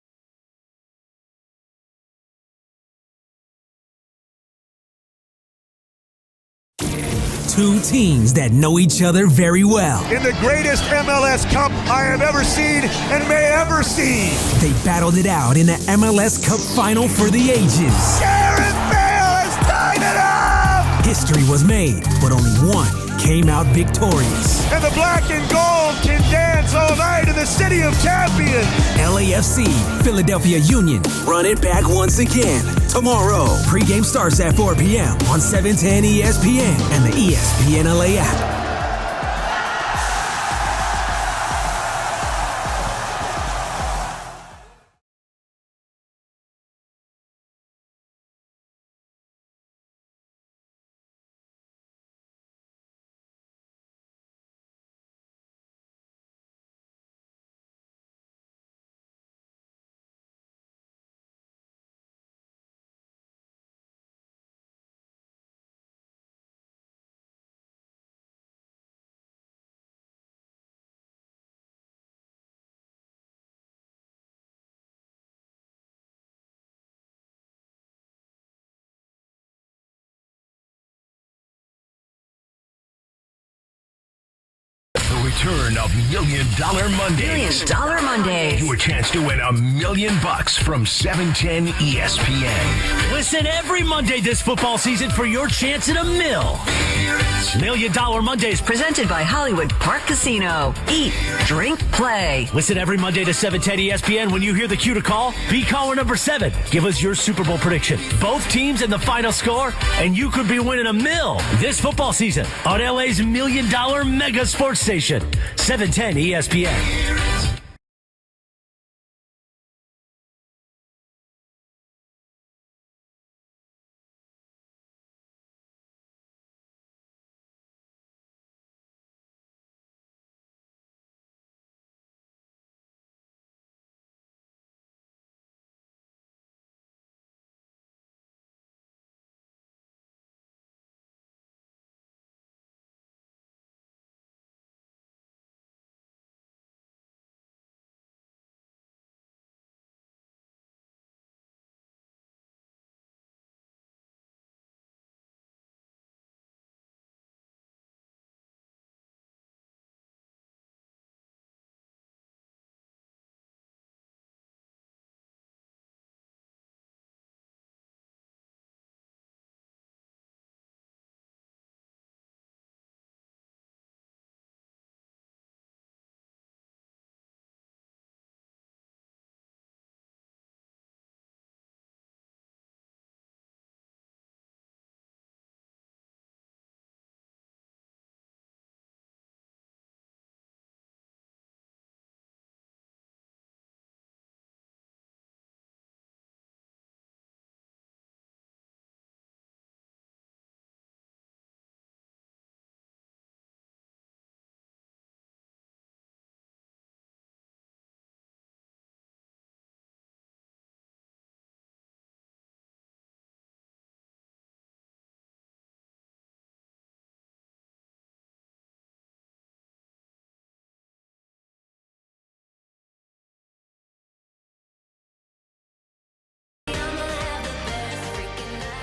Two teams that know each other very well. In the greatest MLS Cup I have ever seen and may ever see. They battled it out in the MLS Cup final for the ages. Gareth Bale has tied it up! History was made, but only one came out victorious. And the black and gold can dance all night in the city of champions. LAFC, Philadelphia Union, run it back once again tomorrow. Pre-game starts at 4 p.m. on 710 ESPN and the ESPN LA app. return of Million Dollar Mondays. $1 Million Mondays. Your chance to win $1 million from 710 ESPN. Listen every Monday this football season for your chance at $1 million. $1 Million Mondays. Presented by Hollywood Park Casino. Eat, drink, play. Listen every Monday to 710 ESPN. When you hear the cue to call, be caller number 7. Give us your Super Bowl prediction, both teams and the final score, and you could be winning $1 million this football season on LA's $1 million mega sports station, 710 ESPN.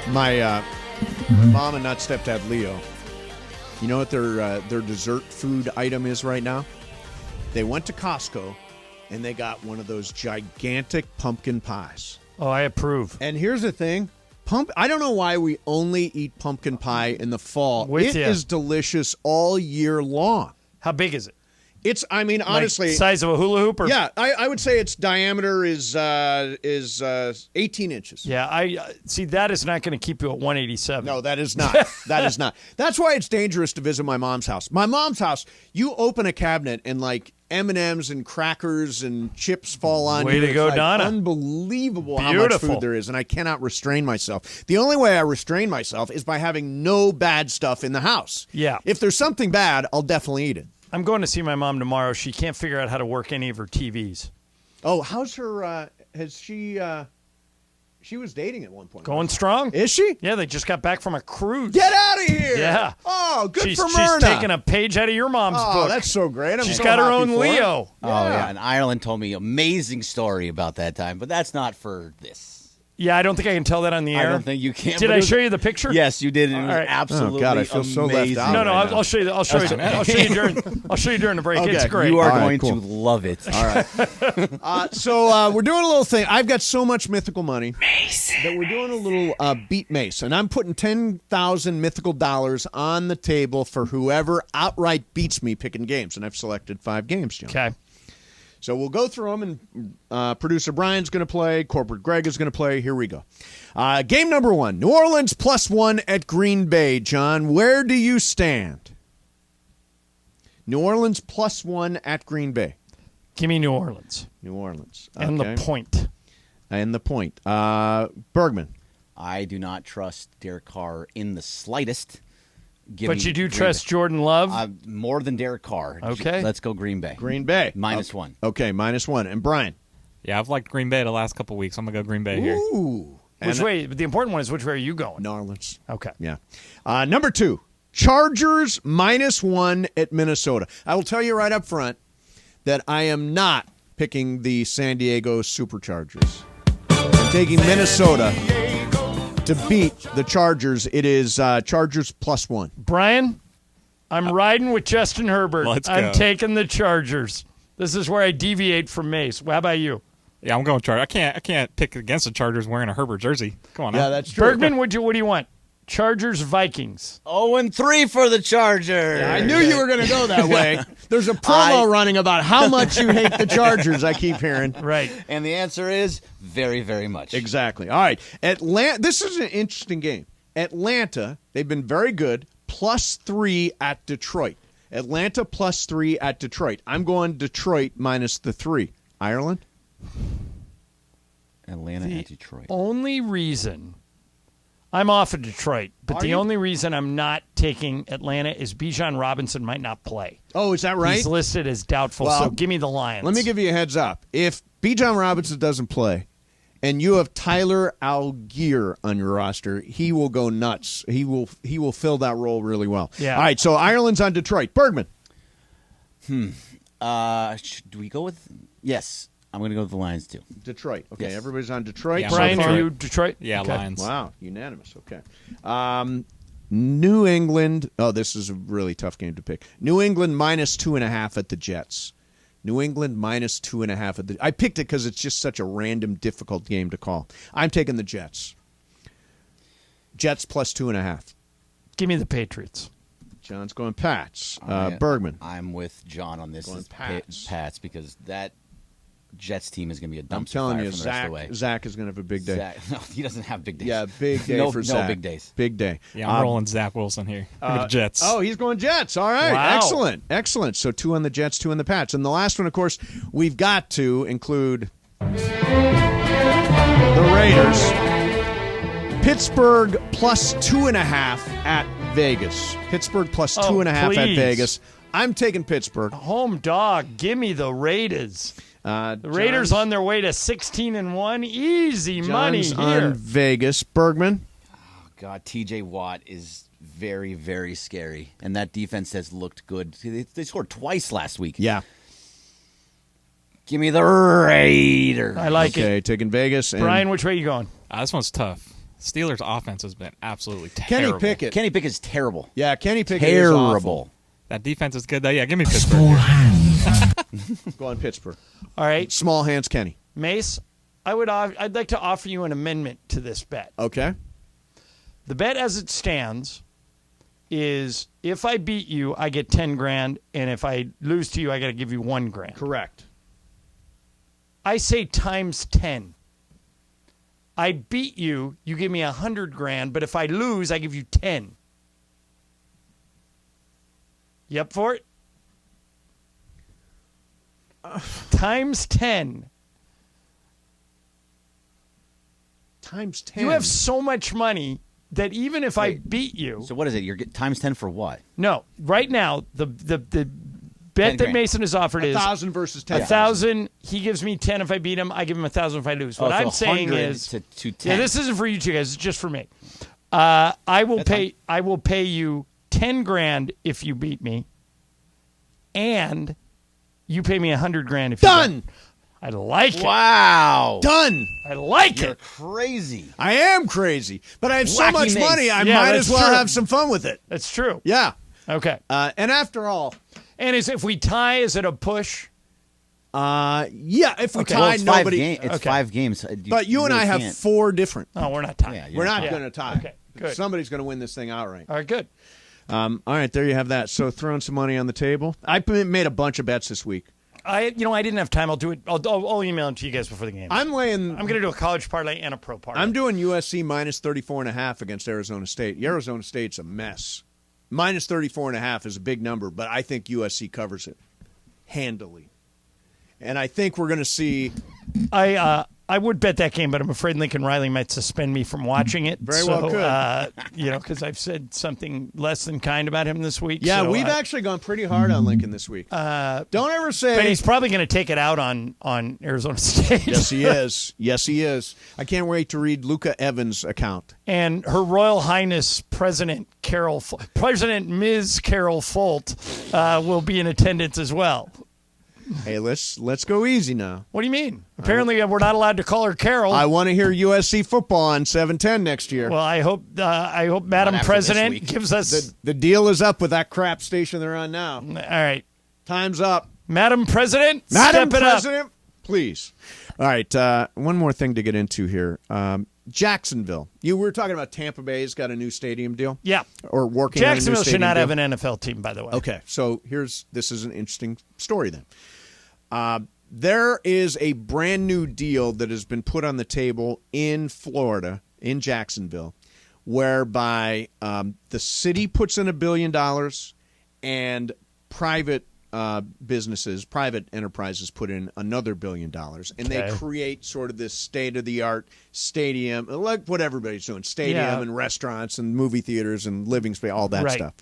My mom and not stepdad Leo, you know what their dessert food item is right now? They went to Costco and they got one of those gigantic pumpkin pies. Oh, I approve. And here's the thing. I don't know why we only eat pumpkin pie in the fall. It is delicious all year long. How big is it? It's, I mean, honestly, like size of a hula hoop? Or? Yeah, I would say its diameter is 18 inches. Yeah, I see. That is not going to keep you at 187. No, that is not. That is not. That's why it's dangerous to visit my mom's house. My mom's house, you open a cabinet and like M&Ms and crackers and chips fall on you. Way to go, like Donna. Unbelievable how much food there is, and I cannot restrain myself. The only way I restrain myself is by having no bad stuff in the house. Yeah. If there's something bad, I'll definitely eat it. I'm going to see my mom tomorrow. She can't figure out how to work any of her TVs. Oh, how's her, has she, she was dating at one point. Going strong. Is she? Yeah, they just got back from a cruise. Get out of here. Yeah. Oh, good for Myrna. She's taking a page out of your mom's book. Oh, that's so great. She's got her own Leo. Oh, yeah. And Ireland told me amazing story about that time, but that's not for this. Yeah, I don't think I can tell that on the air. I don't think you can. Did I show you the picture? Yes, you did. And it was right. absolutely Oh, God, I feel so left out. No, I'll show you. I'll show you. I'll show you during the break. Okay. It's great. You are All going right, cool. to love it. All right. So we're doing a little thing. I've got so much mythical money that we're doing a little beat Mace, and I'm putting 10,000 mythical dollars on the table for whoever outright beats me picking games, and I've selected 5 games, John. Okay. So we'll go through them, and producer Brian's going to play. Corporate Greg is going to play. Here we go. Game number 1, New Orleans +1 at Green Bay. John, where do you stand? New Orleans +1 at Green Bay. Give me New Orleans. New Orleans. And the point. And the point. Bergman. I do not trust Derek Carr in the slightest. But you do trust Jordan Love? More than Derek Carr. Okay. Let's go Green Bay. Green Bay. -1. Okay, -1. And Brian? Yeah, I've liked Green Bay the last couple weeks. I'm going to go Green Bay here. Ooh. Which way? But the important one is which way are you going? New Orleans. Okay. Yeah. Number 2, Chargers -1 at Minnesota. I will tell you right up front that I am not picking the San Diego Superchargers. I'm taking Minnesota to beat the Chargers. It is Chargers +1. Brian, I'm riding with Justin Herbert. Let's I'm go. taking the Chargers. This is where I deviate from Mace. How about you? Yeah, I'm going Chargers. I can't pick against the Chargers wearing a Herbert jersey. Come on, now. that's true. Bergman, what do you want? Chargers, Vikings. 0-3 for the Chargers. I knew you were going to go that way. There's a promo running about how much you hate the Chargers, I keep hearing. Right. And the answer is very, very much. Exactly. All right. This is an interesting game. Atlanta, they've been very good, +3 at Detroit. Atlanta +3 at Detroit. I'm going Detroit minus the 3. Ireland? Atlanta at Detroit. Only reason I'm off of Detroit, but the only reason I'm not taking Atlanta is Bijan Robinson might not play. Oh, is that right? He's listed as doubtful, Well, so give me the Lions. Let me give you a heads up. If Bijan Robinson doesn't play and you have Tyler Algier on your roster, he will go nuts. He will fill that role really well. Yeah. All right, so Ireland's on Detroit. Bergman. Do we go with – yes. I'm going to go with the Lions, too. Detroit. Okay, Yes. Everybody's on Detroit. Yeah, Brian, so are far. you Detroit? Yeah, Okay. Lions. Wow, unanimous. Okay. New England. Oh, this is a really tough game to pick. New England -2.5 at the Jets. New England -2.5 at the. I picked it because it's just such a random, difficult game to call. I'm taking the Jets. Jets +2.5. Give me the Patriots. John's going Pats. Right. Bergman. I'm with John on this. Going It's Pats. Pats, because that Jets team is going to be a dumpster I'm telling fire you, from the rest of the way. Zach is going to have a big day. Zach, no, he doesn't have big days. Yeah, big day no, for no Zach. big days. Big day. Yeah, I'm rolling Zach Wilson here. With the Jets. Oh, he's going Jets. All right. Wow. Excellent. Excellent. So 2 on the Jets, 2 on the Pats. And the last one, of course, we've got to include the Raiders. Pittsburgh +2.5 at Vegas. Pittsburgh +2.5 at please. Vegas. I'm taking Pittsburgh. Home dog. Give me the Raiders. The Raiders on their way to 16-1. Easy money John's here. on Vegas. Bergman. Oh, God, T.J. Watt is very, very scary. And that defense has looked good. They scored twice last week. Yeah. Give me the Raiders. I like it. Okay, taking Vegas. And Brian, which way you going? This one's tough. Steelers' offense has been absolutely terrible. Kenny Pickett. Kenny Pickett's terrible. Yeah, Kenny Pickett is awful. Terrible. That defense is good, though. Yeah, give me Pittsburgh. Go on Pittsburgh. All right. Small hands, Kenny. Mace, I'd like to offer you an amendment to this bet. Okay. The bet as it stands is if I beat you, I get 10 grand, and if I lose to you, I got to give you 1 grand. Correct. I say times 10. I beat you, you give me 100 grand, but if I lose, I give you 10. You up for it? Times 10. Times 10. You have so much money that even if I beat you. So what is it? You're times 10 for what? No, right now, the bet that grand. Mason has offered is 1,000 versus 10. 1,000. He gives me 10 if I beat him. I give him 1,000 if I lose. What so I'm saying 100 is, to 10. yeah, this isn't for you two guys. It's just for me. I will pay you 10 grand if you beat me, and you pay me 100 grand if you Done. don't. I like it. Wow. Done. I like You're it. crazy. I am crazy, but I have so Wacky much Mace. money, I Yeah, might that's as well true. have some fun with it. That's true. Yeah. Okay. And after all, And if we tie, is it a push? yeah, if we Okay. tie, Well, it's nobody. It's Okay. 5 games. But you and really I have can't. 4 different. Oh, we're not tying. Yeah, We're not Yeah. going to tie. Okay, good. Somebody's going to win this thing outright. All right, good. All right, there you have that. So throwing some money on the table. I made a bunch of bets this week. I didn't have time. I'll do it. I'll email them to you guys before the game. I'm going to do a college parlay and a pro parlay. I'm doing USC -34.5 against Arizona State. Arizona State's a mess. -34.5 is a big number, but I think USC covers it handily. And I think we're going to see. I would bet that game, but I'm afraid Lincoln Riley might suspend me from watching it. Very well could. Because I've said something less than kind about him this week. Yeah, so, we've actually gone pretty hard on Lincoln this week. Don't ever say. But he's probably going to take it out on Arizona State. Yes, he is. Yes, he is. I can't wait to read Luca Evans' account. And Her Royal Highness President Ms. Carol Folt will be in attendance as well. Hey, let's go easy now. What do you mean? Apparently, we're not allowed to call her Carol. I want to hear USC football on 710 next year. Well, I hope Madam President gives us the deal is up with that crap station they're on now. All right, time's up. Madam President, Madam step it President, up. Please. All right, one more thing to get into here. Jacksonville. You were talking about Tampa Bay's got a new stadium deal? Yeah. Or working Jacksonville on a new should not deal? have an NFL team, by the way. Okay, so this is an interesting story then. There is a brand new deal that has been put on the table in Florida, in Jacksonville, whereby the city puts in $1 billion and private businesses, private enterprises put in another $1 billion, and they create sort of this state-of-the-art stadium, like what everybody's doing, stadium and restaurants and movie theaters and living space, all that stuff.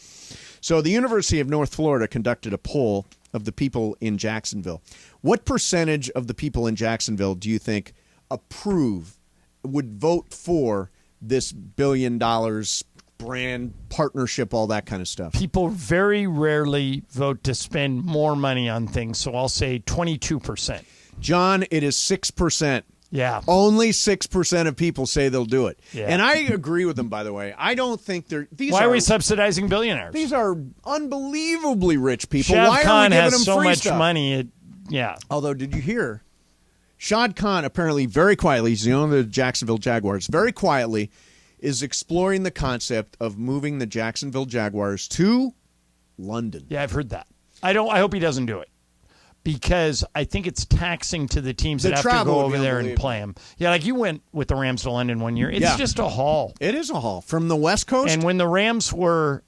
So the University of North Florida conducted a poll of the people in Jacksonville. What percentage of the people in Jacksonville do you think would vote for this $1 billion brand partnership, all that kind of stuff? People very rarely vote to spend more money on things, so I'll say 22%. John, it is 6%. Yeah. Only 6% of people say they'll do it. Yeah. And I agree with them, by the way. I don't think Why are we subsidizing billionaires? These are unbelievably rich people. Shad Why Khan are we giving has them so free much stuff? money. Yeah. Although, did you hear? Shad Khan apparently very quietly, he's the owner of the Jacksonville Jaguars, very quietly is exploring the concept of moving the Jacksonville Jaguars to London. Yeah, I've heard that. I hope he doesn't do it, because I think it's taxing to the teams that have to go over there and play them. Yeah, like you went with the Rams to London one year. It's just a haul. It is a haul. From the West Coast? And when the Rams were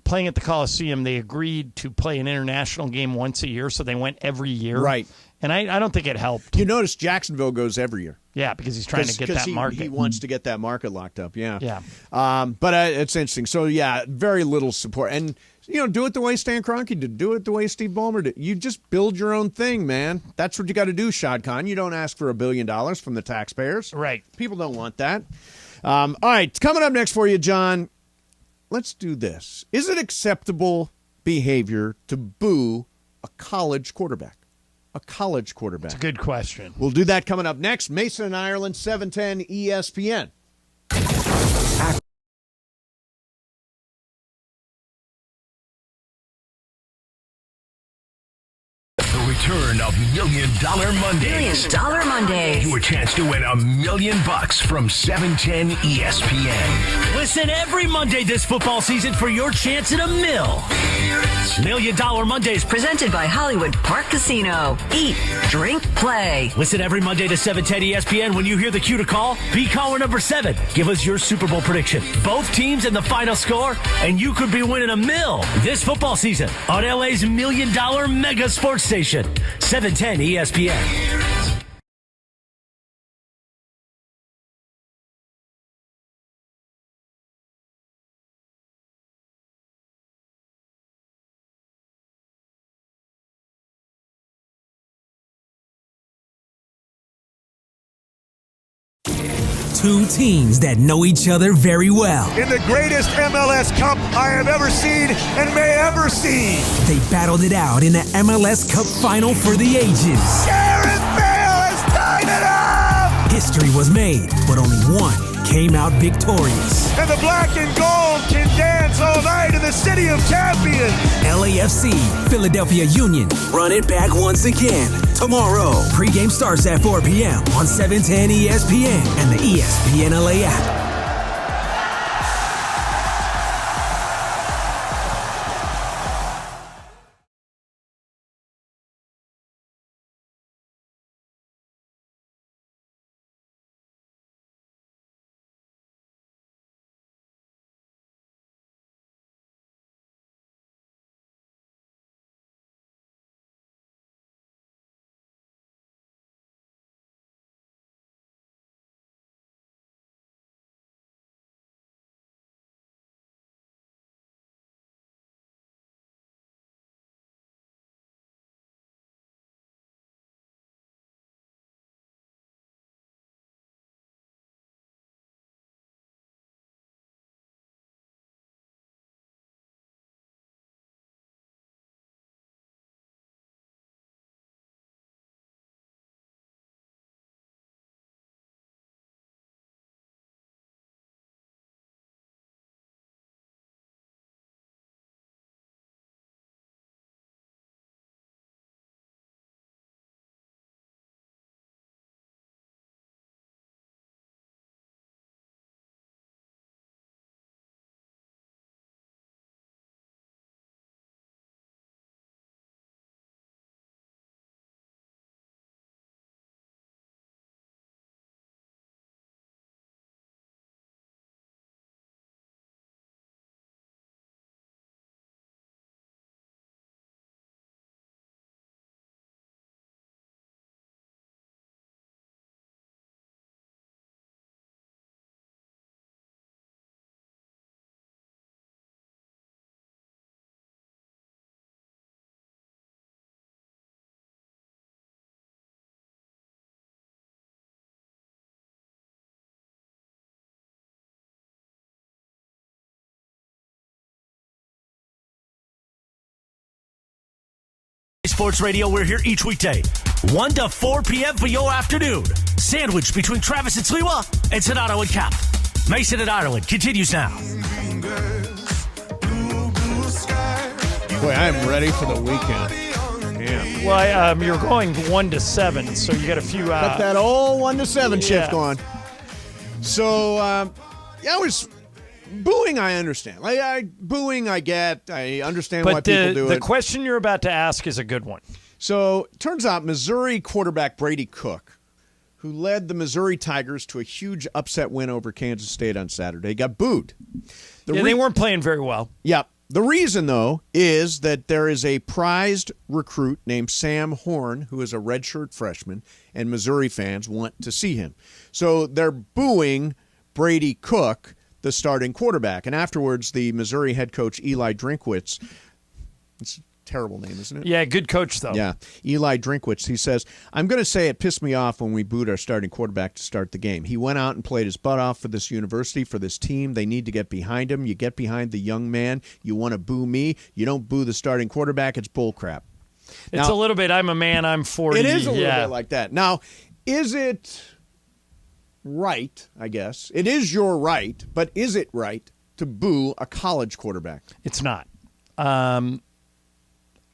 playing at the Coliseum, they agreed to play an international game once a year, so they went every year. Right. And I don't think it helped. You notice Jacksonville goes every year. Yeah, because he's trying to get that market. He wants to get that market locked up, yeah. Yeah. But it's interesting. So, yeah, very little support. And, do it the way Stan Kroenke did. Do it the way Steve Ballmer did. You just build your own thing, man. That's what you got to do, Shad Khan. You don't ask for $1 billion from the taxpayers. Right. People don't want that. All right, coming up next for you, John, let's do this. Is it acceptable behavior to boo a college quarterback? A college quarterback. It's a good question. We'll do that coming up next. Mason and Ireland, 710 ESPN. The return of $1 Million Mondays. $1 Million Mondays. Your chance to win $1 million from 710 ESPN. Listen every Monday this football season for your chance at $1 million. $1 Million Mondays. Presented by Hollywood Park Casino. Eat, drink, play. Listen every Monday to 710 ESPN. When you hear the cue to call, be caller number 7. Give us your Super Bowl prediction, both teams and the final score, and you could be winning $1 million this football season on LA's $1 Million Mega Sports Station, 710 ESPN. Two teams that know each other very well. In the greatest MLS Cup I have ever seen and may ever see. They battled it out in the MLS Cup Final for the ages. Gareth Bale has tied it up! History was made, but only one came out victorious. And the black and gold can dance all night in the city of champions. LAFC, Philadelphia Union, run it back once again. Tomorrow, pregame starts at 4 p.m. on 710 ESPN and the ESPN LA app. Sports Radio, we're here each weekday, 1 to 4 p.m. for your afternoon. Sandwiched between Travis and Sliwa and Sonato and Cap. Mason and Ireland continues now. Boy, I am ready for the weekend. Yeah. Well, you're going 1 to 7, so you got a few. Got that old 1 to 7 shift going. So, I was booing. I understand. Booing, I get. I understand why people do it. But the question you're about to ask is a good one. So, turns out Missouri quarterback Brady Cook, who led the Missouri Tigers to a huge upset win over Kansas State on Saturday, got booed. They weren't playing very well. Yep. The reason, though, is that there is a prized recruit named Sam Horn, who is a redshirt freshman, and Missouri fans want to see him. So they're booing Brady Cook, the starting quarterback. And afterwards, the Missouri head coach, Eli Drinkwitz, it's a terrible name, isn't it? Yeah, good coach, though. Yeah, Eli Drinkwitz. He says, I'm going to say it pissed me off when we booed our starting quarterback to start the game. He went out and played his butt off for this university, for this team. They need to get behind him. You get behind the young man. You want to boo me. You don't boo the starting quarterback. It's bullcrap. It's a little bit, I'm a man, I'm 40. It is a little bit like that. Now, is it right, I guess? It is your right, but is it right to boo a college quarterback? It's not.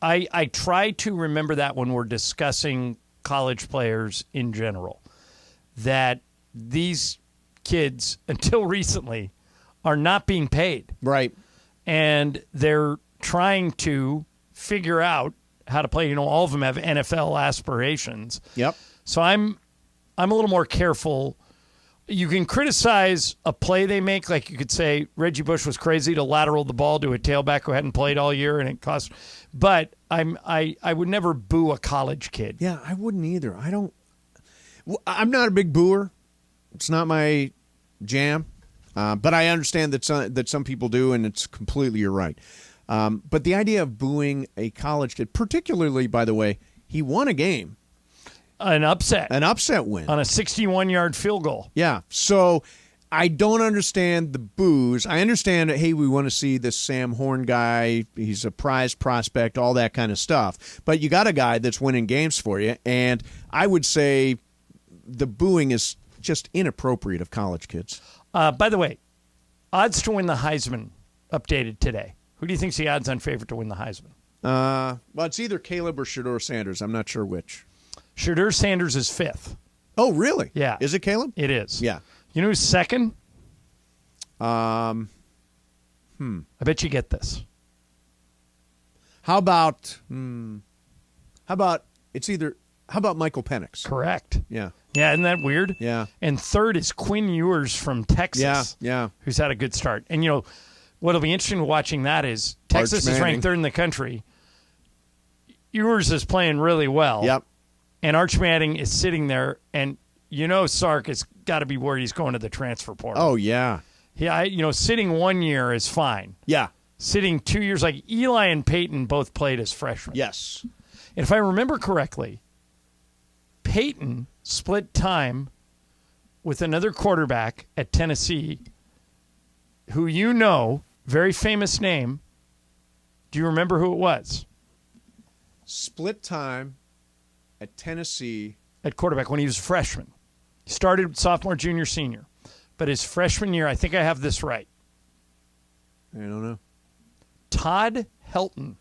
I try to remember that when we're discussing college players in general, that these kids, until recently, are not being paid. Right. And they're trying to figure out how to play. All of them have NFL aspirations. Yep. So I'm a little more careful. You can criticize a play they make, like you could say Reggie Bush was crazy to lateral the ball to a tailback who hadn't played all year, and it cost. But I would never boo a college kid. Yeah, I wouldn't either. I'm not a big booer. It's not my jam, but I understand that some people do, and it's completely you're right. But the idea of booing a college kid, particularly, by the way, he won a game. An upset win. On a 61-yard field goal. Yeah. So I don't understand the boos. I understand that, hey, we want to see this Sam Horn guy. He's a prize prospect, all that kind of stuff. But you got a guy that's winning games for you. And I would say the booing is just inappropriate of college kids. By the way, odds to win the Heisman updated today. Who do you think's the odds-on favorite to win the Heisman? Well, it's either Caleb or Shedeur Sanders. I'm not sure which. Shedeur Sanders is 5th. Oh, really? Yeah. Is it Caleb? It is. Yeah. You know who's second? I bet you get this. How about Michael Penix? Correct. Yeah. Yeah, isn't that weird? Yeah. And third is Quinn Ewers from Texas. Yeah. Who's had a good start. And, what'll be interesting watching that is Texas is ranked 3rd in the country. Ewers is playing really well. Yep. And Arch Manning is sitting there, and Sark has got to be worried he's going to the transfer portal. Oh, yeah. Yeah, sitting 1 year is fine. Yeah. Sitting 2 years, like Eli and Peyton both played as freshmen. Yes. And if I remember correctly, Peyton split time with another quarterback at Tennessee who very famous name. Do you remember who it was? Split time at Tennessee. At quarterback when he was a freshman. He started sophomore, junior, senior. But his freshman year, I think I have this right. I don't know. Todd Helton.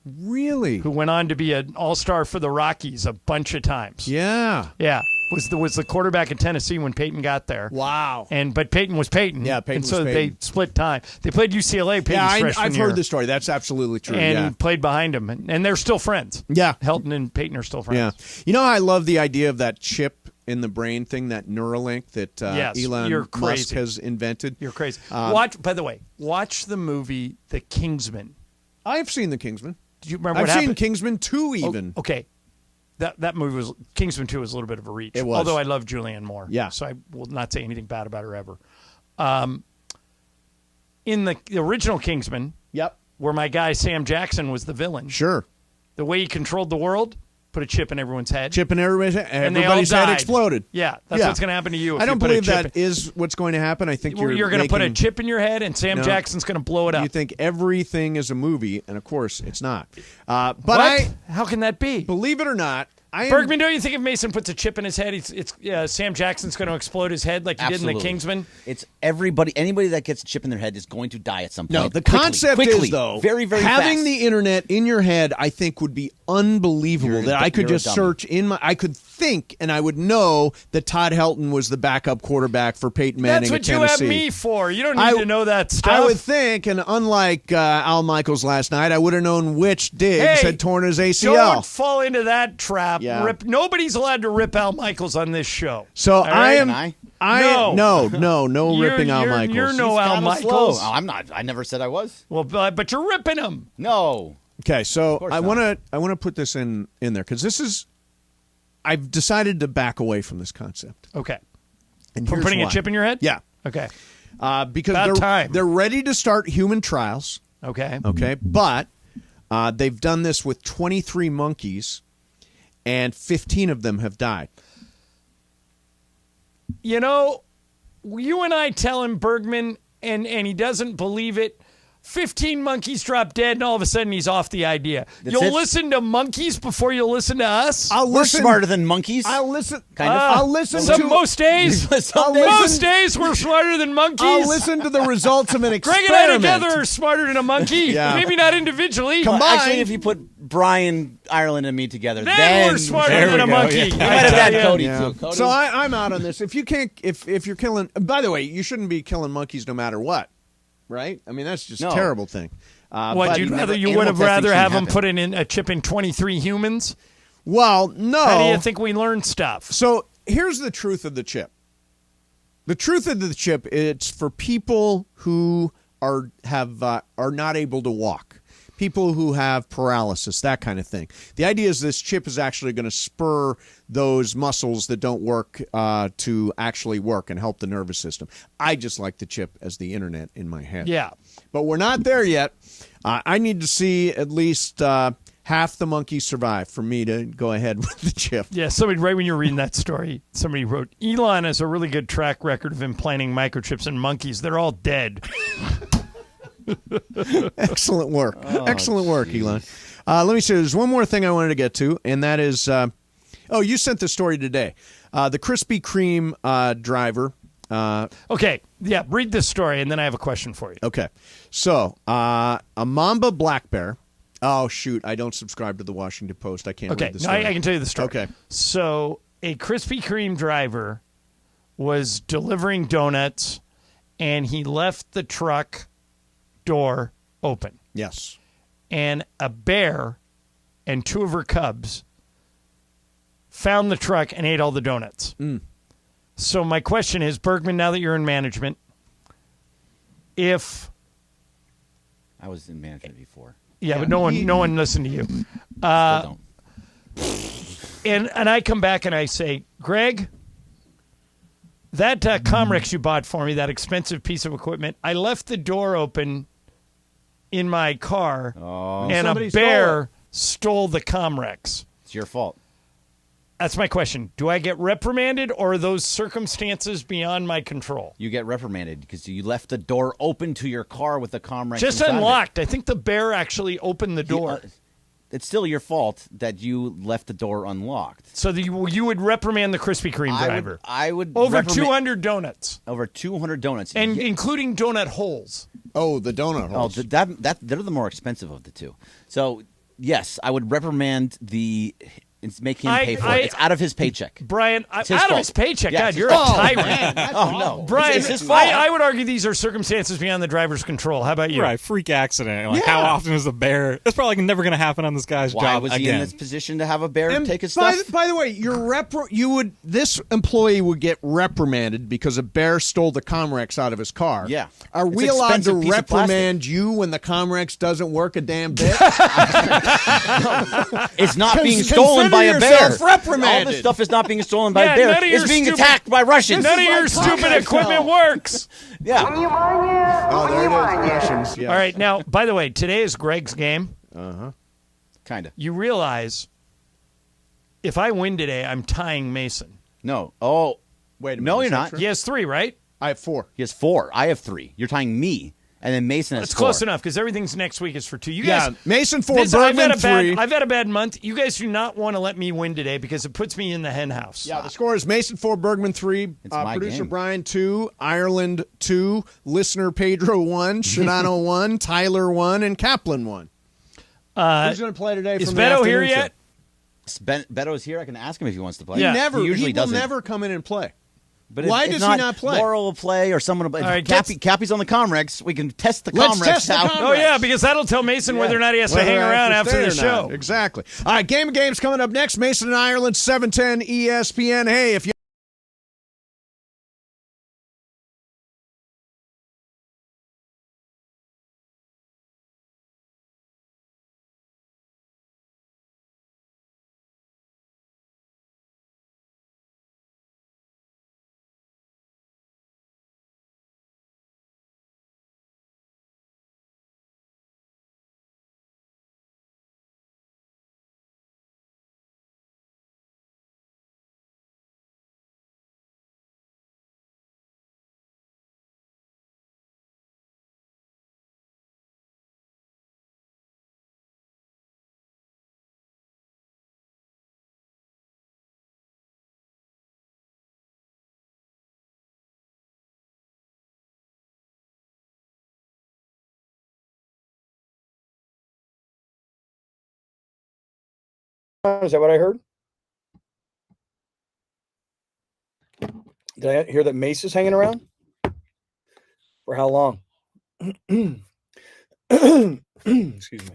Really? Who went on to be an all-star for the Rockies a bunch of times. Yeah. Yeah. Was the quarterback in Tennessee when Peyton got there. Wow. But Peyton was Peyton. Yeah, Peyton and was so Peyton. they split time. They played UCLA Peyton's freshman I've year. heard the story. That's absolutely true. And played behind him. And they're still friends. Yeah. Helton and Peyton are still friends. Yeah. I love the idea of that chip in the brain thing, that Neuralink that Elon Musk has invented. You're crazy. By the way, watch the movie The Kingsman. I've seen The Kingsman. Do you remember what happened? happened? I've seen Kingsman 2 even. Oh, okay. That movie was Kingsman 2 was a little bit of a reach. It was. Although I love Julianne Moore. Yeah. So I will not say anything bad about her ever. In the original Kingsman, yep, where my guy Sam Jackson was the villain. Sure. The way he controlled the world, Put a chip in everyone's head. Chip in everybody's head. And they all Everybody's head died. exploded. Yeah, that's what's going to happen to you. If I don't you put a believe chip that is what's going to happen. I think you're going to put a making- chip in your head, and Sam No. Jackson's going to blow it up. You think everything is a movie, and of course it's not. But What? How can that be? Believe it or not, Bergman, don't you think if Mason puts a chip in his head, Sam Jackson's going to explode his head like he did in The Kingsman? It's anybody that gets a chip in their head is going to die at some point. No, the Quickly, concept quickly, is, though, very, very having fast. the internet in your head, I think, would be unbelievable. That I could you're a just dummy. search I could think, and I would know that Todd Helton was the backup quarterback for Peyton Manning That's what at you Tennessee. have me for. You don't need to know that stuff. I would think, and unlike Al Michaels last night, I would have known which Diggs had torn his ACL. Don't fall into that trap. Yeah. Nobody's allowed to rip Al Michaels on this show. So All right? no You're- ripping Al you're- Michaels. You're no Al kinda Michaels. slow. Oh, I'm not. I never said I was. Well, but you're ripping him. No. Okay, so course I not. want to put this in there because this is. I've decided to back away from this concept. Okay. And From here's putting why. a chip in your head? Yeah. Okay. Because About time. they're ready to start human trials. Okay. Okay, but they've done this with 23 monkeys, and 15 of them have died. You know, you and I tell him, Bergman, and he doesn't believe it. 15 monkeys drop dead, and all of a sudden he's off the idea. You'll it? listen to monkeys before you'll listen to us? We're smarter than monkeys. I'll listen. Kind of. I'll listen to most days. Most days we're smarter than monkeys. I'll listen to the results of an Greg experiment. and I together are smarter than a monkey. Yeah. Maybe not individually. Well, actually, if you put Brian, Ireland, and me together, Then we're smarter there than we a go. monkey. Yeah. I You might have tell had ya. Cody Yeah. too. Cody? So I'm out on this. If you can't, if you're killing. By the way, you shouldn't be killing monkeys no matter what, right? I mean, that's just a terrible thing. What but you would animal have testing rather shouldn't have him happen. put in a chip in 23 humans? Well, no. How do you think we learn stuff? So here's the truth of the chip. The truth of the chip, it's for people who are not able to walk, people who have paralysis, that kind of thing. The idea is this chip is actually going to spur those muscles that don't work to actually work and help the nervous system. I just like the chip as the internet in my head. Yeah. But we're not there yet. I need to see at least half the monkeys survive for me to go ahead with the chip. Yeah, somebody, right when you were reading that story, somebody wrote, Elon has a really good track record of implanting microchips in monkeys. They're all dead. Excellent work. Oh, Excellent work, Elon. Let me see. There's one more thing I wanted to get to, and that is, you sent the story today. The Krispy Kreme driver. Okay, yeah, read this story, and then I have a question for you. Okay. So, a Mamba black bear. Oh, shoot. I don't subscribe to the Washington Post. I can't Okay, read the no, story. I can tell you the story. Okay. So, a Krispy Kreme driver was delivering donuts, and he left the truck door open. Yes. And a bear and two of her cubs found the truck and ate all the donuts. So my question is, Bergman, now that you're in management, if I was in management before. yeah, but no one listened to you. Still don't. And I come back and I say, Greg, that Comrex you bought for me, that expensive piece of equipment, I left the door open in my car, and a Somebody bear stole the Comrex. It's your fault. That's my question. Do I get reprimanded, or are those circumstances beyond my control? You get reprimanded because you left the door open to your car with the Comrex Just inside of it. unlocked. I think the bear actually opened the door. It's still your fault that you left the door unlocked. So you would reprimand the Krispy Kreme driver. I would over reprimand- 200 donuts. Over 200 donuts. And including donut holes. Oh, the donut holes. Oh, they're the more expensive of the two. So, yes, I would reprimand make him pay for it. It's out of his paycheck. Brian, It's out his of fault. his paycheck. Yes, God, it's you're his a fault. tyrant. Oh, no. Brian, It's his fault. I would argue these are circumstances beyond the driver's control. How about you? Right, freak accident. Like, how often is the bear? That's probably never going to happen on this guy's Why job was he again. in this position to have a bear And take his by, stuff? by the way, this employee would get reprimanded because a bear stole the Comrex out of his car. Yeah. Are It's we allowed to expensive piece of plastic. reprimand you when the Comrex doesn't work a damn bit? It's not being stolen by a bear. yourself reprimanded. All this stuff is not being stolen by Yeah, a bear. none of your It's being stupid- attacked by Russians. None of your stupid equipment works. Yeah. Oh, there it is. Russians. Yeah. All right. Now, by the way, today is Greg's game. Uh-huh. Kind of. You realize if I win today, I'm tying Mason. No. Oh, wait a minute. No, you're not. He has 3, right? I have 4. He has 4. I have 3. You're tying me. And then Mason has That's 4. close enough because everything's next week is for 2. You guys, Mason 4, Bergman 3. I've had a bad month. You guys do not want to let me win today because it puts me in the hen house. Yeah, the score is Mason 4, Bergman 3, producer game. Brian 2, Ireland 2, listener Pedro 1, Shadano 1, Tyler 1, and Kaplan 1. Who's going to play today? Is from the Beto here afternoon yet? Beto's here. I can ask him if he wants to play. He usually will doesn't. never come in and play. But why if does not, he not play? Laurel will play, or someone will play. right, Cappy's on the Comrex. We can test the Let's Comrex test the out. Comrex. Oh, yeah, because that'll tell Mason whether or not he has to hang around after the show. Exactly. All right, Game of Games coming up next. Mason and Ireland, 710 ESPN. Hey, if you Is that what I heard? Did I hear that Mace is hanging around? For how long? Excuse me.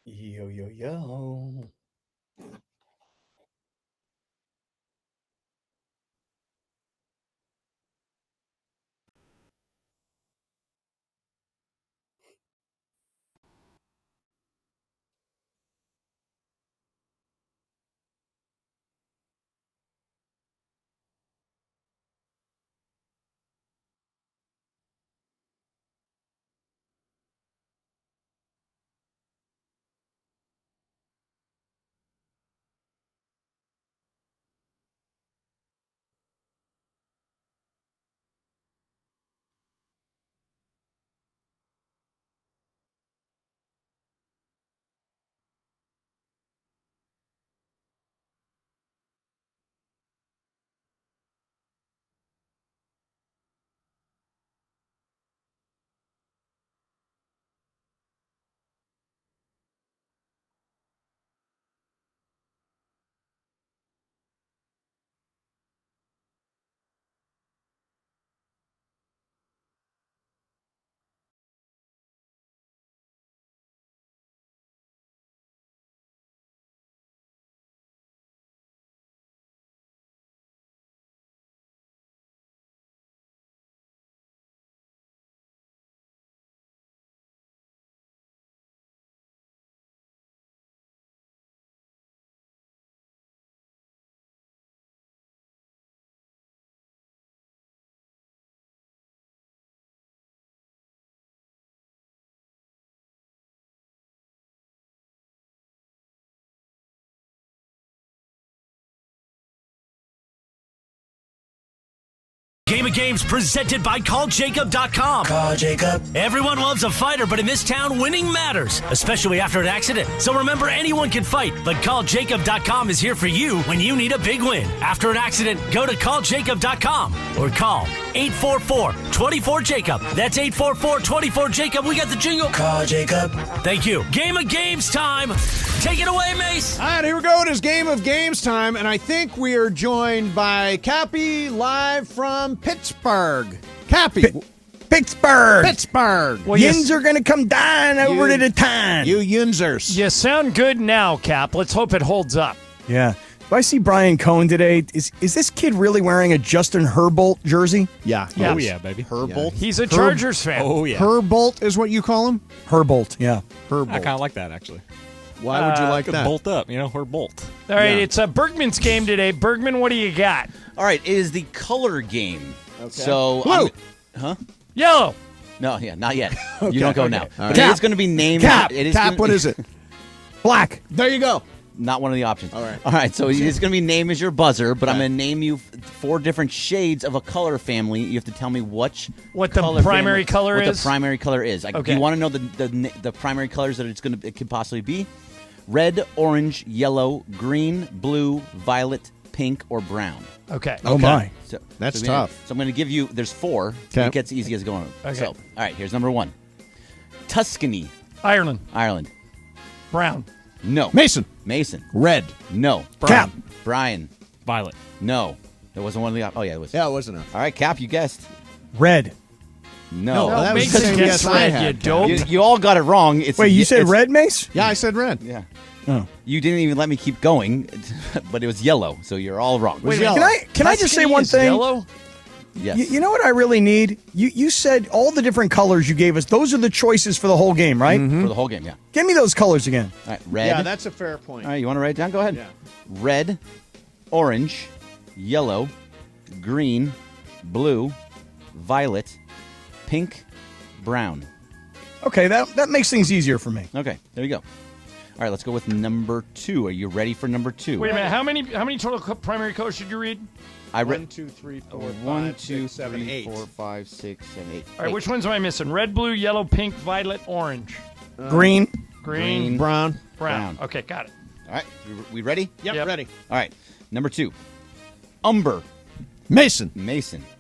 Yo, yo, yo. Game of Games presented by CallJacob.com. Call Jacob. Everyone loves a fighter, but in this town, winning matters, especially after an accident. So remember, anyone can fight, but CallJacob.com is here for you when you need a big win. After an accident, go to CallJacob.com or call 844-24-JACOB. That's 844-24-JACOB. We got the jingle. Call Jacob. Thank you. Game of Games time. Take it away, Mace. All right, here we go. It is Game of Games time, and I think we are joined by Cappy live from Pittsburgh. Cappy. Pittsburgh. Well, Yins are going to come down over to the town. You Yinzers. You sound good now, Cap. Let's hope it holds up. Yeah. Do I see Brian Cohn today? Is this kid really wearing a Justin Herbolt jersey? Yeah. Oh, yeah, baby. Herbolt? He's a Chargers fan. Oh, yeah. Herbolt is what you call him? Herbolt, yeah. Herbolt. I kind of like that, actually. Why would you like that? Bolt up, her bolt. All right, it's Bergman's game today. Bergman, what do you got? All right, it is the color game. Okay. So, Blue. Yellow. No, not yet. Okay. You don't go Okay. now. All But right. it is going to be named. Cap. It is Cap, gonna- what is it? Black. There you go. Not one of the options. All right. All right, so it's going to be name as your buzzer, but I'm going to name you 4 different shades of a color family. You have to tell me what the primary color what is? the primary color is. Okay. Do you want to know the primary colors that it could possibly be? Red, orange, yellow, green, blue, violet, pink, or brown. Okay. Oh, my. So, That's so tough. So I'm going to give you, there's 4. Okay. It gets easy as going. Okay. So, all right, here's number 1. Tuscany, Ireland. Brown. Brown. No. Mason. Red. No. Cap. Brian. Violet. No. There wasn't one of the. Oh, yeah, it was. Yeah, it wasn't enough. All right, Cap, you guessed. Red. No. No, that was Mason the same gets guess I red, had, you Cap. dope. You all got it wrong. Wait, you said it's- red, Mace? Yeah, I said red. Yeah. Oh. You didn't even let me keep going, but it was yellow, so you're all wrong. Wait, Can I just say Tuscany one is thing? Yellow? Yes. You know what I really need? You said all the different colors you gave us. Those are the choices for the whole game, right? For the whole game, yeah. Give me those colors again. All right, red. Yeah, that's a fair point. All right, you want to write it down? Go ahead. Yeah. Red, orange, yellow, green, blue, violet, pink, brown. Okay, that makes things easier for me. Okay, there you go. All right, let's go with number 2. Are you ready for number 2? Wait a minute. How many total primary colors should you read? I read 1, 2, 3, 4, 1, 5, 2, 6, 7, 3, 8. 4, 5, 6, 7, 8. All right, which ones am I missing? Red, blue, yellow, pink, violet, orange. Green. Green. Brown. Brown. Okay, got it. All right, we ready? Yep, ready. All right, number 2. Umber. Mason.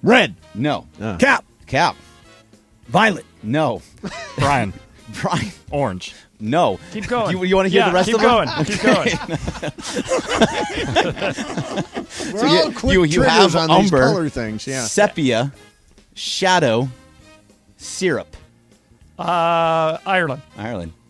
Red. No. Cap. Cap. Violet. No. Brian. Orange. No. Keep going. You want to hear the rest of them? Keep going. We're all quick you have triggers on these umber, color things. Yeah. sepia, shadow, syrup. Ireland.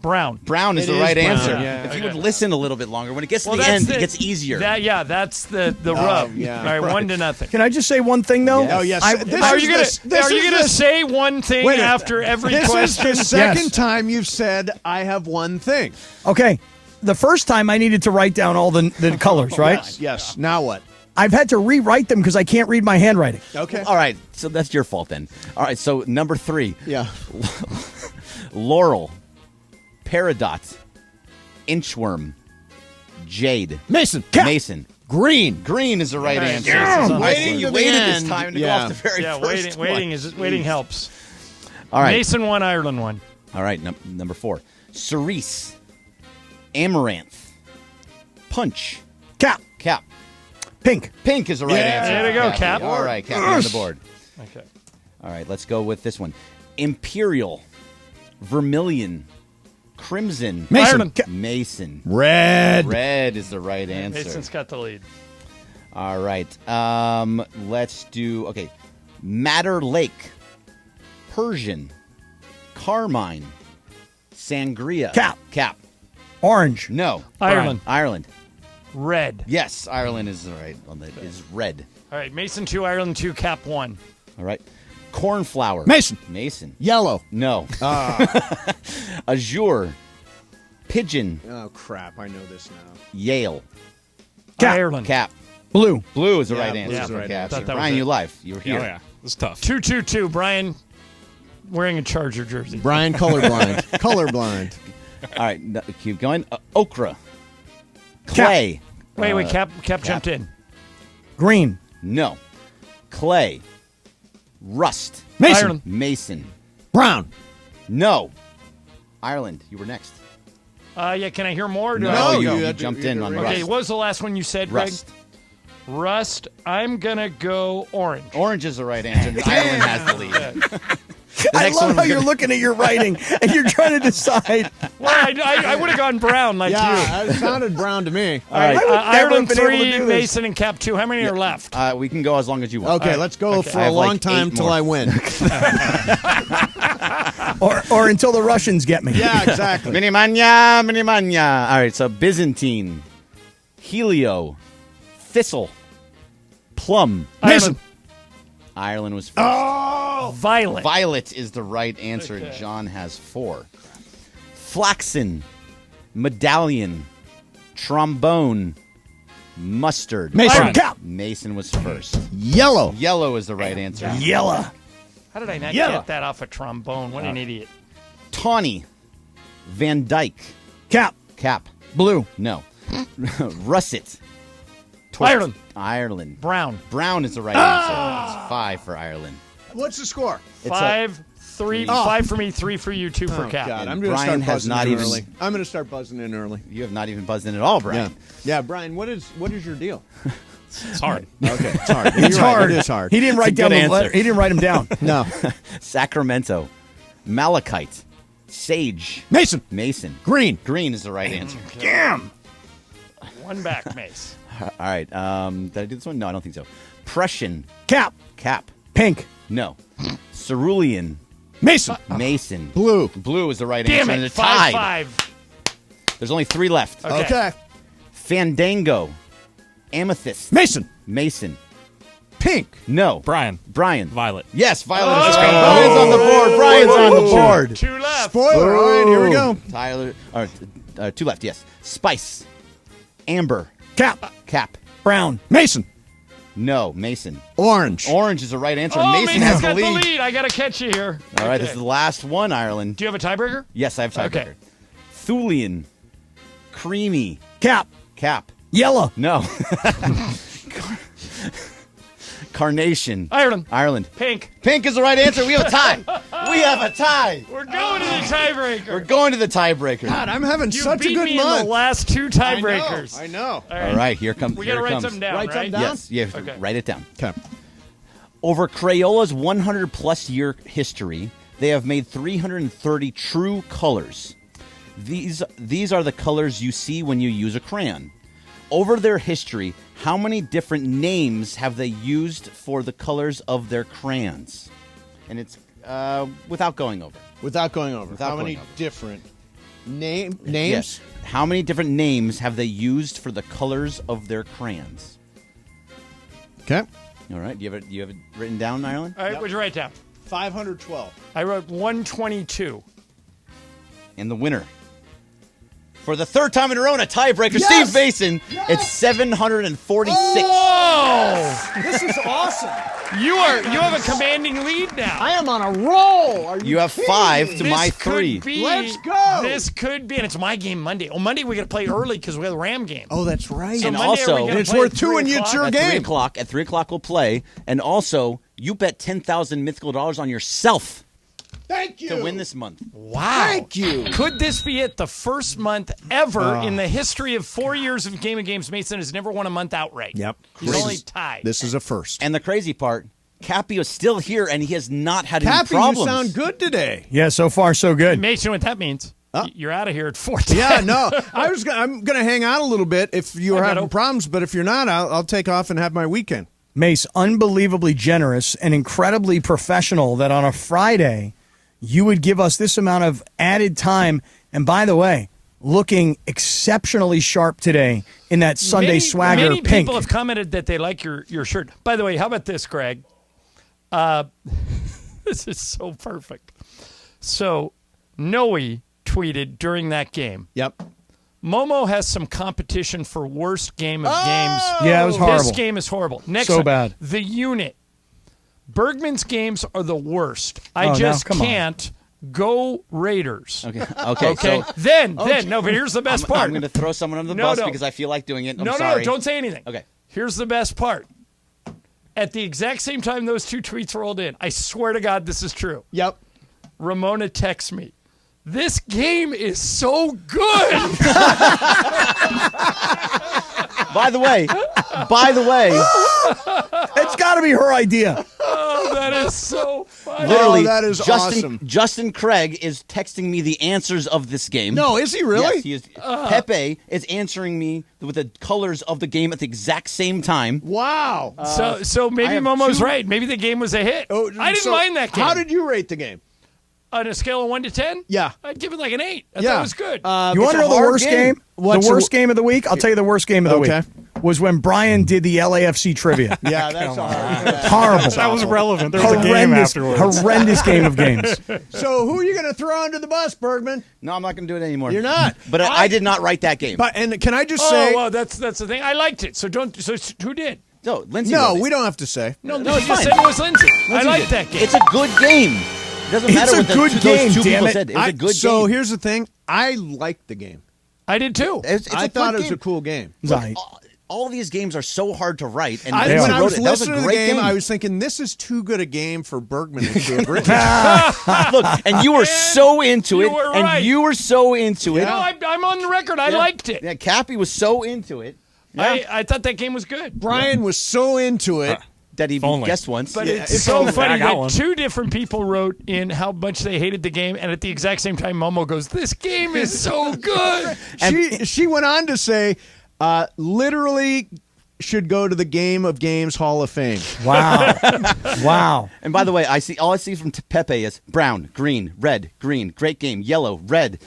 Brown. Brown is It the is right brown, answer. yeah. If you would listen a little bit longer, when it gets to the that's end, it gets easier. That's the rub. yeah. All right, Right. 1-0. Can I just say one thing though? Yes. Oh yes. Are you gonna say one thing Wait a minute. after every This question? is the second Yes. time you've said I have one thing. Okay. The first time I needed to write down all the colors, right? Yes. Now what? I've had to rewrite them because I can't read my handwriting. Okay. All right, so that's your fault then. All right, so number 3. Yeah. Laurel, peridot, inchworm, jade. Mason. Mason. Green. Green is the right Right. answer. Yeah. So I see Waiting you to the waited this end. time to Yeah. go off the very first Waiting one. helps. All right. Mason 1, Ireland 1. All right, number 4. Cerise, amaranth, punch, Cap. Pink. Pink is the right answer. There you go, Cap. All right, Cap, you're on the board. Okay. All right, let's go with this one. Imperial, vermilion, crimson, Mason. Mason. Red. Red is the right answer. Mason's got the lead. All right. Let's do Madder Lake, Persian, Carmine, Sangria. Cap. Orange. No. Ireland. Ireland. Red. Yes, Ireland is the right one. That is red. All right, Mason 2, Ireland 2, Cap 1. All right. Cornflower. Mason. Yellow. No. Azure. Pigeon. Oh crap! I know this now. Yale. Ireland. Cap. Blue. Blue is the Yeah, right blue answer. is the right Caps. answer. Brian, you live. You were here. Oh, yeah. It's tough. 2-2-2. Brian wearing a Charger jersey. Brian colorblind. Colorblind. All right. Keep going. Okra. Clay. Wait, Cap jumped in. Green. No. Clay. Rust. Mason. Ireland. Mason. Brown. No. Ireland. You were next. Yeah, can I hear more? No, you had to- jumped you in had on to Okay, Rust. what was the last one you said, Greg? Rust. Rust. I'm going to go orange. Orange is the right answer. Ireland has the lead. I love how you're looking at your writing and you're trying to decide. Well, I would have gone brown like you. Yeah, it sounded brown to me. All right, I would never Ireland have been able to 3, do this. Mason and Cap 2. How many are left? We can go as long as you want. Okay, right. let's go for I a have long like time 8 till more. I win. Or until the Russians get me. Yeah, exactly. Minimania. All right, so Byzantine, Helio, Thistle. Plum. Mason. Ireland was first. Oh, violet. Violet is the right answer. Okay. John has 4. Flaxen. Medallion. Trombone. Mustard. Mason. Mason was first. Yellow. Yellow is the right answer. Yellow. How did I not Yellow. get that off a trombone? What an idiot. Tawny. Van Dyke. Cap. Blue. No. Russet. Ireland. Ireland. Brown. Brown is the right answer. It's 5 for Ireland. What's the score? 5, 3, 5 for me, 3 for you, 2 for Cap. God, I'm And going to Brian start has buzzing not in even- early. I'm going to start buzzing in early. You have not even buzzed in at all, Brian. Yeah, Brian, what is your deal? It's hard. Okay, it's hard. It's You're right, hard. It is hard. He didn't write It's a down good the answer. letter. He didn't write them down. No. Sacramento. Malachite. Sage. Mason. Green. Green is the right answer. Damn. One back, Mace. All right. Did I do this one? No, I don't think so. Prussian. Cap. Pink. No. Cerulean. Mason. Mason. Blue. Blue is the right Damn answer. it. And it's tied. 5. There's only 3 left. Okay. Fandango. Amethyst. Mason. Pink. No. Brian. Violet. Yes, Violet is Oh. the right. Brian's on the board. Brian's on the board. 2 left. Spoiler. All right, here we go. Tyler. 2 left, yes. Spice. Amber. Cap. Brown. Mason. No. Mason. Orange. Orange is the right answer. Oh, Mason Mason's has the got lead. the lead. I got to catch you here. All right, Okay. this is the last one, Ireland. Do you have a tiebreaker? Yes, I have tiebreaker. Okay. Thulian. Creamy. Cap. Yellow. No. Carnation. Ireland. Pink. Pink. Pink is the right answer. We have a tie. We have a tie. We're going to the tiebreaker. We're going to the tiebreaker. God, I'm having You such a beat good me month. in the last 2 tiebreakers. I know. All right, here comes. We got to write something down, Write right? something down? Yes, you have to Okay. write it down. Okay. Over Crayola's 100-plus year history, they have made 330 true colors. These are the colors you see when you use a crayon. Over their history, how many different names have they used for the colors of their crayons? And it's without going over. Without going over. Without How going many over. different names? Yes. How many different names have they used for the colors of their crayons? Okay. All right. Do you have it written down, Ireland? All right, what'd you write down? 512. I wrote 122. And the winner, for the 3rd time in a row, in a tiebreaker, Yes! Steve Mason. It's 746. Whoa! This is awesome. You have a commanding lead now. I am on a roll. Are You have kidding 5 me? to my This 3. could be- Let's go. This could be, and it's my game Monday. Oh, Monday we got to play early because we have the Ram game. Oh, that's right. So And Monday, are we also- gonna It's play worth at 2 and 3 it's your o'clock? At 3 game. o'clock. At 3 o'clock, we'll play. And also, you bet 10,000 mythical dollars on yourself Thank you. to win this month. Wow. Thank you. Could this be it? The first month ever in the history of 4 years of Game of Games, Mason has never won a month outright. Yep. He's only tied. This is a first. And the crazy part, Cappy is still here, and he has not had any Cappy, problems. you sound good today. Yeah, so far so good. Mason, what that means? Huh? You're out of here at 4:10. Yeah, no. I'm going to hang out a little bit if you are I having gotta- problems, but if you're not, I'll take off and have my weekend. Mace, unbelievably generous and incredibly professional that on a Friday you would give us this amount of added time. And by the way, looking exceptionally sharp today in that Sunday swagger many pink. people have commented that they like your shirt. By the way, how about this, Greg? This is so perfect. So, Noe tweeted during that game. Yep. Momo has some competition for worst game of games. Yeah, it was horrible. This game is horrible. Next So one, bad. The Unit. Bergman's games are the worst. I Oh, just now, come on. can't. Go Raiders. Okay. Okay. So Then, no, but here's the best part. I'm going to throw someone under the No, bus no. because I feel like doing it. I'm No, sorry. don't say anything. Okay. Here's the best part. At the exact same time those 2 tweets rolled in, I swear to God this is true. Yep. Ramona texts me, "This game is so good." By the way, It's got to be her idea. Oh, that is so funny. literally, that is awesome. Justin Craig is texting me the answers of this game. No, is he really? Yes, he is. Pepe is answering me with the colors of the game at the exact same time. Wow. So maybe I have Momo's 2 right. Maybe the game was a hit. Oh, I didn't so mind that game. How did you rate the game? On a scale of 1 to 10? Yeah. I'd give it like an 8. I Yeah. thought it was good. You want to know the worst game? What's The the- worst game of the week? I'll tell you the worst game of the week. was when Brian did the LAFC trivia. Yeah, that's all right. Horrible. That was relevant. There was a game afterwards. Horrendous game of games. So who are you going to throw under the bus, Bergman? No, I'm not going to do it anymore. You're not. But I did not write that game. But and can I just say? well, that's the thing. I liked it. So who did? No, Lindsay. No, wrote it. we don't have to say. No, it's you fine. said it was Lindsay. I Lindsay liked did. that game. It's a good game. It doesn't matter what good game, those two damn people it. said. It was a good game. So here's the thing. I liked the game. I did too. I thought it was a cool game. Look, all these games are so hard to write. And when Lindsay I wrote was it. That was a listening to the great game, I was thinking, this is too good a game for Bergman to have written. Look, and you were so into it. you were and right. you were so into it. No, I'm on the record. I liked it. Yeah, Cappy was so into it. I thought that game was good. Brian was so into it. That he guessed once. But it's so funny that two different people wrote in how much they hated the game, and at the exact same time, Momo goes, "This game is so good." She went on to say, literally should go to the Game of Games Hall of Fame. Wow. Wow. And by the way, all I see from Pepe is brown, green, red, green, great game, yellow, red.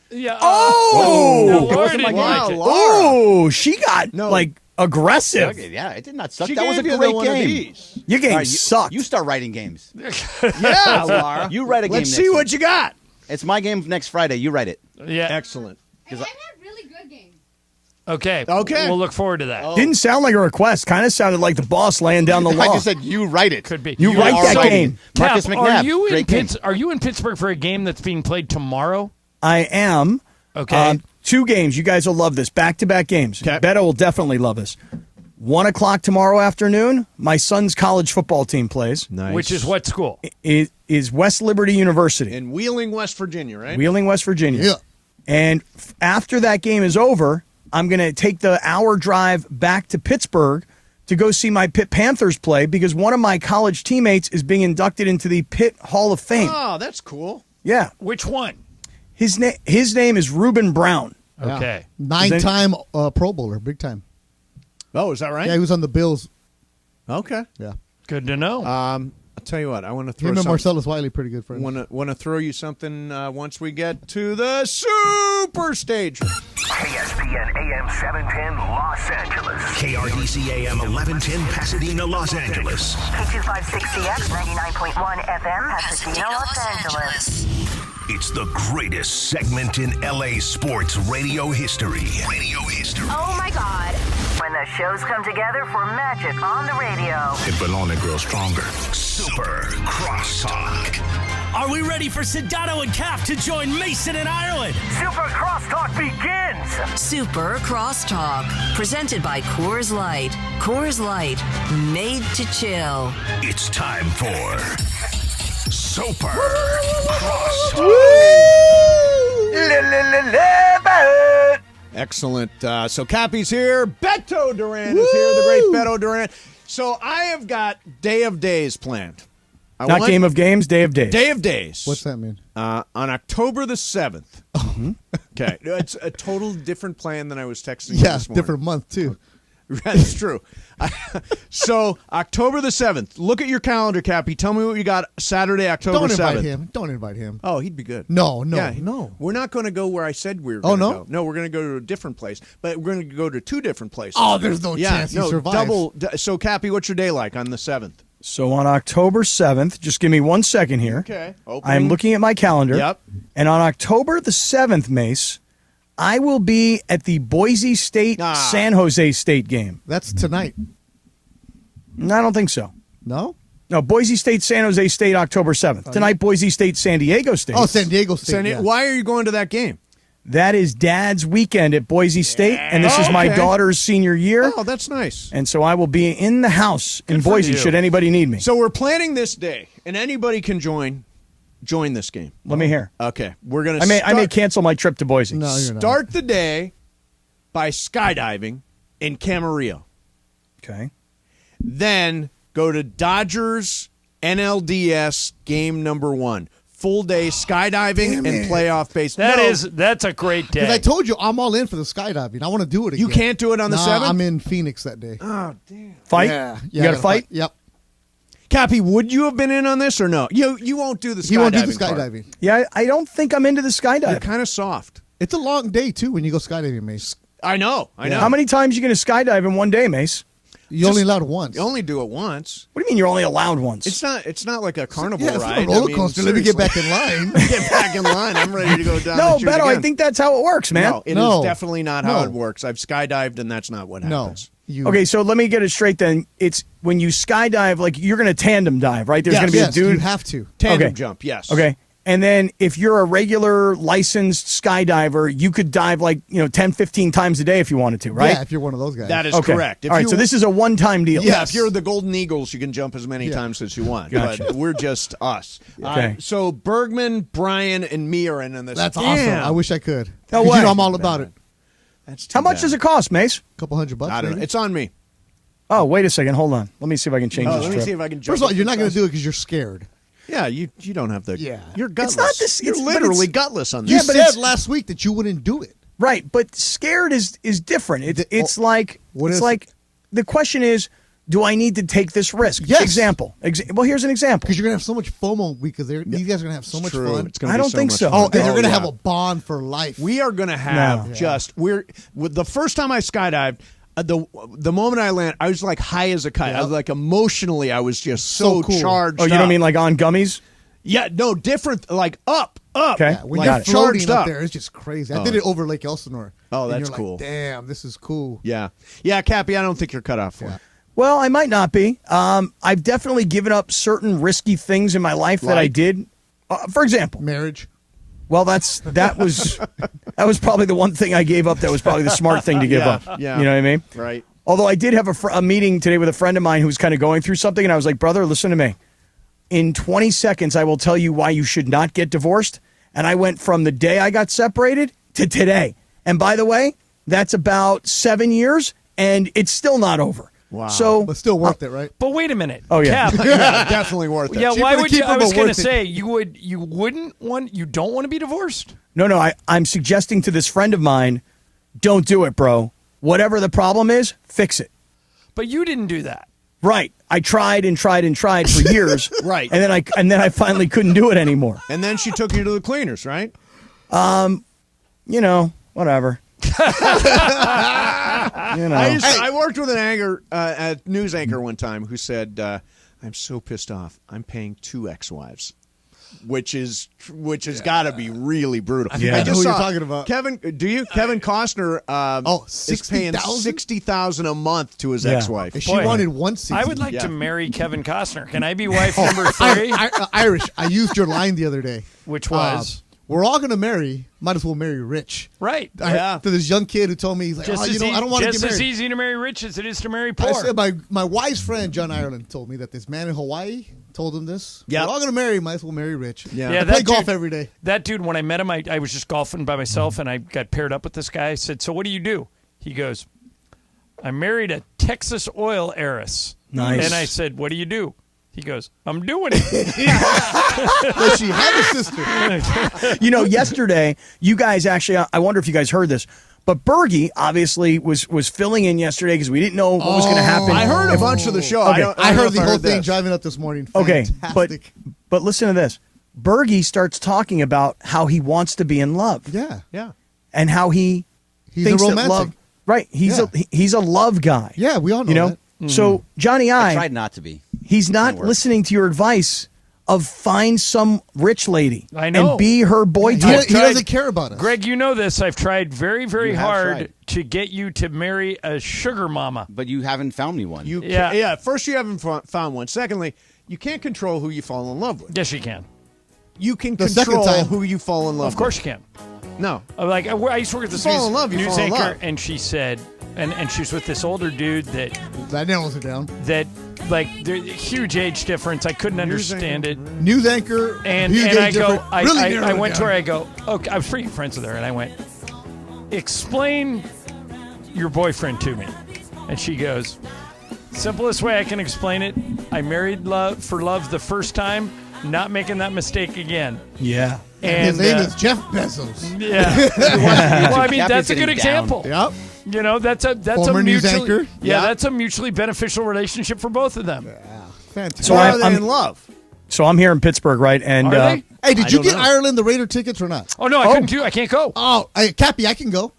Yeah. Oh! No, It Laura wasn't my didn't game. like it. Oh, she got aggressive. Okay, yeah, it did not suck. She That was a gave you great one of game. these. Your game All right, sucked. You start writing games. Yeah, Laura. You write a game. Let's next see week. what you got. It's my game next Friday. You write it. Yeah. Excellent. Okay. Okay. We'll look forward to that. Didn't sound like a request. Kind of sounded like the boss laying down the law. I just said you write it. Could be. You write are that writing. game. Marcus Cap, McNabb. Are you in great game. Are you in Pittsburgh for a game that's being played tomorrow? I am. Okay. 2 games. You guys will love this. Back-to-back games. Okay. Beto will definitely love this. 1 o'clock tomorrow afternoon, my son's college football team plays. Nice. Which is what school? It is West Liberty University. In Wheeling, West Virginia, right? Wheeling, West Virginia. Yeah. And after that game is over, I'm going to take the hour drive back to Pittsburgh to go see my Pitt Panthers play because one of my college teammates is being inducted into the Pitt Hall of Fame. Oh, that's cool. Yeah. Which one? His name is Reuben Brown. Okay. 9-time Pro Bowler, big time. Oh, is that right? Yeah, he was on the Bills. Okay. Yeah. Good to know. I'll tell you what. I want to throw Him and something. Marcellus Wiley, pretty good friends. Want to throw you something once we get to the super stage. ESPN AM 710 Los Angeles. KRDC AM 1110 Pasadena, Los Angeles. K256CX 99.1 FM Pasadena, Los Angeles. It's the greatest segment in LA sports radio history. Oh my God. When the shows come together for magic on the radio. It will only grow stronger. Super Crosstalk. Are we ready for Sedano and Cap to join Mason and Ireland? Super Crosstalk begins. Super Crosstalk. Presented by Coors Light. Coors Light. Made to chill. It's time for Super Crosstalk. Excellent. So Cappy's here. Beto Duran is here. The great Beto Duran. So I have got Day of Days planned. Not Game of Games, Day of Days. Day of Days. What's that mean? On October the 7th. Okay. It's a total different plan than I was texting you Yeah, this morning. different month, too. That's true. So October the 7th. Look at your calendar, Cappy. Tell me what you got Saturday, October 7th. Don't invite him. Oh, he'd be good. No. We're not going to go where I said we were Oh, going to no? go. No, we're going to go to a different place. But we're going to go to 2 different places. Oh, there's no chance he survives. So, Cappy, what's your day like on the 7th? So on October 7th, just give me 1 second here. Okay. I'm looking at my calendar. Yep. And on October the 7th, Mace, I will be at the Boise State-San Jose State game. That's tonight. No, I don't think so. No? No, Boise State-San Jose State, October 7th. Tonight, Boise State-San Diego State. Oh, San Diego State. Yeah. Why are you going to that game? That is Dad's weekend at Boise State, and this is my daughter's senior year. Oh, that's nice. And so I will be in the house in Good for Boise you. should anybody need me. So we're planning this day, and anybody can join this game. Let me hear. Okay. We're going to I may cancel my trip to Boise. No, you're not. start the day by skydiving in Camarillo. Okay. Then go to Dodgers NLDS game number 1. Full day skydiving and playoff baseball. That's a great day. Because I told you I'm all in for the skydiving. I want to do it again. You can't do it on the 7th? I'm in Phoenix that day. Oh, damn. Fight? Yeah. You got to fight? Yep. Cappy, would you have been in on this or no? You won't do the skydiving. He won't do the part. skydiving. Yeah, I don't think I'm into the skydiving. You're kind of soft. It's a long day, too, when you go skydiving, Mace. I know. How many times are you going to skydive in one day, Mace? You only allowed once. You only do it once. What do you mean you're only allowed once? It's not like a carnival it's ride. not a roller coaster. Let me get back in line. Get back in line. I'm ready to go down. No, and shoot Beto, again. I think that's how it works, man. No, it is definitely not how it works. I've skydived, and that's not what happens. Okay, so let me get it straight then. It's when you skydive, like you're going to tandem dive, right? There's going to be a dude. You have to. Tandem jump, yes. Okay. And then if you're a regular licensed skydiver, you could dive 10, 15 times a day if you wanted to, right? Yeah, if you're one of those guys. That is correct. All right, so this is a one-time deal. Yeah, if you're the Golden Eagles, you can jump as many times as you want. Gotcha. But we're just us. Okay. So Bergman, Brian, and me are in this. That's awesome. I wish I could. No 'Cause way. You know I'm all about it. That's How much does it cost, Mace? A couple $100. I don't know. maybe. It's on me. Oh, wait a second. Hold on. Let me see if I can change this Let me trip. see if I can jump. First of all, up you're not going fast. to do it because you're scared. Yeah, you don't have the. Yeah. You're gutless. It's not this. You're but literally it's- gutless on this. You Yeah, but said it's- last week that you wouldn't do it. Right, but scared is different. It's like the question is, do I need to take this risk? Yes. Example. Well, here's an example. Because you're going to have so much FOMO because these guys are going to have so much True. fun. It's gonna I be don't think much so. fun. Oh, and they're going to yeah. have a bond for life. We are going to have No. with the first time I skydived, the moment I land, I was like high as a kite. I was like emotionally, I was just so cool. charged. Oh, you up. don't mean like on gummies? Yeah, no, different. Like up. Okay. Yeah, when Got you're it. floating Charged up up. there, it's just crazy. I did it over Lake Elsinore. Oh, and that's you're cool. Like, damn, this is cool. Yeah, Cappy, I don't think you're cut off for it. Well, I might not be. I've definitely given up certain risky things in my life that I did. For example, Marriage. well, that was probably the one thing I gave up. That was probably the smart thing to give up. Yeah. You know what I mean? Right. Although I did have a meeting today with a friend of mine who's kind of going through something, and I was like, brother, listen to me. In 20 seconds, I will tell you why you should not get divorced. And I went from the day I got separated to today. And by the way, that's about 7 years, and it's still not over. Wow. So, But still worth it, right? But wait a minute. Oh, yeah. Cap, Yeah, definitely worth it. yeah, Cheaper why to would you? keep I her, was but going to worth it. say you don't want to be divorced. No, I'm suggesting to this friend of mine, don't do it, bro. Whatever the problem is, fix it. But you didn't do that. Right. I tried and tried and tried for years. Right. And then I finally couldn't do it anymore. And then she took you to the cleaners, right? Whatever. I worked with a news anchor one time who said, "I'm so pissed off. I'm paying 2 ex-wives." Which has got to be really brutal. Yeah. I know who you're talking about. Kevin. Do you? Kevin Costner. Is paying $60,000 a month to his ex-wife. If she wanted one season. I would like to marry Kevin Costner. Can I be wife number 3? Irish. I used your line the other day, Which was we're all going to marry. Might as well marry rich. right. To this young kid who told me, he's like, Just I don't want to get just married. as easy to marry rich as it is to marry poor. I said my wise friend John Ireland told me that this man in Hawaii told him this. Yeah. We're all gonna marry. Might as well marry rich. Yeah. I play golf every day. That dude, when I met him, I was just golfing by myself, and I got paired up with this guy. I said, "So what do you do?" He goes, "I married a Texas oil heiress." Nice. And I said, "What do you do?" He goes, "I'm doing it." Does she have a sister? Yesterday, you guys actually, I wonder if you guys heard this, but Bergie obviously was filling in yesterday because we didn't know what was going to happen. I heard a bunch of the show. Okay. I heard the whole thing this. driving up this morning. Okay, Fantastic. but listen to this. Bergie starts talking about how he wants to be in love. Yeah. And how he's He's thinks a that romantic. love. Right. He's a love guy. Yeah, we all know that. So Johnny I tried not to be. he's not Didn't work. listening to your advice of find some rich lady I know. and be her boy He toy. doesn't care about us. Greg, you know this. I've tried very, very You have hard tried. to get you to marry a sugar mama. But you haven't found me one. Yeah. First, you haven't found one. Secondly, you can't control who you fall in love with. Yes, you can. You can The second control time. who you fall in love with. Of course you can. No. Like I used to work at this You fall in love, you news fall in anchor, love. and she said, and she was with this older dude that narrows it down. like there's a huge age difference. I couldn't understand it. News anchor. And huge I age go, difference. Really narrowed I it went to down. her. I go, okay. I was pretty good friends with her, and I went, explain your boyfriend to me. And she goes, simplest way I can explain it. I married for love the first time, not making that mistake again. Yeah. And his name is Jeff Bezos. Yeah. Well, I mean, Cappy's that's a good getting down. example. Yep. You know, that's Former a news mutually, anchor. Yeah, that's a mutually beneficial relationship for both of them. Fantastic. So Why are I'm they in love? So I'm here in Pittsburgh, right? And Are they? Hey, did I you don't get know. Ireland the Raider tickets or not? Oh no, I couldn't do. I can't go. Oh, hey, Cappy, I can go.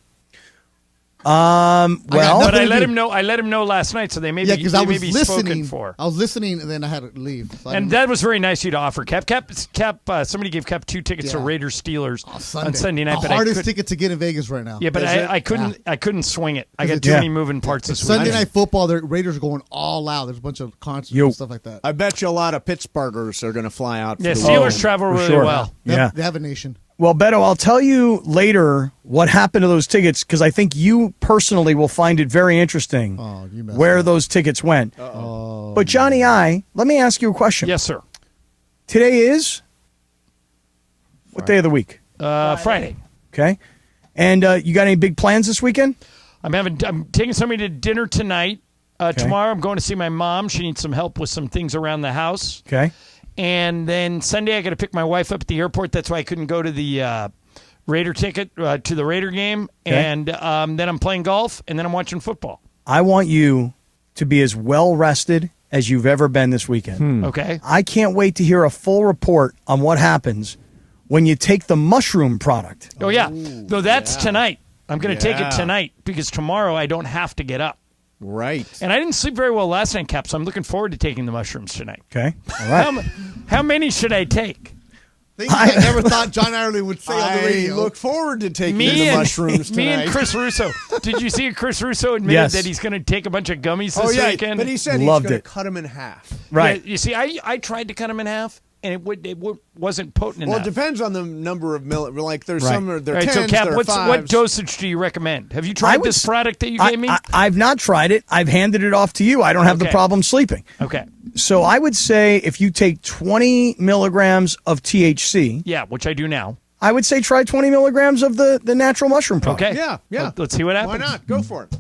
Well, but I let him know. I let him know last night, so they may be spoken for. I was listening, and then I had to leave. So And that was very nice of you to offer, Cap. Somebody gave Cap 2 tickets to Raiders Steelers on Sunday night. The hardest ticket to get in Vegas right now. Yeah, but I couldn't. I couldn't swing it. I got too many moving parts this week. Sunday Night Football, the Raiders are going all out. There's a bunch of concerts and stuff like that. I bet you a lot of Pittsburghers are going to fly out. Yeah, Steelers travel really well. They have a nation. Well, Beto, I'll tell you later what happened to those tickets because I think you personally will find it very interesting where those tickets went. But Johnny I, let me ask you a question. Yes, sir. Today is what day of the week? Friday. Okay. And you got any big plans this weekend? I'm taking somebody to dinner tonight. Tomorrow I'm going to see my mom. She needs some help with some things around the house. Okay. And then Sunday, I got to pick my wife up at the airport. That's why I couldn't go to the Raider ticket to the Raider game. Okay. And then I'm playing golf, and then I'm watching football. I want you to be as well rested as you've ever been this weekend. Okay. I can't wait to hear a full report on what happens when you take the mushroom product. Oh, yeah. No, that's tonight. I'm going to take it tonight because tomorrow I don't have to get up. Right. And I didn't sleep very well last night, Cap, so I'm looking forward to taking the mushrooms tonight. Okay. All right. How many should I take? Things I never thought John Ireland would say on the radio. I look forward to taking the mushrooms tonight. Me and Chris Russo. Did you see Chris Russo admitted that he's going to take a bunch of gummies this weekend? But he said he's going to cut them in half. Right. Yeah, you see, I tried to cut them in half, and it wasn't potent enough. Well, it depends on the number of like there's Right. some they're All right, 10s, so Cap, they're what 5s. dosage do you recommend? Have you tried this product that you gave me? I've not tried it. I've handed it off to you. I don't have the problem sleeping. Okay. So I would say if you take 20 milligrams of THC. Yeah, which I do now. I would say try 20 milligrams of the natural mushroom product. Okay. Yeah. Let's see what happens. Why not? Go for it.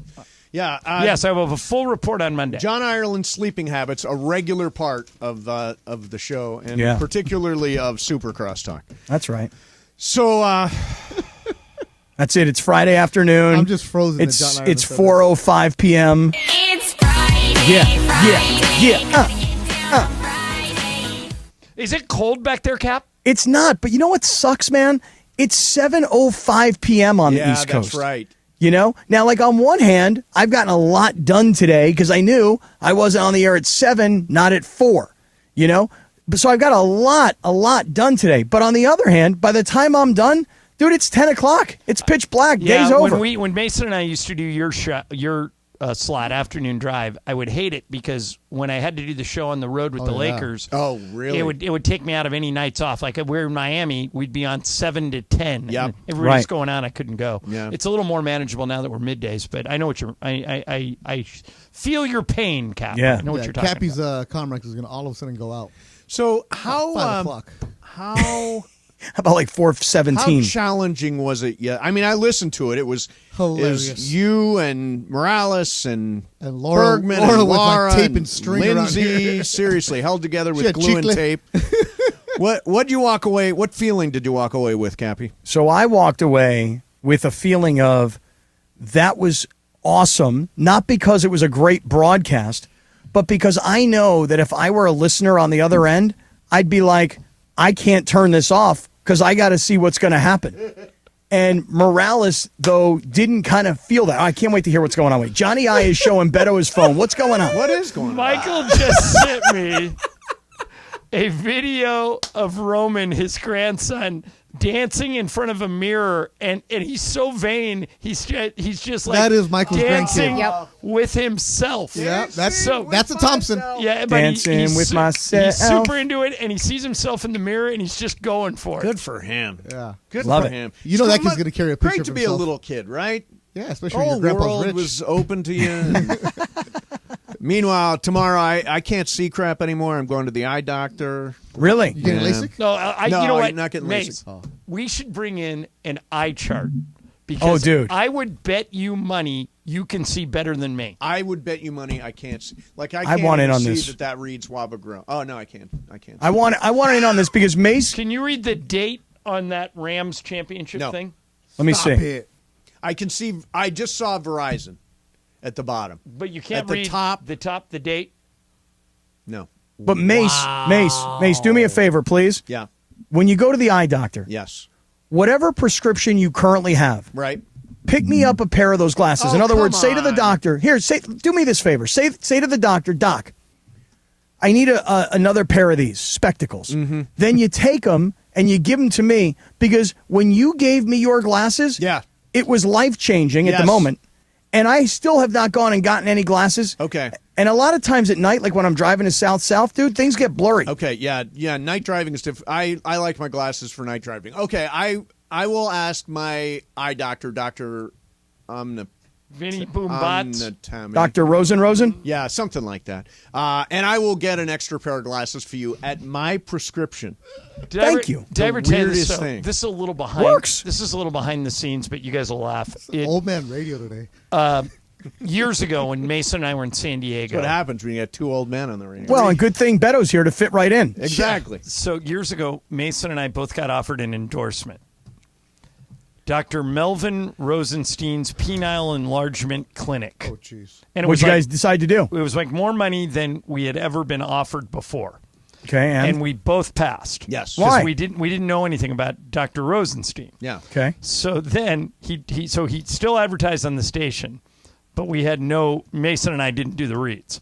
Yeah. Yes, I will have a full report on Monday. John Ireland's sleeping habits, a regular part of the show, and particularly of Super Crosstalk. That's right. So that's it. It's Friday afternoon. I'm just frozen. It's 4:05 p.m. It's Friday. Yeah. Is it cold back there, Cap? It's not, but you know what sucks, man? It's 7:05 p.m. on the East Coast. That's right. You know? Now, like on one hand, I've gotten a lot done today because I knew I wasn't on the air at 7, not at 4. You know? So I've got a lot done today. But on the other hand, by the time I'm done, dude, it's 10 o'clock. It's pitch black. Yeah, Day's over. When Mason and I used to do your slot afternoon drive, I would hate it because when I had to do the show on the road with the Lakers, really? It would take me out of any nights off. Like if we're in Miami, we'd be on 7 to 10. Yep. Everybody's going on. I couldn't go. Yeah. It's a little more manageable now that we're middays, but I know what you're. I feel your pain, Cap. Yeah. I know what you're talking Cappy's about. Comrex is going to all of a sudden go out. So how 5 o'clock. How about like 4:17? How challenging was it? Yeah, I mean, I listened to it. It was hilarious. You and Morales and Laura, Bergman Laura and with Laura like tape and and string around Lindsay. here. Seriously, held together She with had glue and chicle. tape. What you walk away? What feeling did you walk away with, Cappy? So I walked away with a feeling of that was awesome, not because it was a great broadcast, but because I know that if I were a listener on the other end, I'd be like, I can't turn this off because I got to see what's going to happen. And Morales, though, didn't kind of feel that. I can't wait to hear what's going on. Wait, Johnny I is showing Beto his phone. What's going on? What is going on? Michael just sent me a video of Roman, his grandson, dancing in front of a mirror, and he's so vain. He's just like That is Michael's dancing grandkid. with himself. Yeah, that's so. a Thompson. Yeah, but Dancing he's with myself. He's super into it, and he sees himself in the mirror, and he's just going for it. Good for him. Yeah. Good Love for it. him. You know that kid's going to carry a picture Great of to be himself. a little kid, right? Yeah, especially The when whole your grandpa's world rich. was open to you. Meanwhile, tomorrow I can't see crap anymore. I'm going to the eye doctor. Really? You getting LASIK? No, No, you know what? I'm not getting Mace, LASIK. we should bring in an eye chart because dude. I would bet you money you can see better than me. I would bet you money I can't see. Like I I can't want in even on see this. that reads Wabagro. Oh no, I can't. I want in on this because Mace. Can you read the date on that Rams championship No. thing? Let me Stop see. it. I can see. I just saw Verizon at the bottom. But you can't At the read top. the date. No. But Mace, do me a favor, please. Yeah. When you go to the eye doctor, Yes. whatever prescription you currently have, Right. pick me up a pair of those glasses. Oh, In other words, come say to the on. doctor, do me this favor. Say to the doctor, Doc, I need another pair of these spectacles. Mm-hmm. Then you take them and you give them to me, because when you gave me your glasses, it was life-changing at the Yes. moment. And I still have not gone and gotten any glasses. Okay. And a lot of times at night, like when I'm driving to South, dude, things get blurry. Okay, yeah. Night driving is different. I like my glasses for night driving. Okay, I will ask my eye doctor, Dr. Vinny Boombots. Dr. Rosen? Yeah, something like that. And I will get an extra pair of glasses for you at my prescription. Thank you. Did I ever tell you this? weirdest So, thing. this is a little behind. Works. This is a little behind the scenes, but you guys will laugh. Old man radio today. Years ago, when Mason and I were in San Diego, That's what happens when you got two old men on the radio. Well, and good thing Beto's here to fit right in. Exactly. So years ago, Mason and I both got offered an endorsement. Dr. Melvin Rosenstein's Penile Enlargement Clinic. Oh, jeez. And What'd you guys decide to do? It was like more money than we had ever been offered before. Okay, and we both passed. Yes. Because Why? we didn't know anything about Dr. Rosenstein. Yeah. Okay. So then he still advertised on the station, but we had Mason and I didn't do the reads.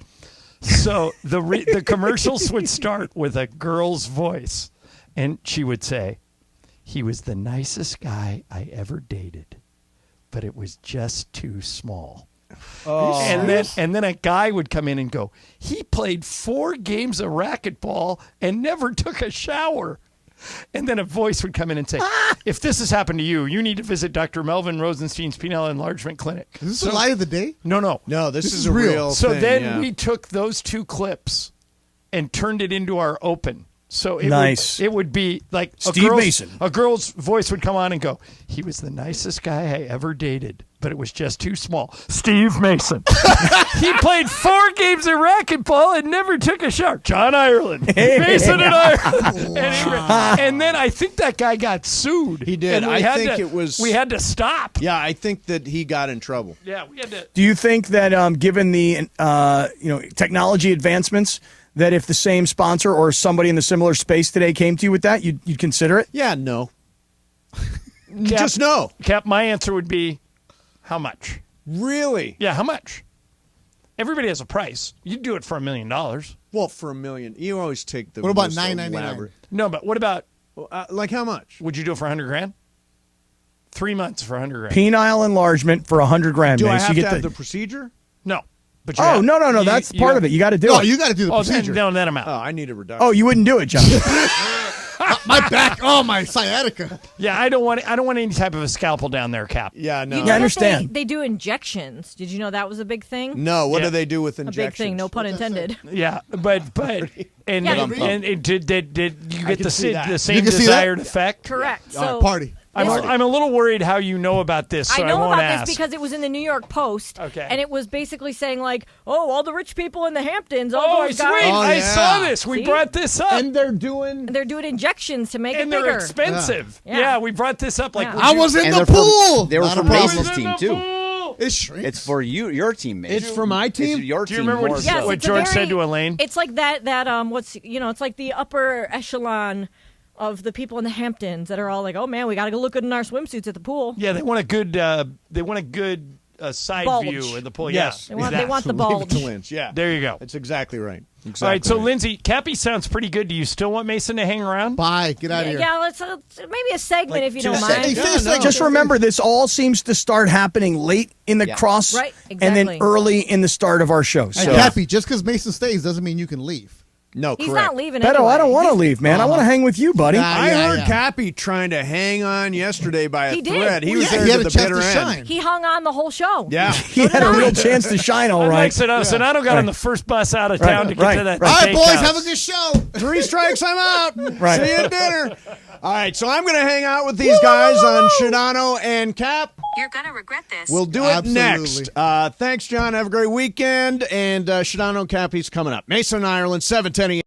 So the commercials would start with a girl's voice, and she would say, "He was the nicest guy I ever dated, but it was just too small." Oh. And then a guy would come in and go, "He played 4 games of racquetball and never took a shower." And then a voice would come in and say, "If this has happened to you, you need to visit Dr. Melvin Rosenstein's Penile Enlargement Clinic." Is this a lie of the day? No. No, this is a real So thing, then yeah. we took those 2 clips and turned it into our open. So it would be like Steve Mason. A girl's voice would come on and go, "He was the nicest guy I ever dated, but it was just too small. Steve Mason. He played 4 games of racquetball and never took a shower. John Ireland. Mason and Ireland." And then I think that guy got sued. He did. And I think we had to stop. Yeah, I think that he got in trouble. Yeah, we had to. Do you think that given the technology advancements, that if the same sponsor or somebody in the similar space today came to you with that, you'd consider it? Yeah, no. Cap, Just no. Cap, my answer would be, how much? Really? Yeah, how much? Everybody has a price. You'd do it for $1 million. Well, for $1 million, you always take the. What about most $9.99? elaborate- No, but what about, like how much? would you do it for $100,000? 3 months for $100,000. Penile enlargement for $100,000. Do I Mace. have You to get have the procedure? No. But no. That's part of it. You got to do it. You got to do the Oh, procedure. then I'm out. Oh, I need a reduction. Oh, you wouldn't do it, John. My back. Oh, my sciatica. Yeah, I don't want any type of a scalpel down there, Cap. Yeah, no. Yeah, I understand. They do injections. Did you know that was a big thing? No, what Yeah. do they do with A injections? big thing. No pun intended. Yeah, but and Yeah, did you get can see that. the same You can see that? desired effect? Correct. All right, So party. I'm a little worried how you know about this, so I know won't about ask. this because it was in the New York Post. Okay. And it was basically saying like, "Oh, all the rich people in the Hamptons, all Oh, those sweet! guys, I yeah. saw this. We See? brought this up, And they're doing. they're doing injections to make and it they're bigger." expensive. Yeah. Yeah, we brought this up. Like, Yeah. would I you- was in And the they're pool. They were Not a from problem. Mason's in team, the too. pool. It shrinks. It's for your team, Mace. It's for my team? It's your Do you team remember more what, Yes, so. what it's a George very- said to Elaine? It's like that it's like the upper echelon of the people in the Hamptons that are all like, "Oh man, we got to go look good in our swimsuits at the pool." Yeah, they want a good side Bulge. view of the pool. Yes. They want the Leave it bulge. to Lynch. Yeah. There you go. That's exactly right. Exactly All right, so right. Lindsay, Cappy sounds pretty good. Do you still want Mason to hang around? Bye. Get out of here. Yeah, let's maybe a segment if you don't two mind. seconds. Hey, say Just remember, this all seems to start happening late in the cross, Right, and then exactly. early in the start of our show. And So, Cappy, just because Mason stays doesn't mean you can leave. No, He's correct. not leaving Beto, anyway. I don't want to leave, man. I want to hang with you, buddy. Nah, I Yeah, heard yeah. Cappy trying to hang on yesterday by a He did. thread. He Well, was yeah, there he had to a the chance bitter to end. shine. He hung on the whole show. Yeah. He had a real chance to shine, all right. Sedano got on the first bus out of town to get to that All right, boys, steakhouse. have a good show. 3 strikes, I'm out. Right. See you at dinner. All right, so I'm going to hang out with these guys on Sedano and Cap. You're gonna regret this. We'll do it Absolutely. next. Thanks, John. Have a great weekend. And Sedano and Cappy's coming up. Mason, Ireland, 710 ESPN.